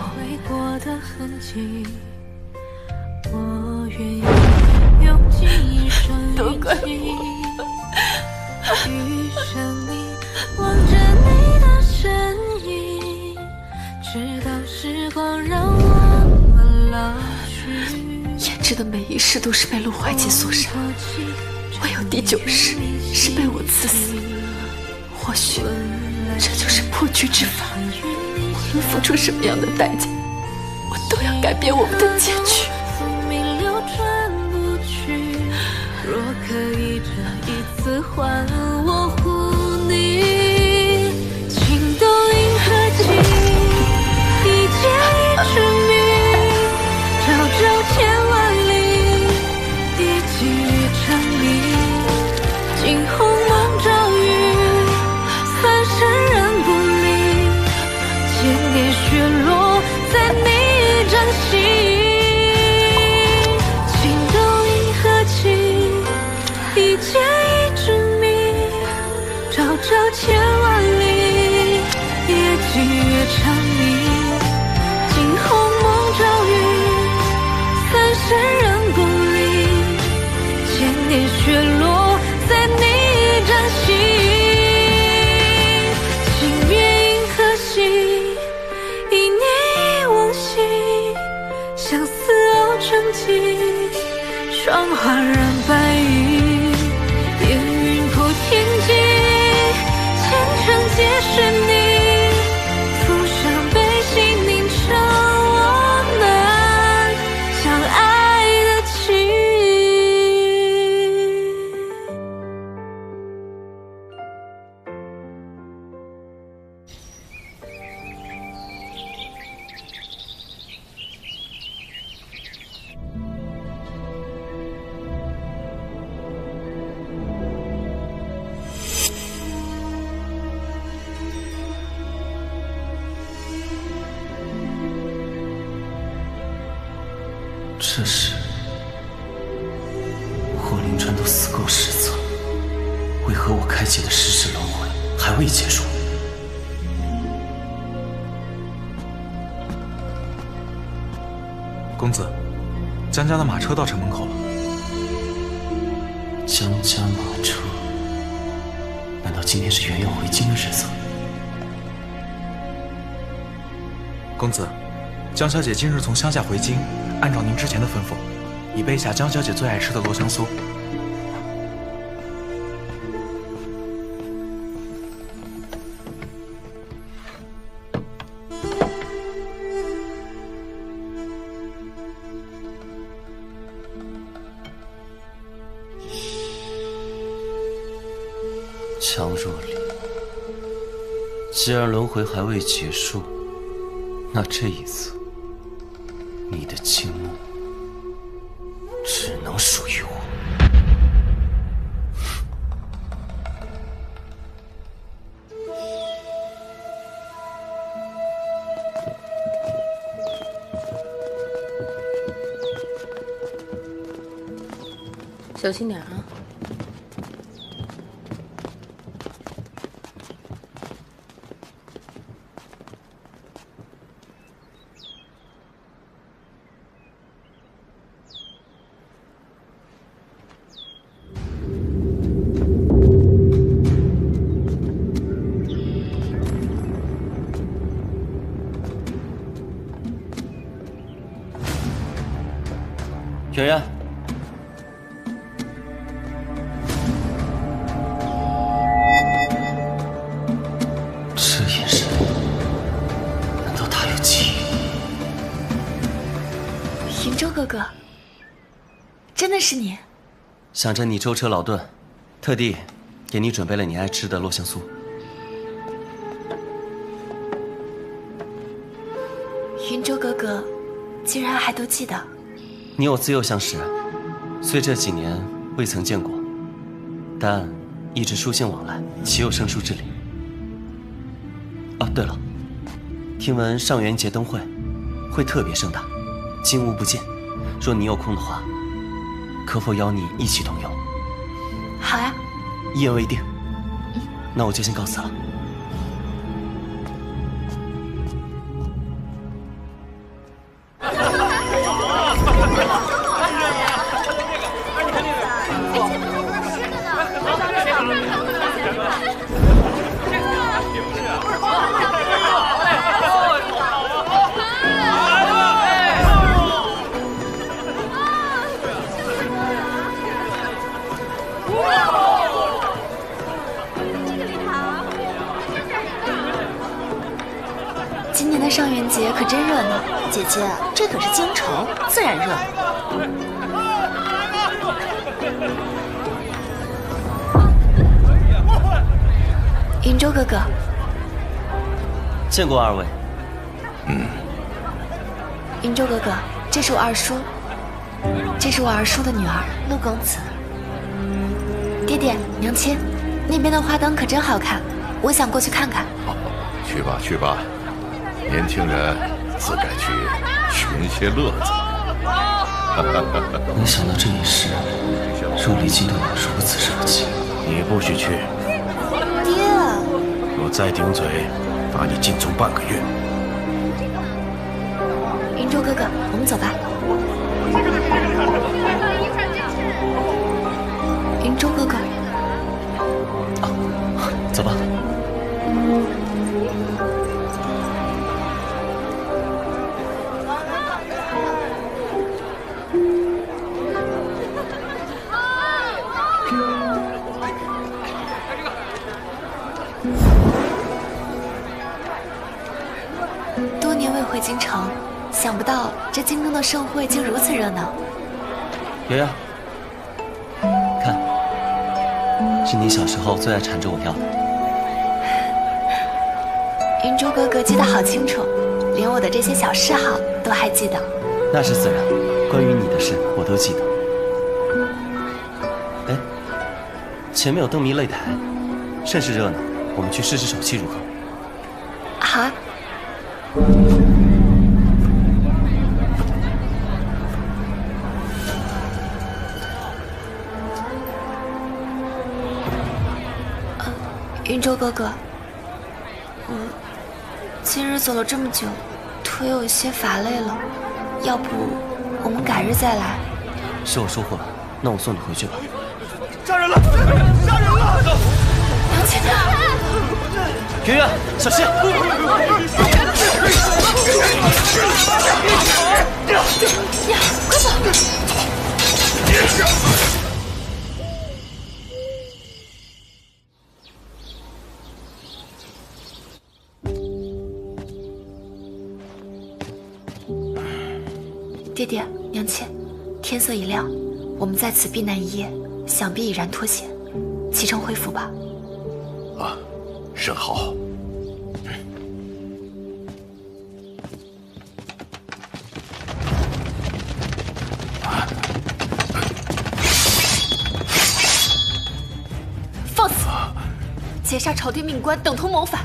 都怪我。余生里望着你的身影，直到时光让我们老去。胭脂的每一世都是被陆怀瑾所杀，唯有第9世是被我刺死。或许这就是破局之法，无论付出什么样的代价，我都要改变我们的结局。宿命流转不去，若可以这一次还我护你，情动银河起，一剑一致命，朝朝千万里，一击于成谜，惊鸿梦骤雨，三生人不离，千年雪落在你掌心，情动银河起。点雪落在你掌心。情愿银河系，以你往昔，相思熬成疾，霜花染白衣，烟云破天际，前程皆是你。浮上悲喜凝成我们相爱的情。这时，霍林川都死够10次了，为何我开启的世事轮回还未结束？公子，江家的马车到城门口了。江家马车？难道今天是圆圆回京的日子？公子，江小姐今日从乡下回京，按照您之前的吩咐，已备下江小姐最爱吃的落香酥。强若离，既然轮回还未结束，那这一次，你的青木只能属于我。小心点啊！圆圆，这眼神，难道他有记忆？云州哥哥，真的是你？想着你舟车劳顿，特地给你准备了你爱吃的落香酥。云州哥哥，竟然还都记得。你我自幼相识，虽这几年未曾见过，但一直书信往来，岂有生疏之理？哦，对了，听闻上元节灯会会特别盛大，金屋不见。若你有空的话，可否邀你一起同游？好呀，一言为定。那我就先告辞了。今年的上元节可真热闹，姐姐，这可是京城，自然热闹。云州哥哥，见过二位。云州哥哥，这是我二叔，这是我二叔的女儿陆公子。爹爹，娘亲，那边的花灯可真好看，我想过去看看。去吧去吧，年轻人自该去寻些乐子。没想到这一世，若离姬对我如此热情。你不许去。爹，若再顶嘴，罚你禁足半个月。云州哥哥，我们走吧。京城，想不到这京中的盛会竟如此热闹。瑶瑶，看，是你小时候最爱缠着我要的。云珠哥哥记得好清楚，连我的这些小嗜好都还记得。那是自然，关于你的事我都记得。哎，前面有灯谜擂台，甚是热闹，我们去试试手气如何？好啊。云州哥哥，我今日走了这么久，腿有些乏累了，要不我们改日再来？是我疏忽了，那我送你回去吧。杀人了！杀人了！娘亲，圆圆，小心！呀，快走！爹爹，娘亲，天色已亮，我们在此避难一夜，想必已然脱险，启程回府吧。啊，甚好。放肆！劫杀朝廷命官，等同谋反，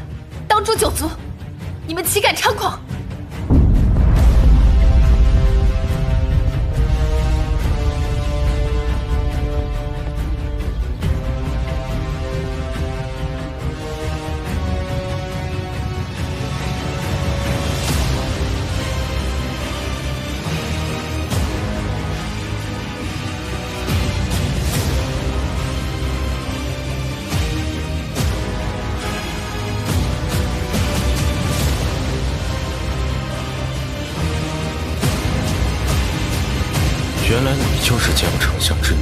当诛九族！你们岂敢猖狂！原来你就是江丞相之女啊！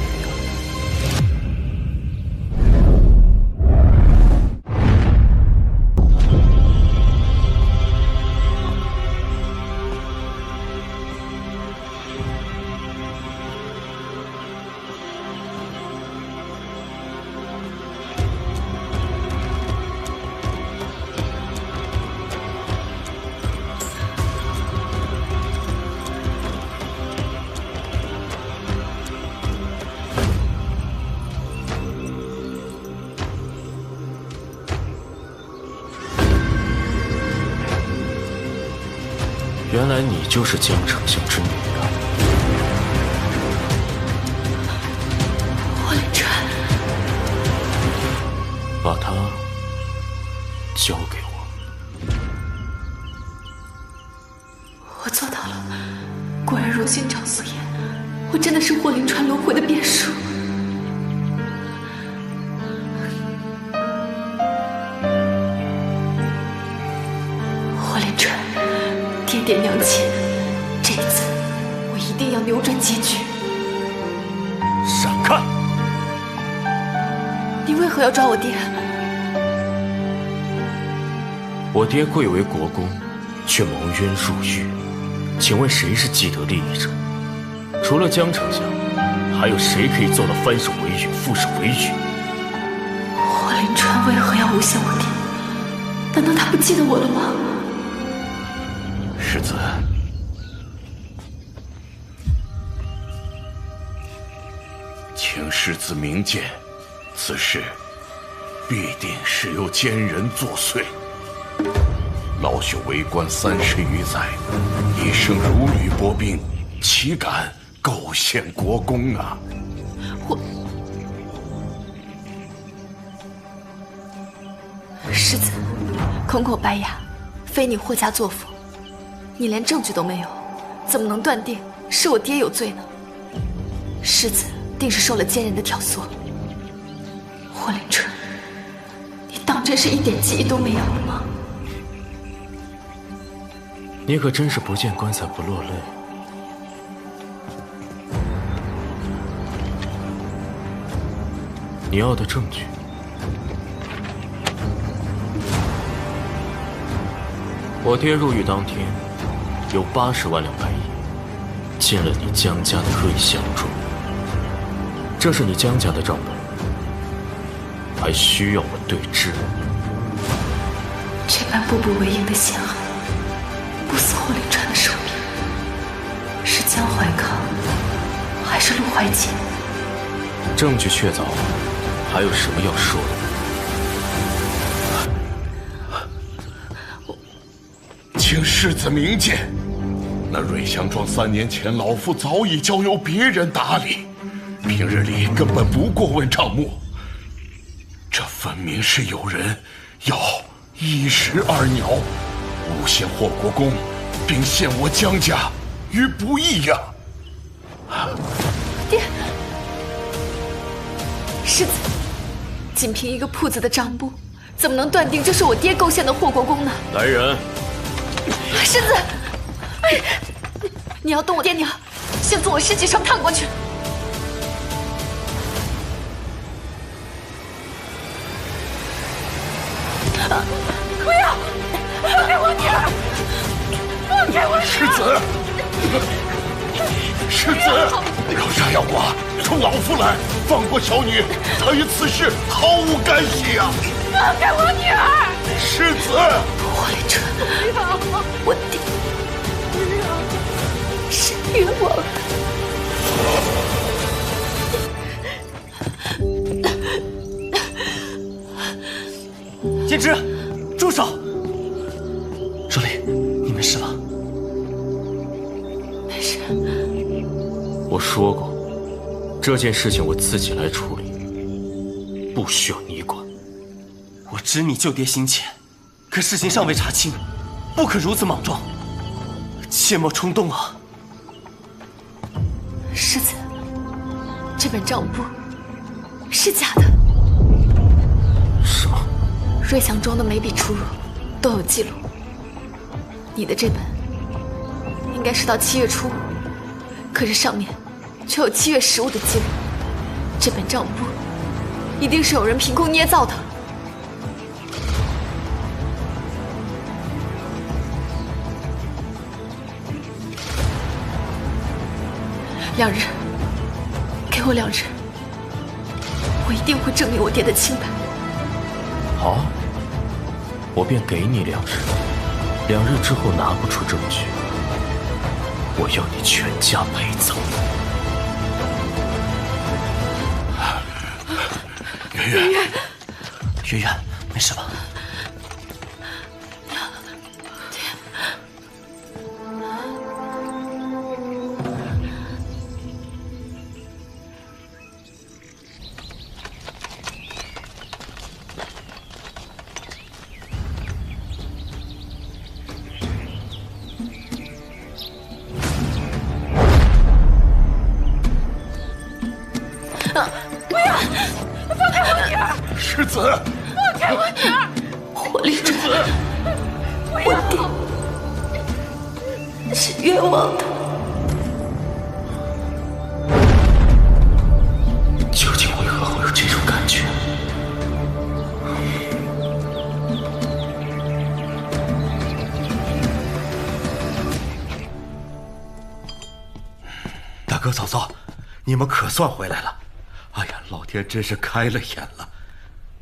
原来你就是江丞相之女啊！霍连川，把她交给我。我做到了，果然如京长所言，我真的是霍连川轮回的变数。霍连川，爹爹娘亲，这一次我一定要扭转结局。闪开！你为何要抓我爹？我爹贵为国公，却谋冤入狱，请问谁是既得利益者？除了江丞相，还有谁可以做到翻手为云，覆手为雨？霍连川为何要诬陷我爹？难道他不记得我了吗？世子，请世子明鉴，此事必定是由奸人作祟。老朽为官30余载，一生如履薄冰，岂敢构陷国公啊！世子，空口白牙，非你霍家作福。你连证据都没有，怎么能断定是我爹有罪呢？世子定是受了奸人的挑唆。霍连川，你当真是一点记忆都没有了吗？你可真是不见棺材不落泪。你要的证据，我爹入狱当天，有80万两白银进了你江家的瑞祥庄，这是你江家的账本，还需要我对质吗？这般步步为营的陷害，不死霍林川的手笔，是江怀康还是陆怀瑾？证据确凿，还有什么要说的？请世子明鉴，那瑞祥庄3年前老夫早已交由别人打理，平日里根本不过问账目。这分明是有人要一石二鸟，诬陷霍国公，并陷我江家于不义呀！爹，世子，仅凭一个铺子的账簿，怎么能断定这是我爹构陷的霍国公呢？来人！世子，你要动我爹娘，先从我尸体上探过去。不要！放开我女儿！放开我女儿！世子，世子，要杀要剐，冲老夫来，放过小女，她与此事毫无干系啊！放开我女儿！世子，霍林川，我爹是冤枉的。剑之，住手！若离，你没事吧？没事。我说过，这件事情我自己来处理，不需要你管。我知你救爹心切，可事情尚未查清，不可如此莽撞，切莫冲动啊！世子，这本账簿是假的。什么？瑞祥庄的每笔出入都有记录，你的这本应该是到7月初5，可是上面却有7月15的记录。这本账簿一定是有人凭空捏造的。2日，给我2日，我一定会证明我爹的清白。好，我便给你2日。2日之后拿不出证据，我要你全家陪葬。圆圆，圆圆，没事吧？不要！放开我女儿！世子，放开我女儿！霍林川，我爹是冤枉的。究竟为何会有这种感觉？大哥嫂嫂，你们可算回来了！哎呀，老天真是开了眼了！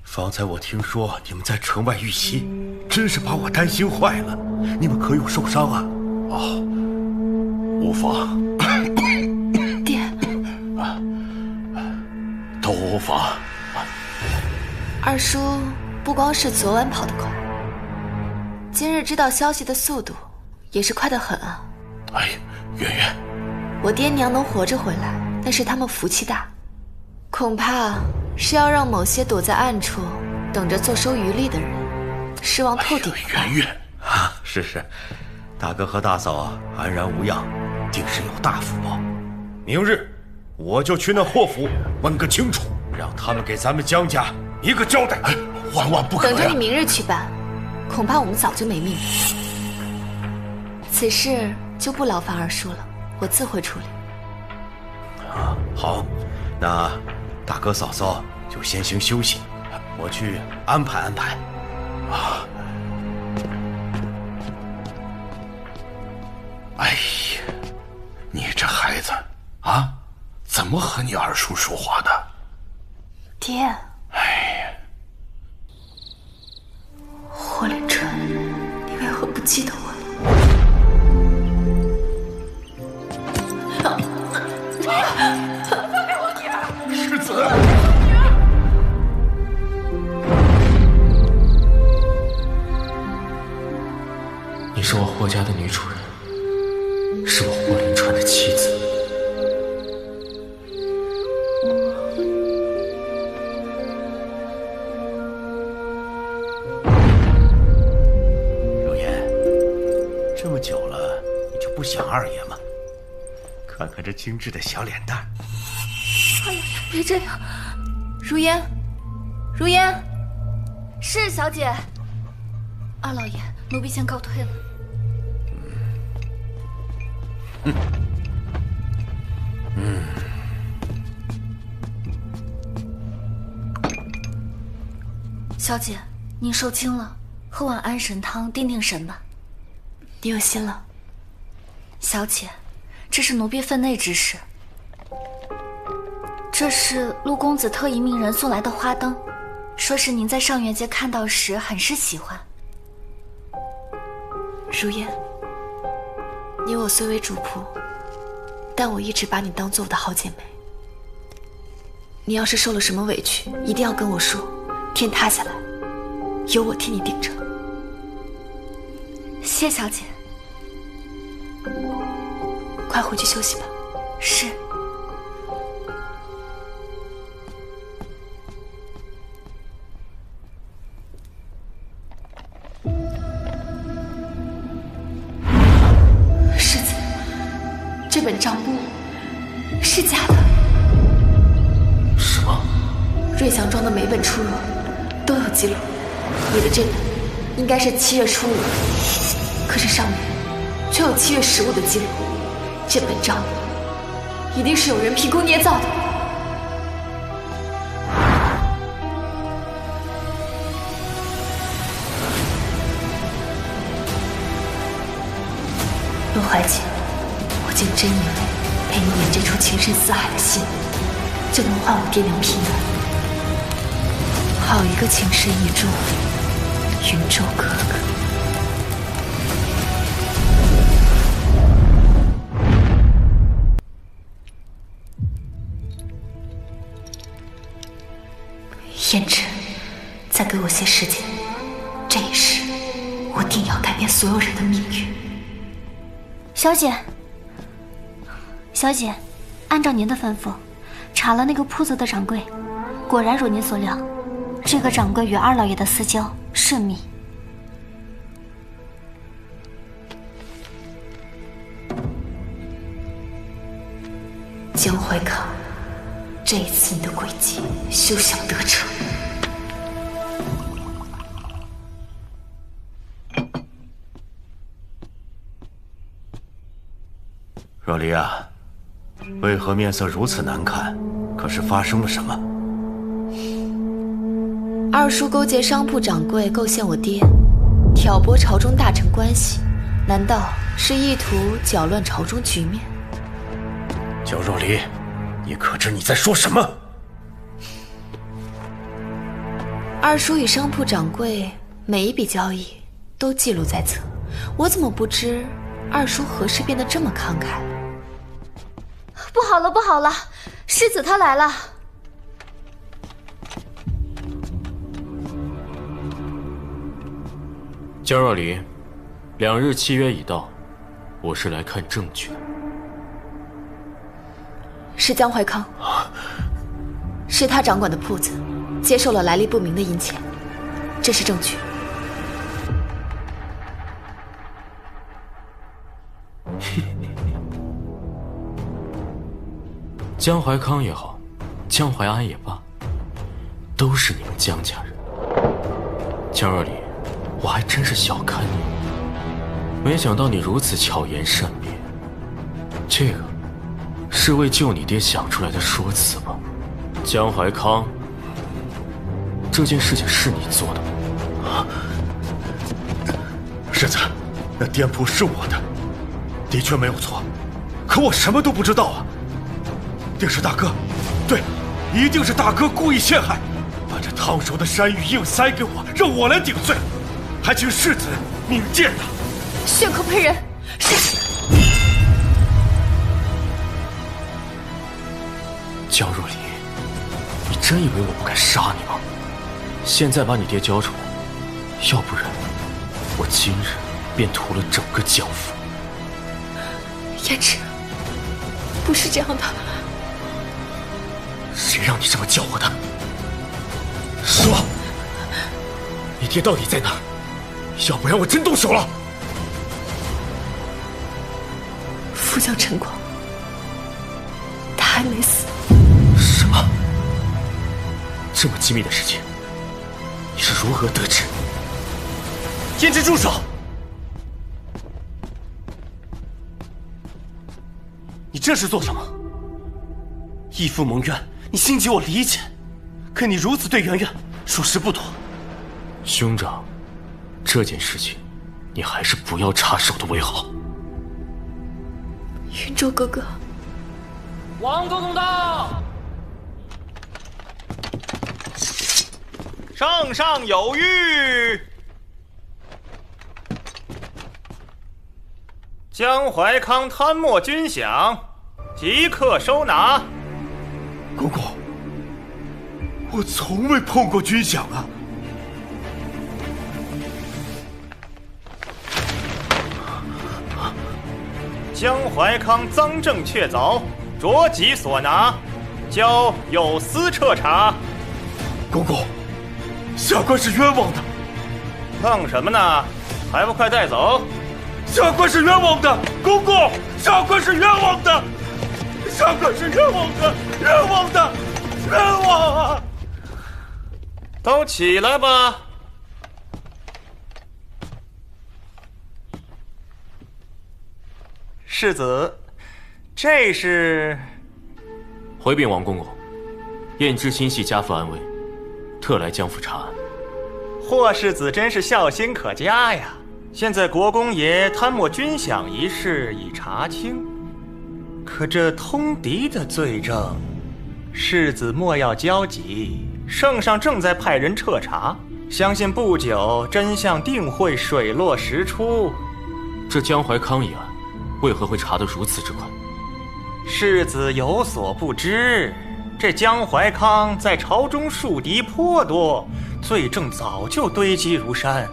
方才我听说你们在城外遇袭，真是把我担心坏了。你们可有受伤啊？哦，无妨。爹，都无妨。二叔不光是昨晚跑得快，今日知道消息的速度也是快得很啊！哎，圆圆，我爹娘能活着回来，那是他们福气大。恐怕是要让某些躲在暗处等着坐收渔利的人失望透顶。圆圆啊，是，大哥和大嫂安然无恙，定是有大福报。明日我就去那霍府问个清楚，让他们给咱们江家一个交代。万万不可呀！等着你明日去办，恐怕我们早就没命了。此事就不劳烦二叔了，我自会处理。啊，好，那大哥嫂嫂就先行休息，我去安排安排。啊，哎呀，你这孩子啊，怎么和你二叔说话的？爹。哎呀，霍连川，你为何不记得我？放开我女儿！世子。你是我霍家的女主人，是我霍连川的妻子。如烟，这么久了，你就不想二爷吗？看看这精致的小脸蛋。哎呀，别这样！如烟，如烟，是小姐。二老爷，奴婢先告退了。小姐，您受惊了，喝碗安神汤定定神吧。你有心了。小姐，这是奴婢分内之事。这是陆公子特意命人送来的花灯，说是您在上元节看到时很是喜欢。如烟，你我虽为主仆，但我一直把你当做我的好姐妹。你要是受了什么委屈，一定要跟我说，天塌下来，由我替你顶着。谢小姐，快回去休息吧。是。世子，这本账簿是假的。什么？瑞祥庄的每本出入都有记录，你的这本应该是7月初5，可是上面却有7月15的记录。这本账簿一定是有人凭空捏造的。陆怀瑾，我竟真以为陪你演这出情深似海的戏，就能换我爹娘平安。好一个情深意重，云州哥哥。胭脂，再给我些时间，这一世我定要改变所有人的命运。小姐，小姐，按照您的吩咐，查了那个铺子的掌柜，果然如您所料，这个掌柜与二老爷的私交甚密。江怀康，这一次你的诡计休想得逞。若离啊，为何面色如此难看？可是发生了什么？二叔勾结商铺掌柜，构陷我爹，挑拨朝中大臣关系，难道是意图搅乱朝中局面？焦若离，你可知你在说什么？二叔与商铺掌柜每一笔交易都记录在册，我怎么不知二叔何时变得这么慷慨了？不好了，不好了，世子他来了！江若离，2日契约已到，我是来看证据的。是江怀康，是他掌管的铺子，接受了来历不明的银钱，这是证据。江怀康也好，江淮安也罢，都是你们江家人。江若离，我还真是小看你，没想到你如此巧言善辩。这个是为救你爹想出来的说辞吧？江怀康，这件事情是你做的吗？世子，那店铺是我的，的确没有错，可我什么都不知道啊！定是大哥，对，一定是大哥故意陷害，把这烫熟的山芋硬塞给我，让我来顶罪，还请世子明鉴呐！血口喷人，是。江若离，你真以为我不敢杀你吗？现在把你爹交出来，要不然我今日便屠了整个江府。胭脂，不是这样的。谁让你这么叫我的？说，你爹到底在哪儿？要不然我真动手了。副将陈广，他还没死。什么？这么机密的事情，你是如何得知？胭脂，住手！你这是做什么？义父蒙冤，你心急我理解，可你如此对圆圆，属实不妥。兄长，这件事情你还是不要插手的为好。云州哥哥，王总统到，圣上有谕，江怀康贪没军饷，即刻收拿。公公，我从未碰过军饷啊！江怀康赃证确凿，着即所拿，交有司彻查。公公，下官是冤枉的。碰什么呢？还不快带走！下官是冤枉的，公公，下官是冤枉的，下官是冤枉的，冤枉的，冤枉啊！都起来吧。世子，这是回禀王公公，燕之心系家父安危，特来江府查案。霍世子真是孝心可嘉呀！现在国公爷贪没军饷一事已查清，可这通敌的罪证，世子莫要焦急，圣上正在派人彻查，相信不久真相定会水落石出。这江怀康一案，为何会查得如此之快？世子有所不知，这江怀康在朝中树敌颇多，罪证早就堆积如山。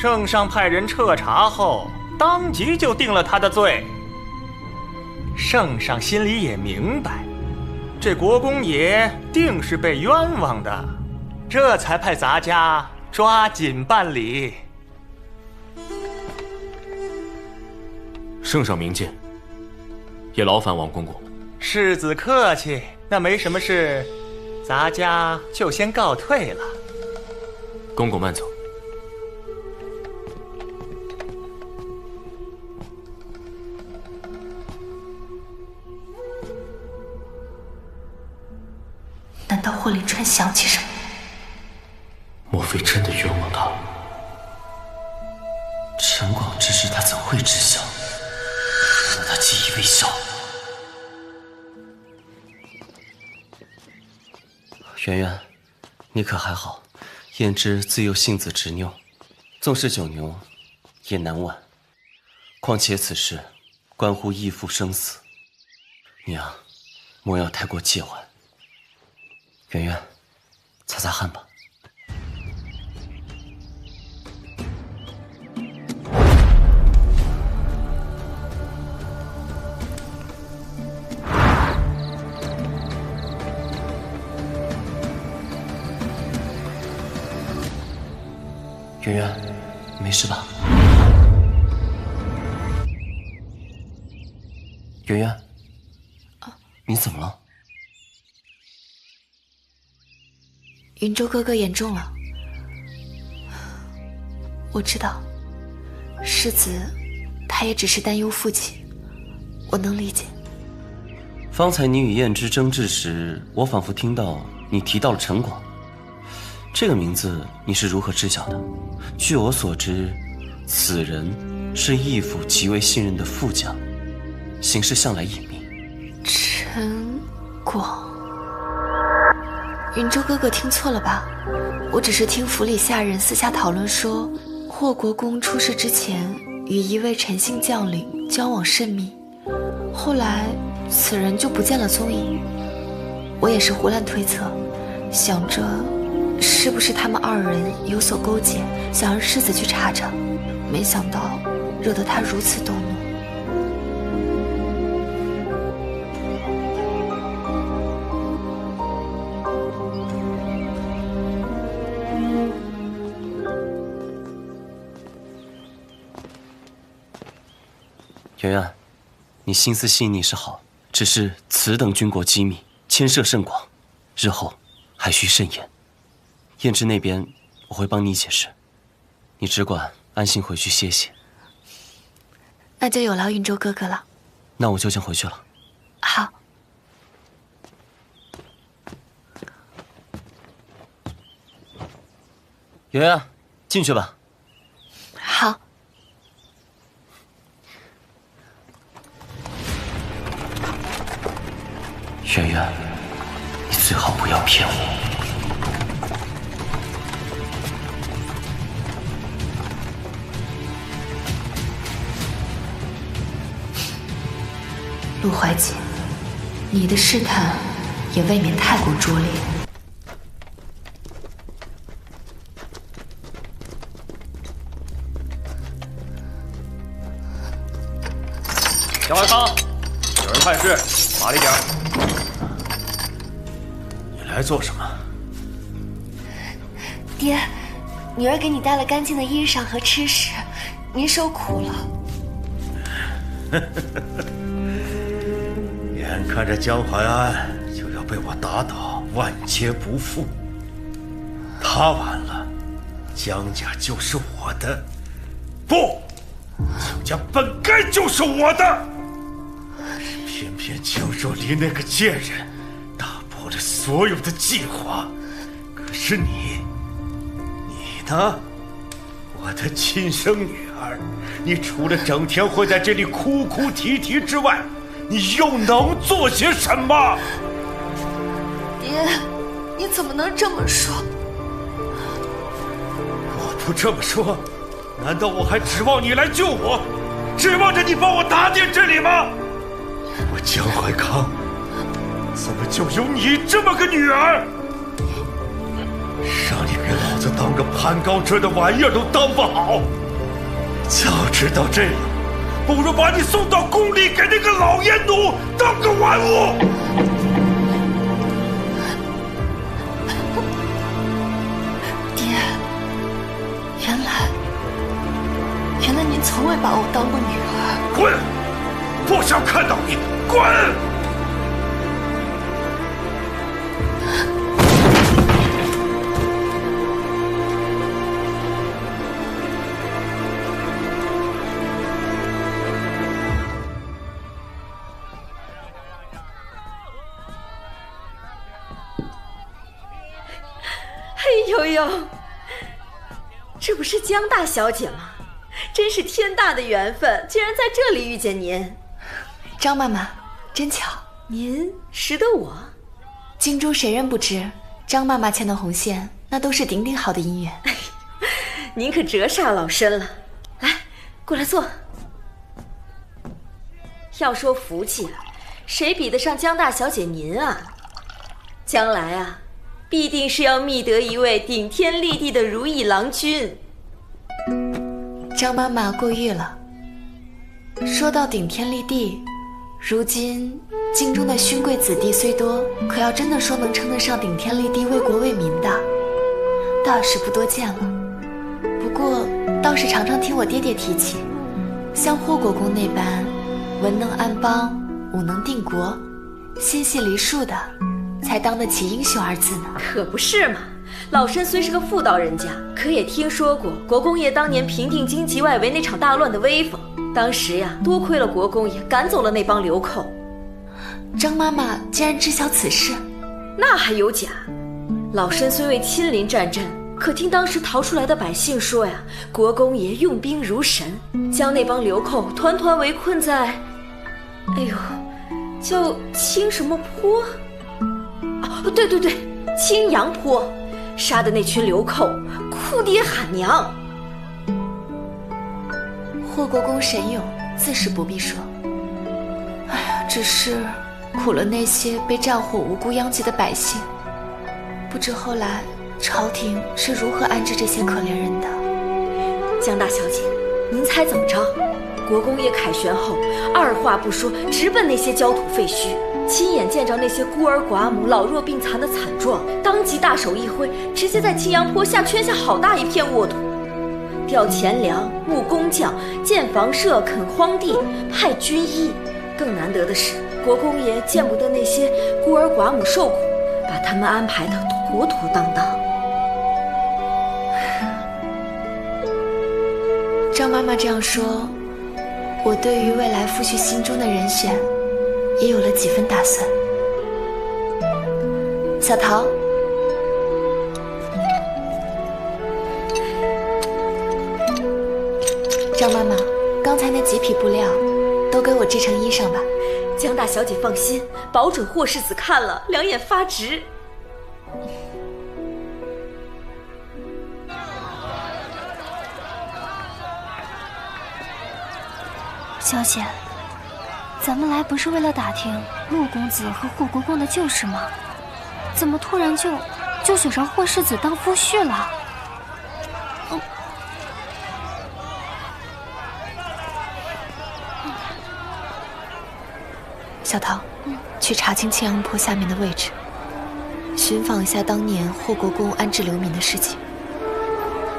圣上派人彻查后，当即就定了他的罪。圣上心里也明白，这国公爷定是被冤枉的，这才派咱家抓紧办理。圣上明鉴，也劳烦王公公。世子客气，那没什么事，咱家就先告退了。公公慢走。难道霍林川想起什么？莫非真的冤枉他？陈广之事他怎会知晓？难道他记忆未消？圆圆，你可还好？燕之自幼性子执拗，纵是九牛也难挽。况且此事关乎义父生死，你啊，莫要太过介怀。圆圆，擦擦汗吧。圆圆，没事吧？圆圆，你怎么了？云州哥哥言重了，我知道，世子他也只是担忧父亲，我能理解。方才你与燕之争执时，我仿佛听到你提到了陈广，这个名字你是如何知晓的？据我所知，此人是义父极为信任的副将，行事向来隐秘。陈广，云州哥哥听错了吧？我只是听府里下人私下讨论说，霍国公出事之前与一位陈姓将领交往甚密，后来此人就不见了踪影。我也是胡乱推测，想着是不是他们二人有所勾结，想让世子去查查，没想到惹得他如此动怒。圆圆，你心思细腻是好，只是此等军国机密牵涉甚广，日后还需慎言。燕之那边我会帮你解释，你只管安心回去歇歇。那就有劳云州哥哥了。那我就先回去了。好。圆圆，进去吧。好。圆圆，你最好不要骗我。陆怀瑾，你的试探也未免太过拙劣。江怀康，有人探视，麻利点。你来做什么？爹，女儿给你带了干净的衣裳和吃食，您受苦了。眼看着江淮安就要被我打倒，万劫不复。他完了，江家就是我的。不，江家本该就是我的。偏偏江若离那个贱人打破了所有的计划。可是你呢？我的亲生女儿，你除了整天会在这里哭哭啼啼之外，你又能做些什么？爹，你怎么能这么说？我不这么说，难道我还指望你来救我？指望着你帮我打点这里吗？我江怀康怎么就有你这么个女儿？让你给老子当个攀高枝的玩意儿都当不好。早知道这样，不如把你送到宫里给那个老阉奴当个玩物。爹，原来您从未把我当过女儿。滚！不想看到你，滚！悠悠，这不是江大小姐吗？真是天大的缘分，竟然在这里遇见您。张妈妈，真巧，您识得我？京中谁人不知，张妈妈牵的红线，那都是顶顶好的姻缘。您可折煞老身了，来，过来坐。要说福气啊，谁比得上江大小姐您啊？将来啊，必定是要觅得一位顶天立地的如意郎君。张妈妈过誉了。说到顶天立地，如今京中的勋贵子弟虽多，可要真的说能称得上顶天立地为国为民的，倒是不多见了。不过倒是常常听我爹爹提起，像霍国公那般文能安邦，武能定国，心系梨树的，才当得起英雄二字呢。可不是嘛，老身虽是个妇道人家，可也听说过国公爷当年平定荆棘外围那场大乱的威风。当时呀，多亏了国公爷赶走了那帮流寇。张妈妈竟然知晓此事？那还有假？老身虽未亲临战阵，可听当时逃出来的百姓说呀，国公爷用兵如神，将那帮流寇团团围困在，哎呦，叫青什么坡？哦，对，青阳坡，杀的那群流寇哭爹喊娘。霍国公神勇，自是不必说。哎呀，只是苦了那些被战火无辜殃及的百姓。不知后来朝廷是如何安置这些可怜人的？江大小姐，您猜怎么着？国公爷凯旋后，二话不说，直奔那些焦土废墟，亲眼见着那些孤儿寡母、老弱病残的惨状，当即大手一挥，直接在青阳坡下圈下好大一片沃土。调钱粮、募工匠、建房舍、垦荒地、派军医。更难得的是，国公爷见不得那些孤儿寡母受苦，把他们安排得妥妥当当。张妈妈这样说，我对于未来夫婿心中的人选也有了几分打算。小桃，张妈妈，刚才那几匹布料都给我织成衣裳吧。江大小姐放心，保准霍世子看了两眼发直。小姐，咱们来不是为了打听陆公子和霍国公的旧事吗？怎么突然就选上霍世子当夫婿了？小桃，去查清青阳坡下面的位置，寻访一下当年霍国公安置流民的事情，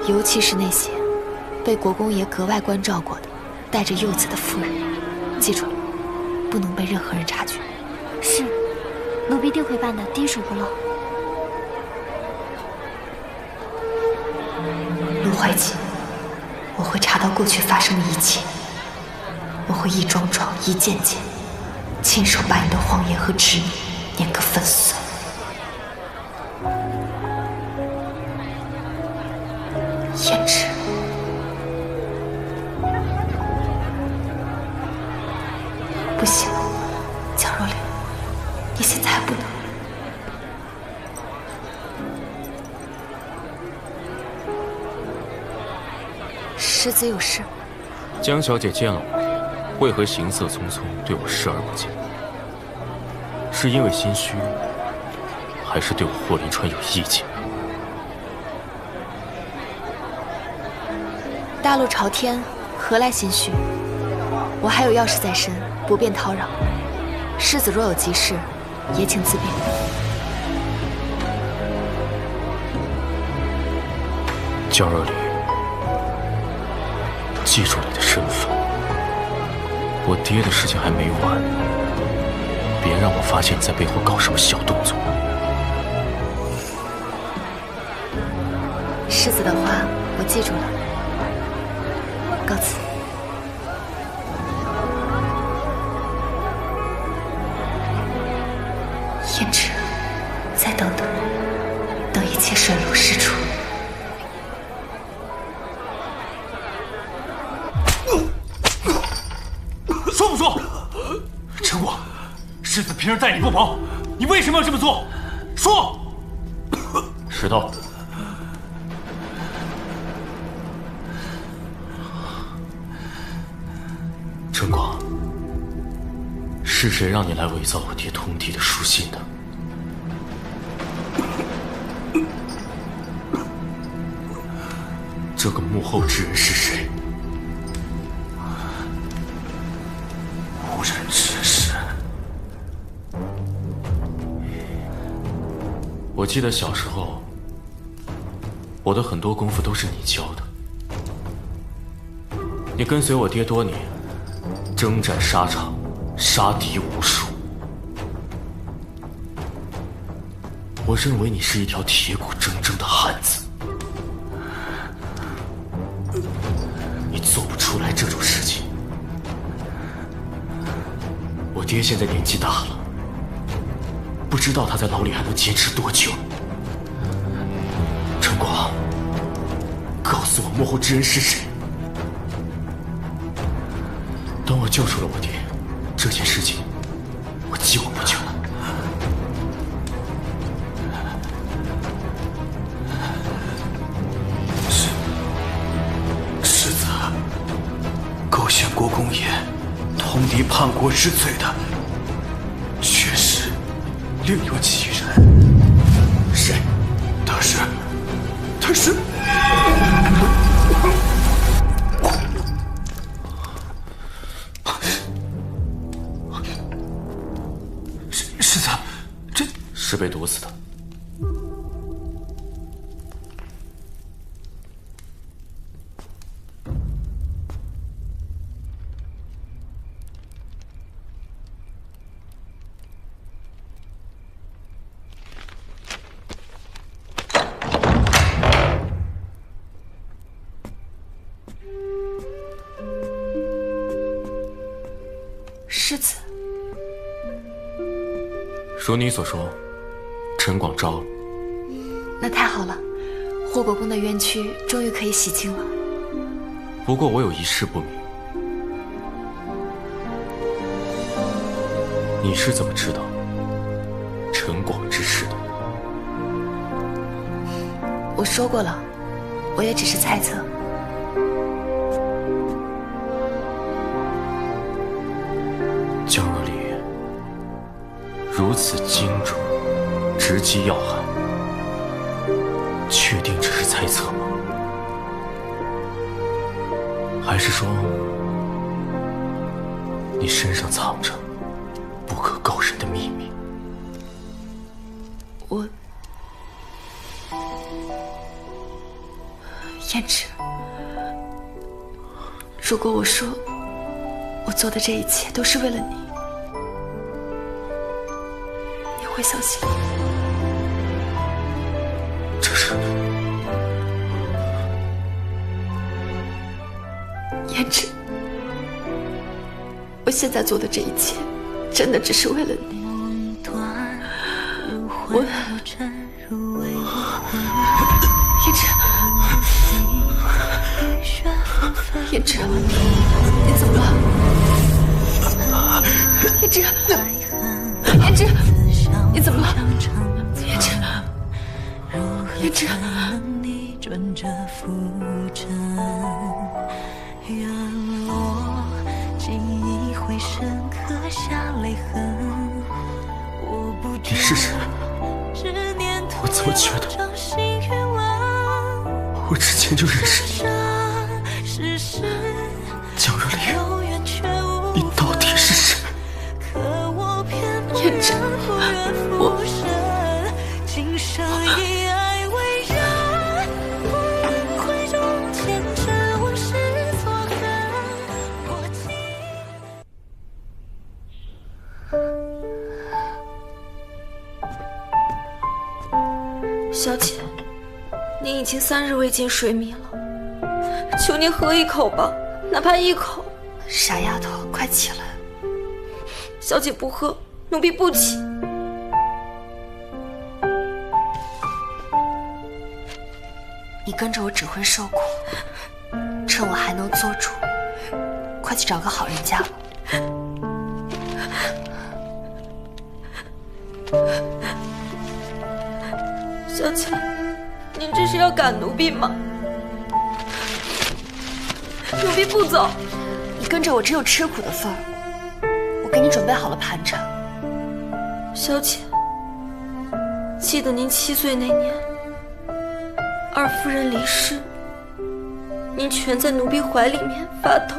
尤其是那些被国公爷格外关照过的带着幼子的妇人。记住了，不能被任何人察觉。是，奴婢定会办得滴水不漏。陆怀瑾，我会查到过去发生的一切，我会一桩桩、一件件，亲手把你的谎言和执念碾个粉碎。胭脂，不行，江若琳，你现在还不能。世子有事。江小姐见了我，为何行色匆匆，对我视而不见？是因为心虚，还是对我霍林川有意见？大路朝天，何来心虚？我还有要事在身，不便叨扰。世子若有急事，也请自便。江若琳，记住你的身份。我爹的事情还没完，别让我发现你在背后搞什么小动作。世子的话，我记住了。告辞。胭脂，再等等，等一切水落石出。说不说？陈果，世子平日待你不薄，你为什么要这么做？说！石头，陈果，是谁让你来伪造我爹通敌的书信的？这个幕后之人是谁？无人之事。我记得小时候，我的很多功夫都是你教的。你跟随我爹多年，征战沙场，杀敌无数。我认为你是一条铁骨铮铮的汉子，你做不出来这种事情。我爹现在年纪大了，不知道他在牢里还能坚持多久。陈果，诉我幕后之人是谁。等我救出了我爹，这件事情我既往不咎了。世子，构陷国公爷，通敌叛国之罪的，确实另有其人。谁？他是。世子，这是被毒死的。世子，如你所说，陈广招。那太好了，霍国公的冤屈终于可以洗清了。不过我有一事不明，你是怎么知道陈广之事的？我说过了，我也只是猜测。江若离如此精准，直击要害，确定只是猜测吗？还是说你身上藏着不可告人的秘密？我，胭脂，如果我说我做的这一切都是为了你，你会相信吗？这是胭脂，我现在做的这一切，真的只是为了你。我，胭脂，胭脂，你怎么了？胭脂，胭脂，你怎么了？胭脂，胭脂。你是谁？我怎么觉得我之前就认识你？江若离，你到底是谁？胭脂，小姐，您已经3日未见水米了，求您喝一口吧，哪怕一口。傻丫头，快起来！小姐不喝，奴婢不起。你跟着我只会受苦，趁我还能做主，快去找个好人家吧。小姐，您这是要赶奴婢吗？奴婢不走。你跟着我只有吃苦的份儿。我给你准备好了盘缠。小姐，记得您7岁那年，二夫人离世，您蜷在奴婢怀里面发抖。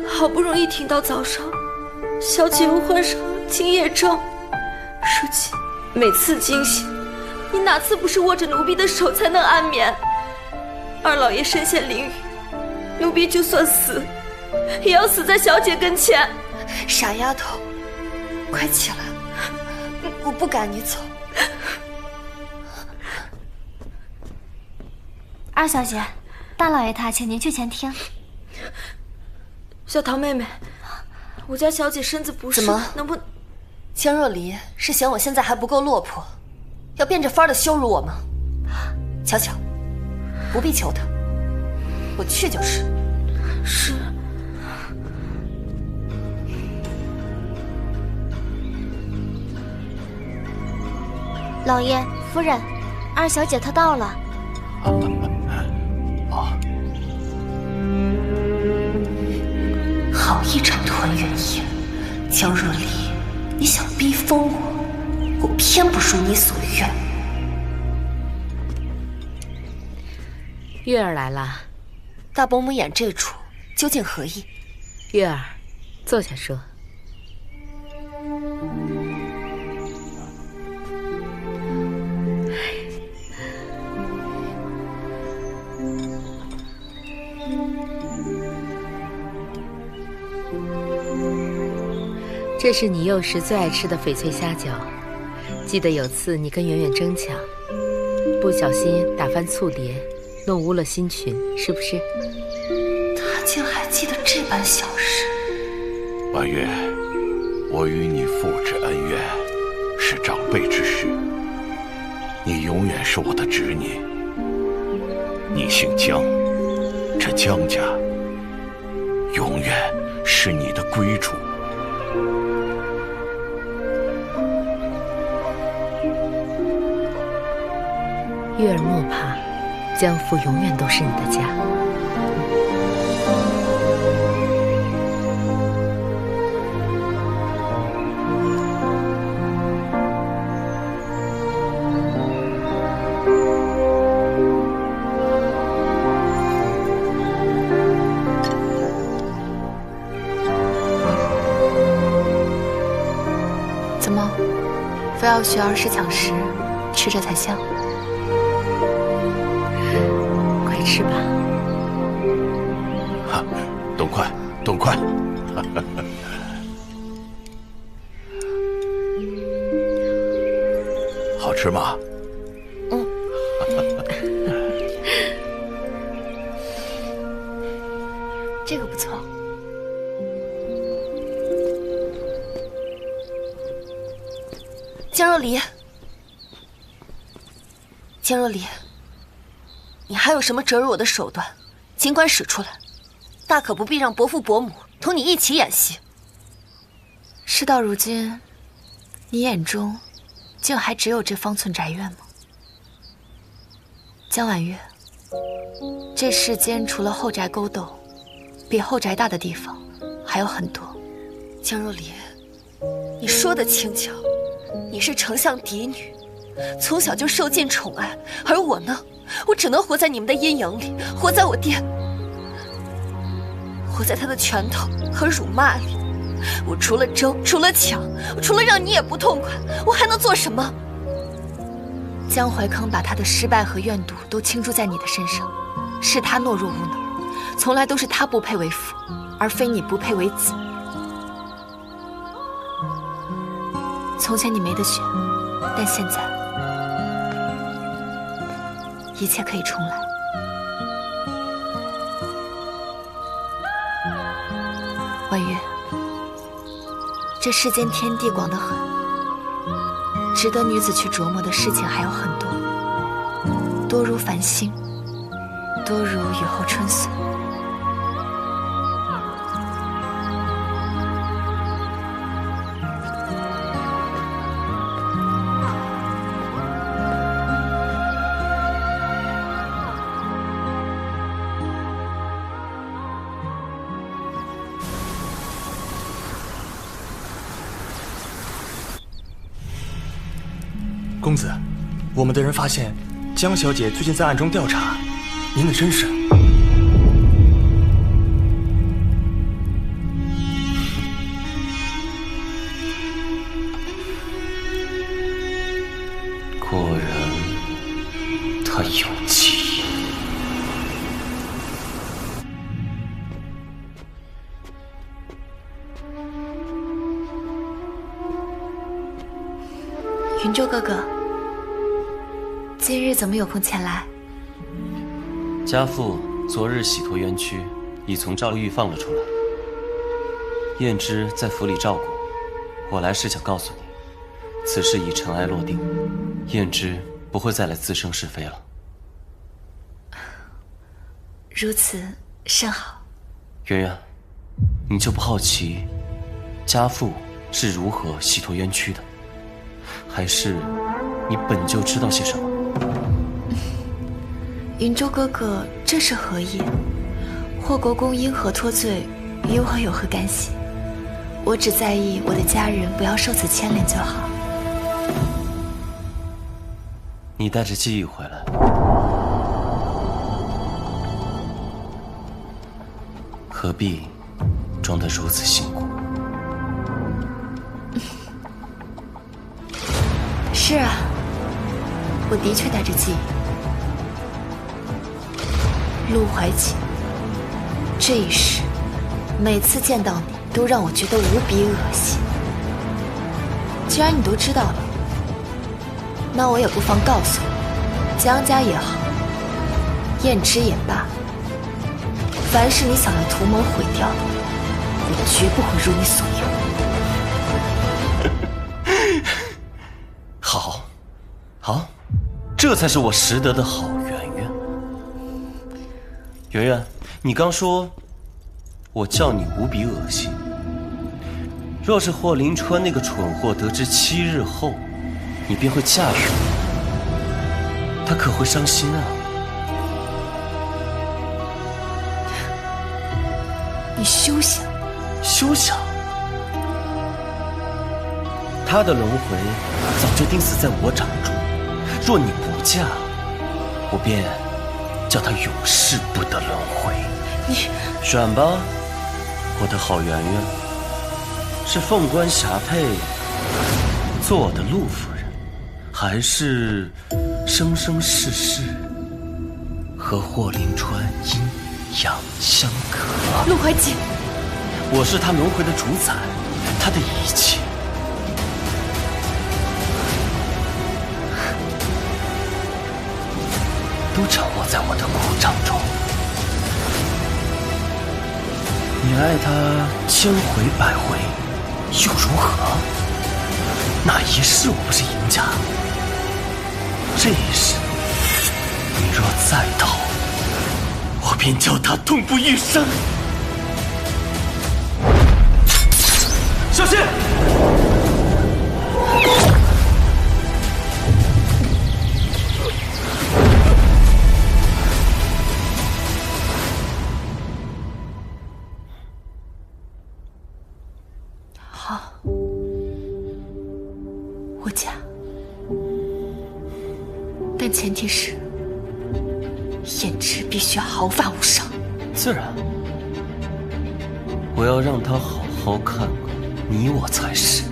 好不容易挺到早上，小姐又患上今夜症，如今每次惊醒，你哪次不是握着奴婢的手才能安眠？二老爷身陷囹圄，奴婢就算死，也要死在小姐跟前。傻丫头，快起来！我不赶你走。二小姐，大老爷他请您去前厅。小桃妹妹，我家小姐身子不适，怎么能不？江若离是嫌我现在还不够落魄，要变着法儿的羞辱我吗？瞧瞧，不必求他，我去就是。是。老爷、夫人，二小姐她到了。好一场团圆宴，江若离，你想逼疯我，我偏不如你所愿。月儿来了，大伯母演这出究竟何意？月儿，坐下说。这是你幼时最爱吃的翡翠虾饺，记得有次你跟圆圆争抢，不小心打翻醋碟，弄污了新裙，是不是？他竟还记得这般小事。婉月，我与你父之恩怨是长辈之事，你永远是我的侄女。你姓江，这江家永远是你的归主。月儿莫怕，江父永远都是你的家。怎么，非要学儿时抢食，吃着才香？快吃吧。哈，动筷，动筷。好吃吗？嗯。这个不错。江若离，江若离，你还有什么折辱我的手段，尽管使出来，大可不必让伯父伯母同你一起演戏。事到如今，你眼中竟还只有这方寸宅院吗？江婉月，这世间除了后宅沟斗，比后宅大的地方还有很多。江若离，你说的轻巧，你是丞相嫡女，从小就受尽宠爱，而我呢，我只能活在你们的阴影里，活在我爹，活在他的拳头和辱骂里。我除了争，除了抢，我除了让你也不痛快，我还能做什么？江怀康把他的失败和怨毒都倾注在你的身上，是他懦弱无能，从来都是他不配为父，而非你不配为子。从前你没得选，但现在一切可以重来。婉月，这世间天地广得很，值得女子去琢磨的事情还有很多，多如繁星，多如雨后春笋。公子，我们的人发现江小姐最近在暗中调查您的身世。果然，他有计。云州哥哥，今日怎么有空前来？家父昨日洗脱冤屈，已从诏狱放了出来。燕之在府里照顾，我来是想告诉你，此事已尘埃落定，燕之不会再来滋生是非了。如此甚好。圆圆，你就不好奇家父是如何洗脱冤屈的？还是你本就知道些什么？云州哥哥，这是何意？霍国公因何脱罪，与我有何干系？我只在意我的家人不要受此牵连就好。你带着记忆回来，何必装得如此辛苦？是啊，我的确带着记忆。陆怀瑾，这一世，每次见到你都让我觉得无比恶心。既然你都知道了，那我也不妨告诉你，江家也好，燕之也罢，凡是你想要图谋毁掉的，我绝不会如你所愿。好，好，这才是我识得的好圆圆。圆圆，你刚说我叫你无比恶心，若是霍林川那个蠢货得知7日后你便会嫁给我，他可会伤心啊。你休想！休想！他的轮回早就钉死在我掌中，若你不嫁，我便叫他永世不得轮回。你选吧，我的好圆圆，是凤冠霞帔做我的陆夫人，还是生生世世和霍林川阴阳相隔？陆怀瑾，我是他轮回的主宰，他的一切都掌握在我的股掌中。你爱他1000回100回又如何？哪一世我不是赢家？这一世你若再逃，我便叫他痛不欲生。小心！好，我嫁，但前提是燕之必须毫发无伤。自然，我要让他好好看看，你我才是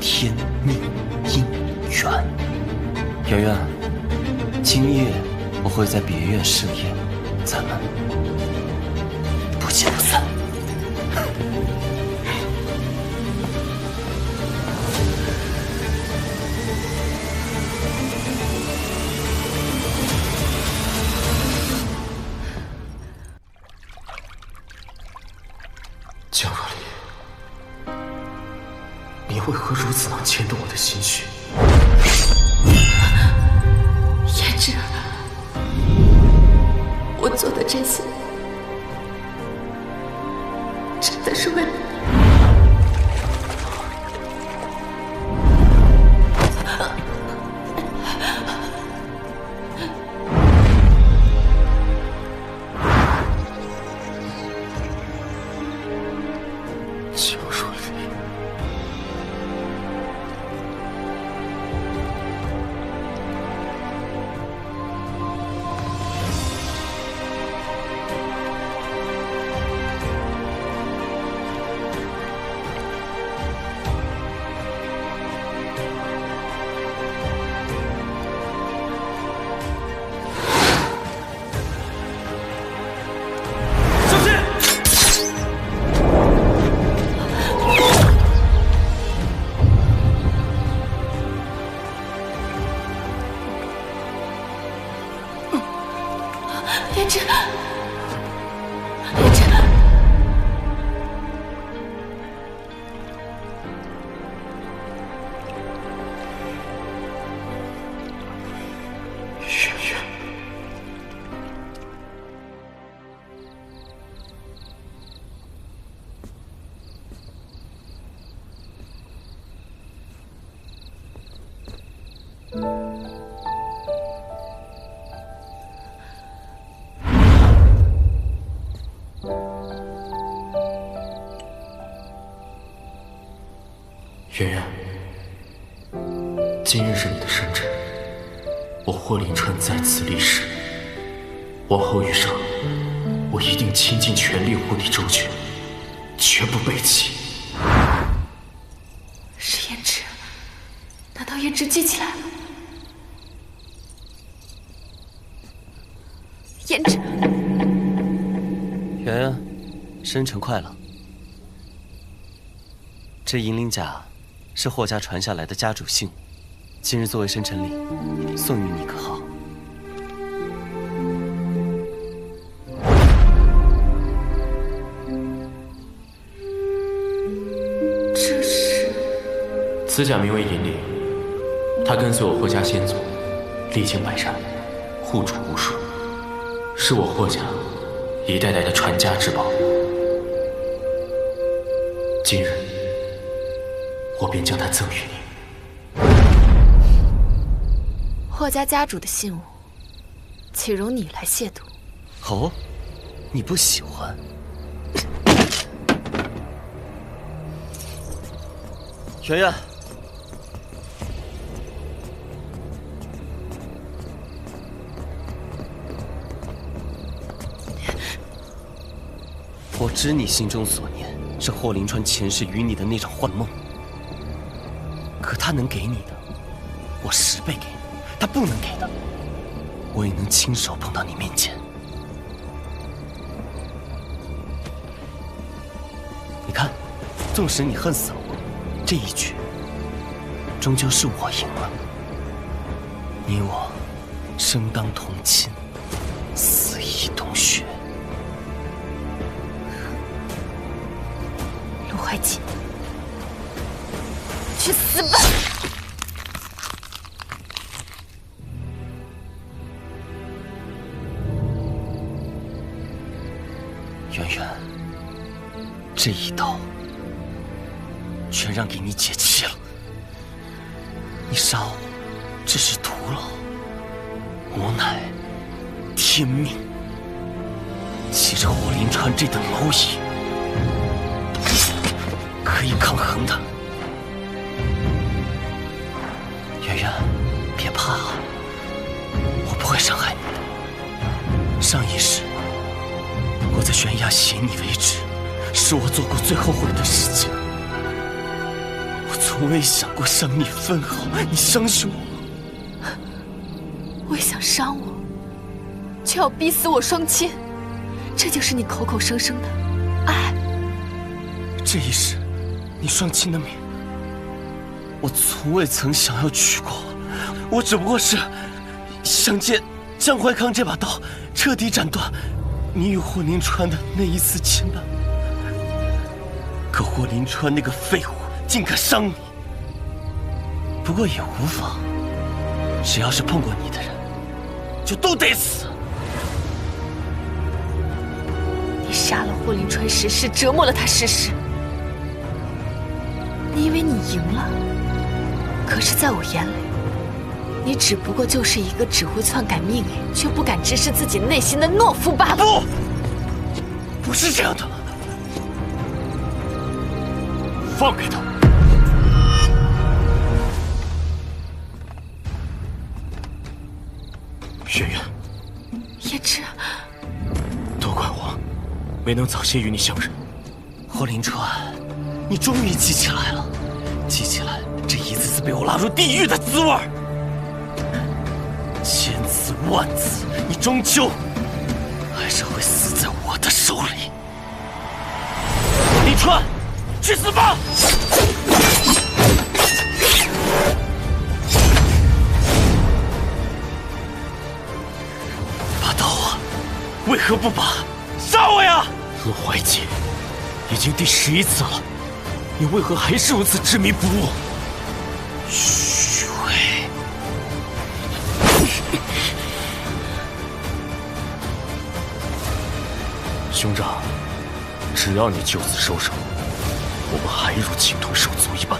天命姻缘。圆圆，今夜我会在别院设宴，咱们不见不散。江若离，你为何如此能牵动我的心绪？燕之，我做的这些，真的是为了你。江若离，燕之，燕之，圆圆，圆圆，今日是你的生辰，我霍林川在此立誓，往后余生，我一定倾尽全力护你周全，绝不背弃。是胭脂？难道胭脂记起来了？胭脂，圆圆，生辰快乐！这银鳞甲是霍家传下来的家主信物，今日作为生辰礼，送与你，可好？这是？此甲名为银鳞，它跟随我霍家先祖，历经百战，护主无数，是我霍家一代代的传家之宝。今日，我便将它赠予你。霍家家主的信物，岂容你来亵渎？哦，你不喜欢？圆圆，我知你心中所念是霍林川前世与你的那场幻梦，可他能给你的，我10倍给你；他不能给的，我也能亲手捧到你面前。你看，纵使你恨死了我，这一局终究是我赢了。你我生当同亲，死亦同穴。陆怀瑾，去死吧！圆圆，这一刀全让给你解气了。你杀我只是徒劳，无奈天命。骑着霍林川这等蝼蚁，可以抗衡的。圆圆，别怕，我不会伤害你的。上一世，我在悬崖挟你为止，是我做过最后悔的事情。我从未想过伤你分毫，你相信我？为想伤我，却要逼死我双亲，这就是你口口声声的爱。这一世，你双亲的命，我从未曾想要取过。我只不过是想借江怀康这把刀，彻底斩断你与霍林川的那一丝牵绊。可霍林川那个废物竟敢伤你，不过也无妨，只要是碰过你的人，就都得死。你杀了霍林川10世，折磨了他10世，你以为你赢了？可是在我眼里，你只不过就是一个只会篡改命运，却不敢直视自己内心的懦夫罢了。不是这样的。放开他！圆圆，胭脂，都怪我，没能早些与你相认。霍林川，你终于记起来了，记起来这一次次被我拉入地狱的滋味。千次万次，你终究还是会死在我的手里。霍林川，去死吧！把刀啊，为何不拔？杀我呀！陆怀瑾，已经第11次了，你为何还是如此执迷不悟？虚伪！兄长，只要你就此收手，我们还如情同手足一般。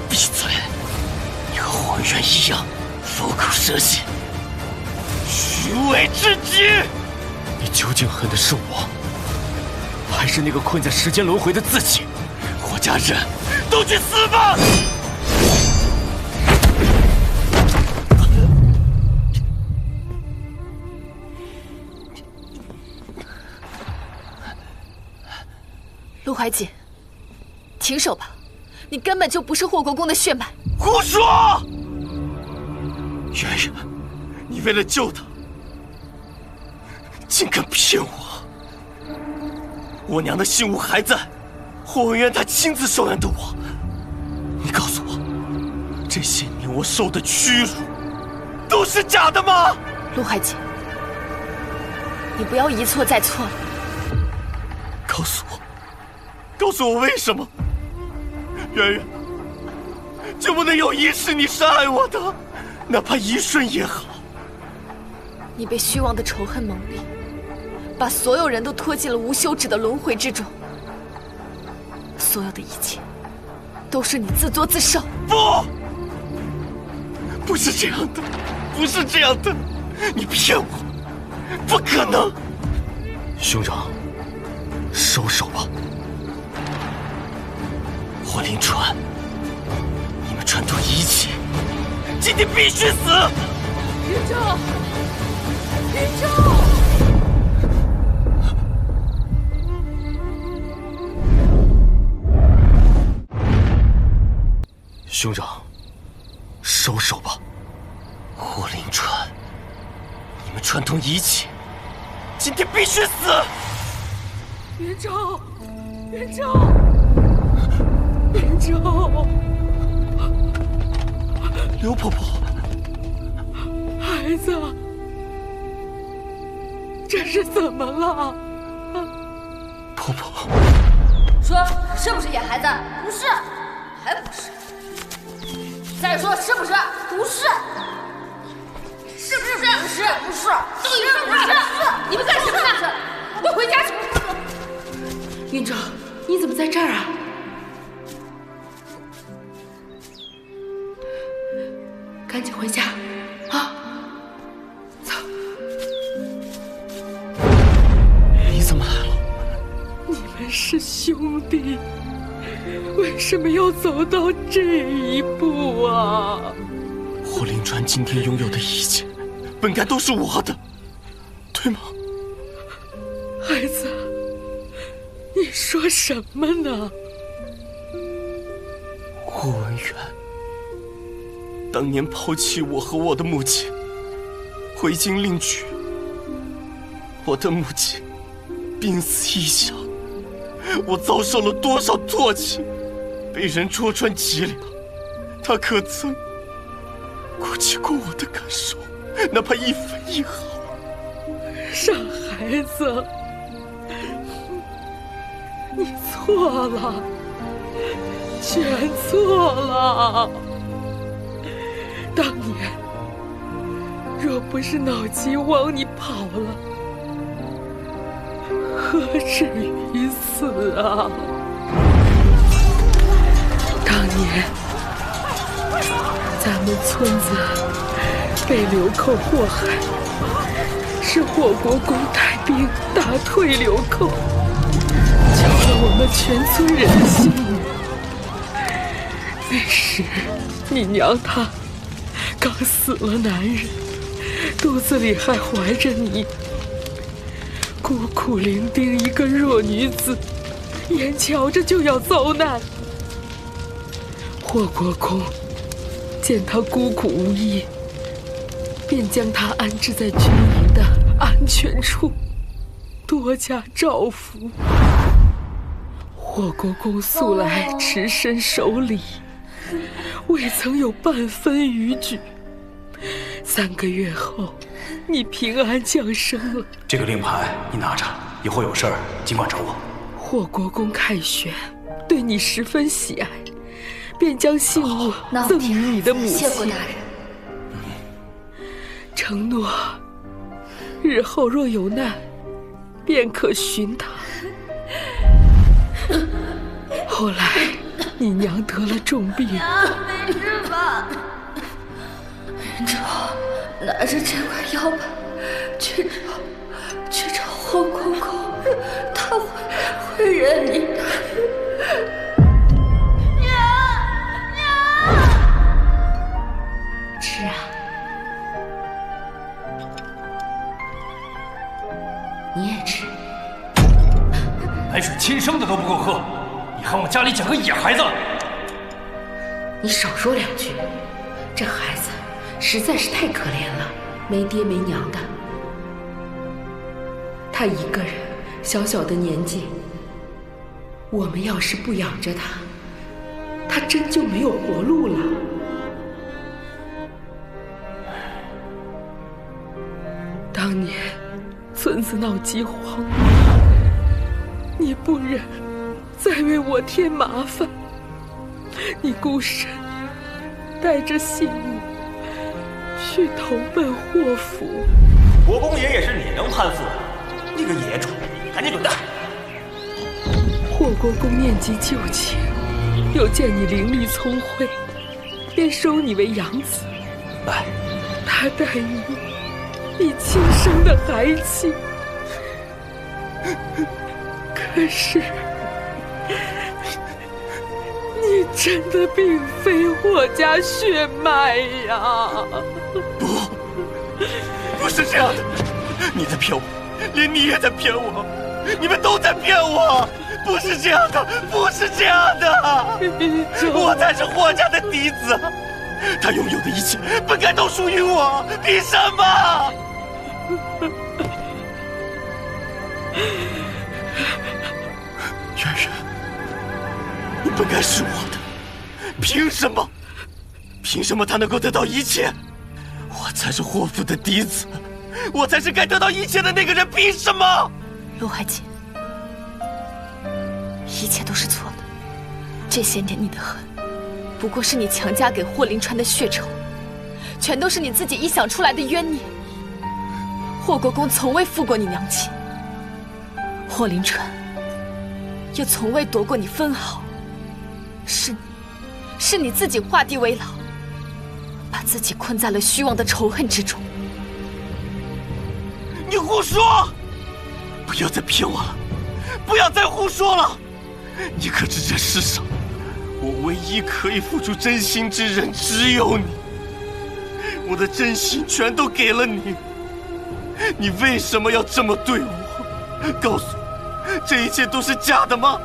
闭嘴！你和霍和原一样，口口舌心，虚伪至极。你究竟恨的是我，还是那个困在时间轮回的自己？霍家人都去死吧！陆怀瑾，停手吧！你根本就不是霍国公的血脉。胡说！圆圆，你为了救他，竟敢骗我！我娘的信物还在，霍文渊他亲自收养的我。你告诉我，这些年我受的屈辱，都是假的吗？陆怀瑾，你不要一错再错了。告诉我为什么？圆圆，就不能有一世你是爱我的，哪怕一瞬也好。你被虚妄的仇恨蒙蔽，把所有人都拖进了无休止的轮回之中。所有的一切，都是你自作自受。不是这样的，不是这样的，你骗我，不可能！兄长，收手吧。霍林川，你们串通一气，今天必须死！云州，云州！兄长，收手吧。霍林川，你们串通一气，今天必须死！云州，云州！云州，刘婆婆，孩子，这是怎么了？婆婆，说是不是野孩子？不是，还不是。再说是不是？不是。是不是？不是，不是。到底是不是？你们干什么呢？我回家去。云州，你怎么在这儿啊？赶紧回家，啊！走。你怎么来了？你们是兄弟，为什么要走到这一步啊？霍林川今天拥有的一切，本该都是我的，对吗？孩子，你说什么呢？霍文渊当年抛弃我和我的母亲，回京另娶。我的母亲病死异乡，我遭受了多少唾弃，被人戳穿脊梁，他可曾顾及过我的感受，哪怕一分一毫？傻孩子，你错了，全错了。当年若不是脑筋往你跑了，何至于此啊？当年咱们村子被流寇祸害，是霍国公带兵打退流寇，救了我们全村人的性命。那时你娘她刚死了男人，肚子里还怀着你，孤苦伶仃一个弱女子，眼瞧着就要遭难。霍国公见她孤苦无依，便将她安置在军营的安全处，多加照拂。霍国公素来持身守礼，未曾有半分逾矩。3个月后，你平安降生了。这个令牌你拿着，以后有事儿尽管找我。霍国公凯旋，对你十分喜爱，便将信物赠予你的母亲。谢过大人。承诺，日后若有难，便可寻他。后来，你娘得了重病，没事吧？元昭，拿着这块腰板去找霍公公，他会认你的。吃啊！你也吃。白水亲生的都不够喝，你还往家里捡个野孩子？你少说两句，这孩子实在是太可怜了，没爹没娘的。他一个人小小的年纪，我们要是不养着他，他真就没有活路了。当年村子闹饥荒，你不忍再为我添麻烦，你孤身带着信物去投奔霍府。国公爷也是你能攀附的，你个野种，赶紧滚蛋！霍国公念及旧情，又见你伶俐聪慧，便收你为养子。来，他待你比亲生的还亲。可是，你真的并非霍家血脉呀！不是这样的，你在骗我，连你也在骗我，你们都在骗我！不是这样的，不是这样的！我才是霍家的嫡子，他拥有的一切本该都属于我，凭什么？圆圆，你本该是我的，凭什么？凭什么他能够得到一切？我才是霍府的嫡子，我才是该得到一切的那个人，凭什么？陆怀瑾，一切都是错的，这些年你的恨，不过是你强加给霍林川的血仇，全都是你自己臆想出来的冤孽。霍国公从未负过你娘亲，霍林川又从未夺过你分毫，是你自己画地为牢，把自己困在了虚妄的仇恨之中。你胡说！不要再骗我了，不要再胡说了！你可知这世上，我唯一可以付出真心之人只有你，我的真心全都给了你，你为什么要这么对我？告诉我，这一切都是假的吗？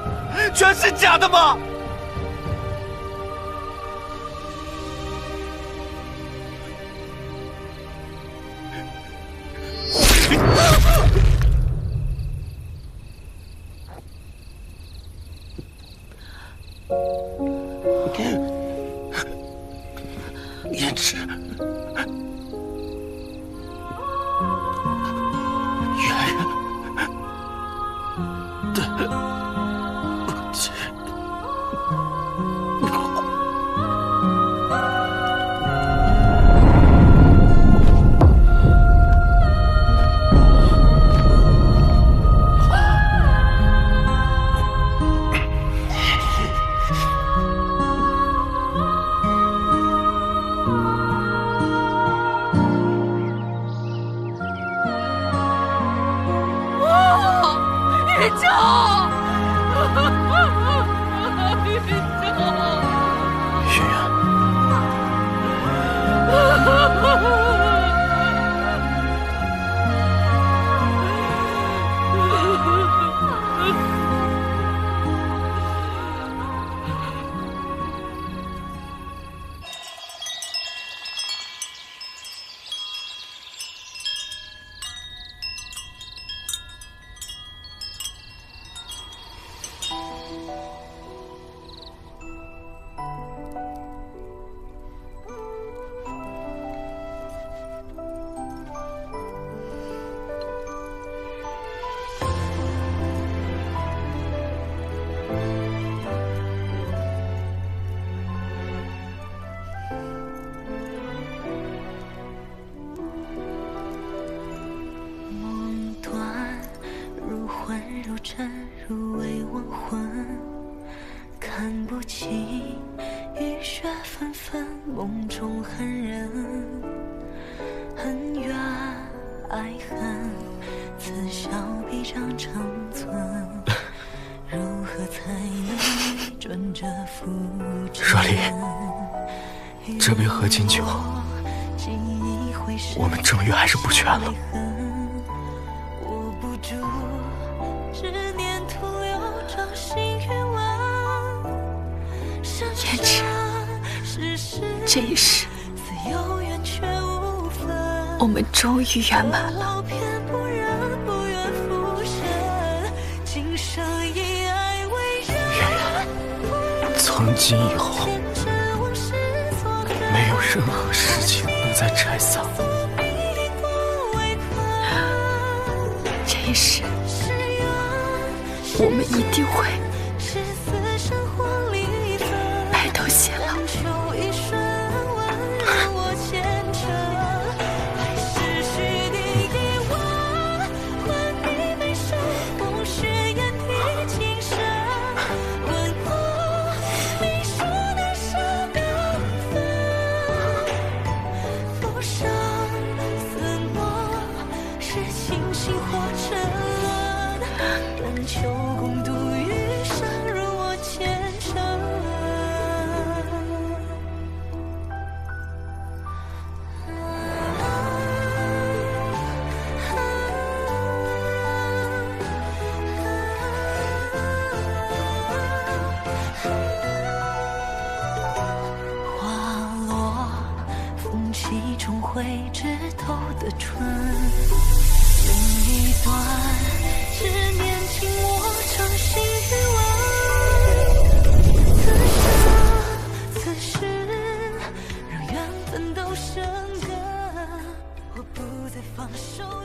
全是假的吗？胭脂，圆圆，对不起。入微忘魂，看不清雨雪纷纷，梦中恨人。恩怨爱恨，此消彼长长存。如何才能准这浮沉？若离，这杯合金酒，我们正月还是不全了。握不住，执念徒留掌心愿望。言之，这一世，我们终于圆满了。从今以后，没有任何事情能再拆散这一世，我们一定会白头偕老。重回枝头的春，用一段执念紧握掌心余温。此时让缘分都生根，我不再放手。